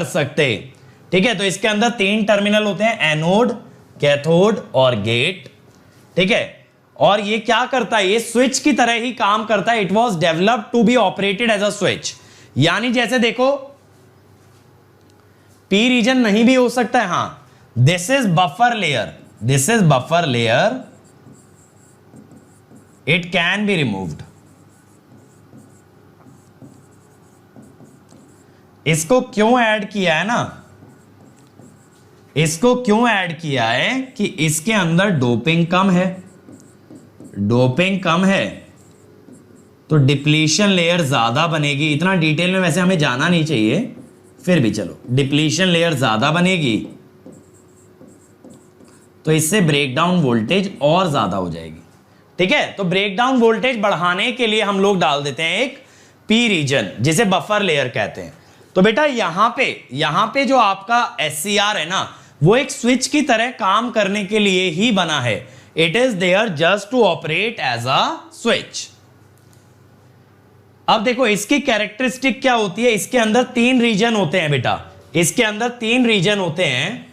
सकते। ठीक है, तो इसके अंदर 3 टर्मिनल होते हैं, एनोड, कैथोड और गेट। ठीक है, और ये क्या करता है? ये स्विच की तरह ही काम करता है। It was developed to be operated as a switch, यानी जैसे देखो P रीजन नहीं भी हो सकता है, हाँ, this is buffer layer, it can be removed. इसको क्यों ऐड किया है ना, इसको क्यों ऐड किया है कि इसके अंदर डोपिंग कम है, डोपिंग कम है तो डिप्लीशन लेयर ज्यादा बनेगी। इतना डिटेल में वैसे हमें जाना नहीं चाहिए, फिर भी चलो, डिप्लीशन लेयर ज्यादा बनेगी तो इससे ब्रेकडाउन वोल्टेज और ज्यादा हो जाएगी। ठीक है, तो ब्रेकडाउन वोल्टेज बढ़ाने के लिए हम लोग डाल देते हैं एक पी रीजन, जिसे बफर लेयर कहते हैं। तो बेटा यहां पे जो आपका SCR है ना, वो एक स्विच की तरह काम करने के लिए ही बना है। It is there just to operate as a switch. अब देखो इसकी कैरेक्टरिस्टिक क्या होती है, इसके अंदर 3 रीजन होते हैं बेटा, इसके अंदर 3 रीजन होते हैं।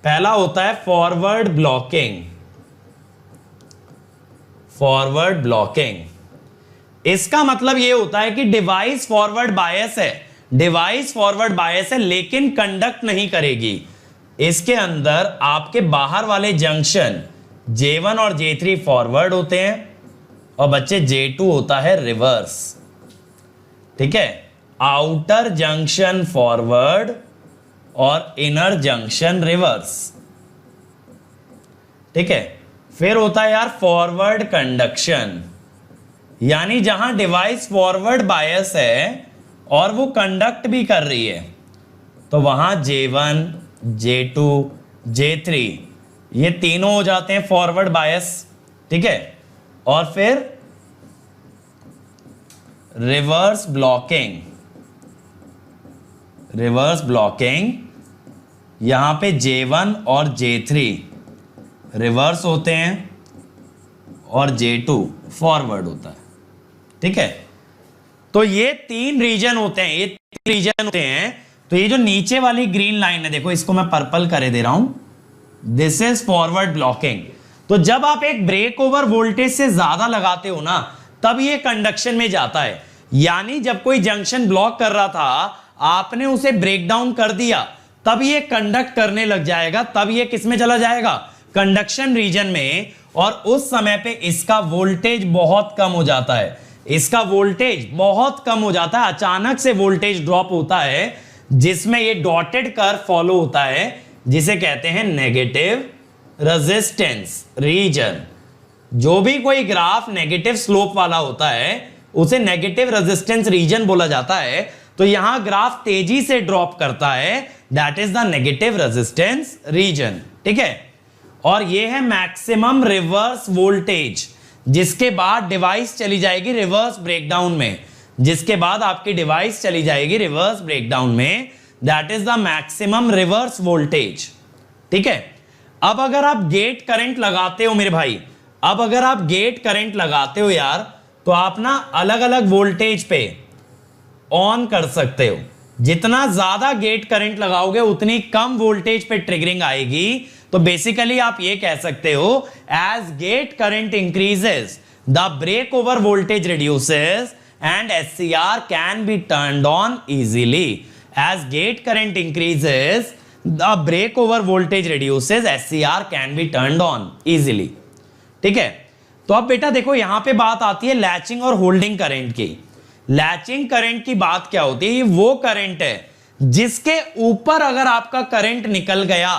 पहला होता है फॉरवर्ड ब्लॉकिंग, फॉरवर्ड ब्लॉकिंग। इसका मतलब यह होता है कि डिवाइस फॉरवर्ड बायस है, डिवाइस फॉरवर्ड बायस है लेकिन कंडक्ट नहीं करेगी। इसके अंदर आपके बाहर वाले जंक्शन J1 और J3 फॉरवर्ड होते हैं और बच्चे J2 होता है रिवर्स। ठीक है, आउटर जंक्शन फॉरवर्ड और इनर जंक्शन रिवर्स। ठीक है, फिर होता है यार फॉरवर्ड कंडक्शन, यानी जहां डिवाइस फॉरवर्ड बायस है और वो कंडक्ट भी कर रही है, तो वहां J1, J2, J3 ये तीनों हो जाते हैं फॉरवर्ड बायस। ठीक है, और फिर रिवर्स ब्लॉकिंग, रिवर्स ब्लॉकिंग यहां पे J1 और J3 रिवर्स होते हैं और J2 फॉरवर्ड होता है। ठीक है, तो ये 3 रीजन होते हैं, ये 3 रीजन होते हैं। तो ये जो नीचे वाली ग्रीन लाइन है, देखो इसको मैं पर्पल करे दे रहा हूं, दिस इज फॉरवर्ड ब्लॉकिंग। तो जब आप एक ब्रेक ओवर वोल्टेज से ज्यादा लगाते हो ना, तब ये कंडक्शन में जाता है। यानी जब कोई जंक्शन ब्लॉक कर रहा था, आपने उसे ब्रेक डाउन कर दिया, तब ये कंडक्ट करने लग जाएगा, तब ये किस में चला जाएगा, कंडक्शन रीजन में। और उस समय पे इसका वोल्टेज बहुत कम हो जाता है, इसका वोल्टेज बहुत कम हो जाता है, अचानक से वोल्टेज ड्रॉप होता है, जिसमें ये डॉटेड कर्व फॉलो होता है, जिसे कहते हैं नेगेटिव रेजिस्टेंस रीजन। जो भी कोई ग्राफ नेगेटिव स्लोप वाला होता है उसे नेगेटिव रेजिस्टेंस रीजन बोला जाता है। तो यहां ग्राफ तेजी से ड्रॉप करता है, that is the negative resistance region. ठीक है, और ये है मैक्सिमम रिवर्स वोल्टेज, जिसके बाद डिवाइस चली जाएगी रिवर्स ब्रेकडाउन में, जिसके बाद आपकी डिवाइस चली जाएगी रिवर्स ब्रेकडाउन में, that is the maximum reverse voltage. ठीक है, अब अगर आप गेट करंट लगाते हो मेरे भाई, अब अगर आप गेट करंट लगाते हो यार, तो आप ना अलग अलग वोल्टेज पे ऑन कर सकते हो। जितना ज्यादा गेट करंट लगाओगे उतनी कम वोल्टेज पे ट्रिगरिंग आएगी। तो बेसिकली आप ये कह सकते हो, as gate current increases the breakover voltage reduces and SCR can be turned on easily. As gate current increases the breakover voltage reduces, SCR can be turned on easily. ठीक है, तो अब बेटा देखो यहां पे बात आती है लैचिंग और होल्डिंग करंट की। लैचिंग करंट की बात क्या होती है, ये वो करंट है जिसके ऊपर अगर आपका करंट निकल गया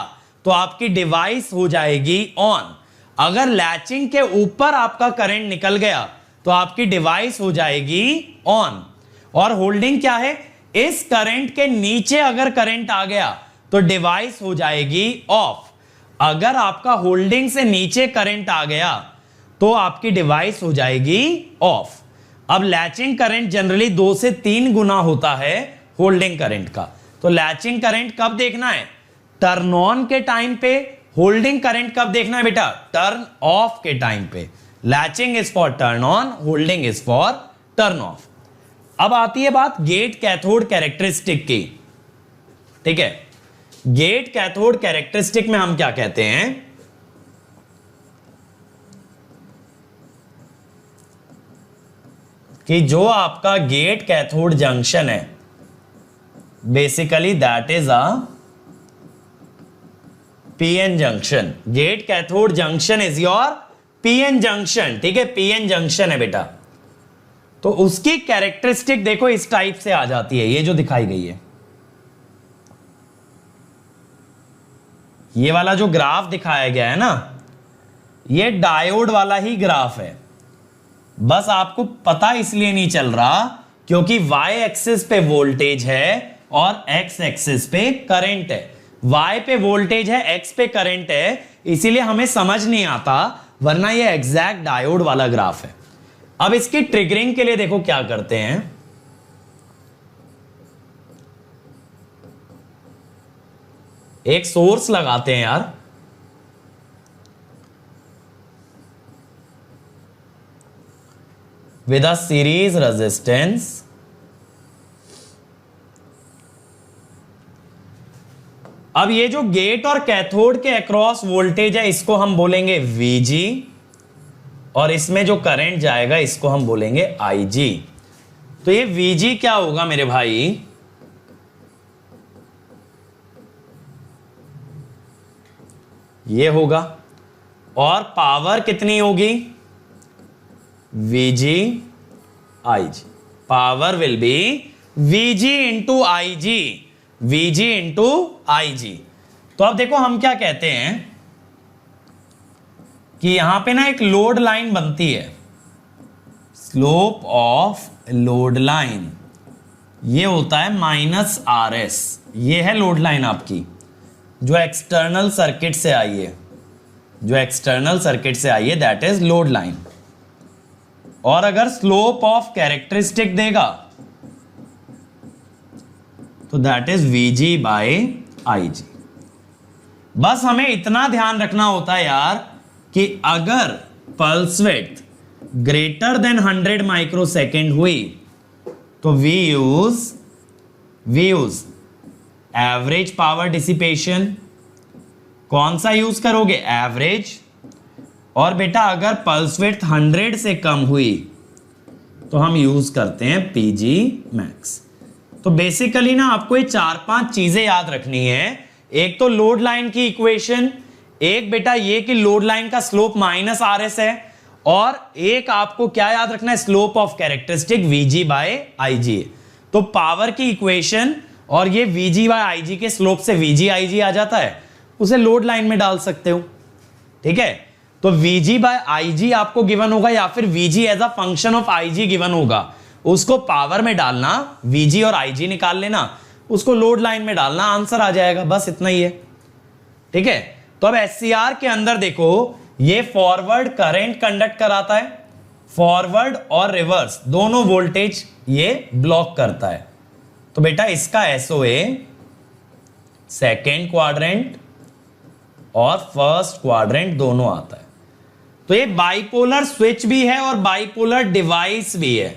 तो आपकी डिवाइस हो जाएगी ऑन। अगर लैचिंग के ऊपर आपका करंट निकल गया तो आपकी डिवाइस हो जाएगी ऑन। और होल्डिंग क्या है, इस करंट के नीचे अगर करंट आ गया तो डिवाइस हो जाएगी ऑफ। अगर आपका होल्डिंग से नीचे करंट आ गया तो आपकी डिवाइस हो जाएगी ऑफ। अब लैचिंग करंट जनरली 2 से 3 गुना होता है होल्डिंग करंट का। तो लैचिंग करंट कब देखना है, टर्न ऑन के टाइम पे। होल्डिंग करंट कब देखना है बेटा, टर्न ऑफ के टाइम पे। Latching is for turn on, holding is for turn off. अब आती है बात गेट कैथोड कैरेक्टरिस्टिक की। ठीक है, गेट कैथोड कैरेक्टरिस्टिक में हम क्या कहते हैं, कि जो आपका गेट कैथोड जंक्शन है, basically that is a PN junction. Gate cathode junction is your PN junction. ठीक है, पीएन जंक्शन है बेटा। तो उसकी कैरेक्टरिस्टिक देखो इस टाइप से आ जाती है, ये जो दिखाई गई है। ये वाला जो ग्राफ दिखाया गया है ना, ये डायोड वाला ही ग्राफ है। बस आपको पता इसलिए नहीं चल रहा क्योंकि y एक्सिस पे वोल्टेज है और x एक्सिस पे करंट है। y पे वोल्टेज है, x पे करंट है, इसीलिए हमें समझ नहीं आता, वरना ये एग्जैक्ट डायोड वाला ग्राफ है। अब इसकी ट्रिगरिंग के लिए देखो क्या करते हैं। एक सोर्स लगाते हैं यार, with a series resistance अब ये जो गेट और कैथोड के अक्रॉस वोल्टेज है इसको हम बोलेंगे Vg, और इसमें जो करंट जाएगा इसको हम बोलेंगे Ig। तो ये Vg क्या होगा मेरे भाई, ये होगा, और पावर कितनी होगी, Vg Ig। Power will be Vg into Ig, Vg into Ig। तो अब देखो हम क्या कहते हैं कि यहां पे ना एक लोड लाइन बनती है, स्लोप ऑफ लोड लाइन, ये होता है -RS। ये है लोड लाइन आपकी जो एक्सटर्नल सर्किट से आई है, जो एक्सटर्नल सर्किट से आई है, दैट इज लोड लाइन। और अगर स्लोप ऑफ कैरेक्टरिस्टिक देगा तो that is Vg by Ig। बस हमें इतना ध्यान रखना होता है यार कि अगर pulse width greater than 100 microsecond हुई तो we use average power dissipation. कौन सा यूज करोगे, एवरेज। और बेटा अगर पल्स विड्थ 100 से कम हुई तो हम यूज करते हैं PG मैक्स। तो बेसिकली ना आपको ये 4-5 चीजें याद रखनी है। एक तो लोड लाइन की इक्वेशन, एक बेटा ये कि लोड लाइन का स्लोप -RS है, और एक आपको क्या याद रखना है, slope of characteristic Vg by Ig। तो पावर की इक्वेशन और ये Vg बाय Ig के स्लोप से Vg Ig आ जाता है, उसे लोड लाइन में डाल सकते हो, ठीक है। तो Vg बाय Ig आपको गिवन होगा, या फिर Vg as a function of Ig given होगा, उसको पावर में डालना, Vg और Ig निकाल लेना, उसको लोड लाइन में डालना, आंसर आ जाएगा। बस इतना ही है, ठीक है। तो अब SCR के अंदर देखो, ये फॉरवर्ड करंट कंडक्ट कराता है, फॉरवर्ड और रिवर्स दोनों वोल्टेज ये ब्लॉक करता है। तो बेटा इसका SOA सेकेंड क्वाड्रेंट और फर्स्ट क्वाड्रेंट दोनों आता है। तो ये बाइपोलर स्विच भी है और बाइपोलर डिवाइस भी है।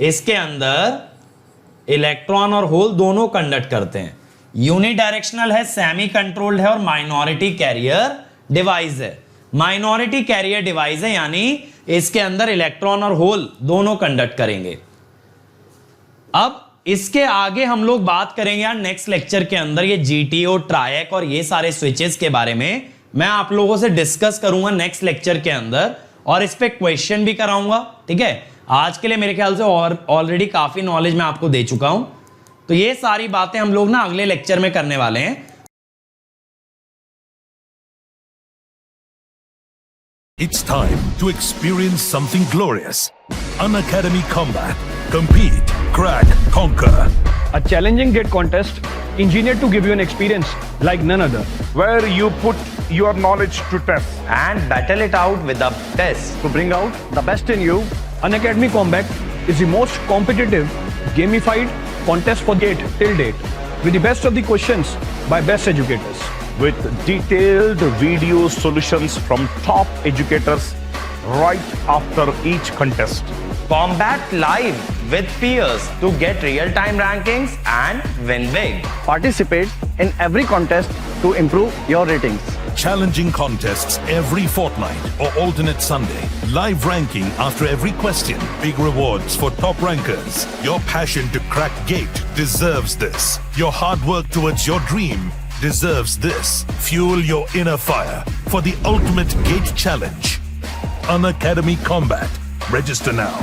इसके अंदर इलेक्ट्रॉन और होल दोनों कंडक्ट करते हैं। यूनिडायरेक्शनल है, सेमी कंट्रोल्ड है, और माइनॉरिटी कैरियर डिवाइस है। माइनॉरिटी कैरियर डिवाइस है यानी इसके अंदर इलेक्ट्रॉन और होल दोनों कंडक्ट करेंगे। अब इसके आगे हम लोग बात करेंगे यार नेक्स्ट लेक्चर के अंदर, ये GTO, ट्रायक और ये सारे स्विचेस के बारे में मैं आप लोगों से डिस्कस करूंगा नेक्स्ट लेक्चर के अंदर, और इस पे क्वेश्चन भी कराऊंगा, ठीक है। आज के लिए मेरे ख्याल से ऑलरेडी काफी नॉलेज मैं आपको दे चुका हूं। तो ये सारी बातें हम लोग ना अगले लेक्चर में करने वाले हैं। It's time to experience something glorious. Unacademy Combat. Compete, crack, conquer. A challenging gate contest engineered to give you an experience like none other. Where you put your knowledge to test. And battle it out with the best. To bring out the best in you, Unacademy Combat is the most competitive, gamified contest for gate till date, with the best of the questions by best educators. With detailed video solutions from top educators right after each contest. Combat live with peers to get real-time rankings and win big. Participate in every contest to improve your ratings. Challenging contests every fortnight or alternate Sunday. Live ranking after every question. Big rewards for top rankers. Your passion to crack gate deserves this. Your hard work towards your dream deserves this. Fuel your inner fire for the ultimate gate challenge. Unacademy Combat. Register now.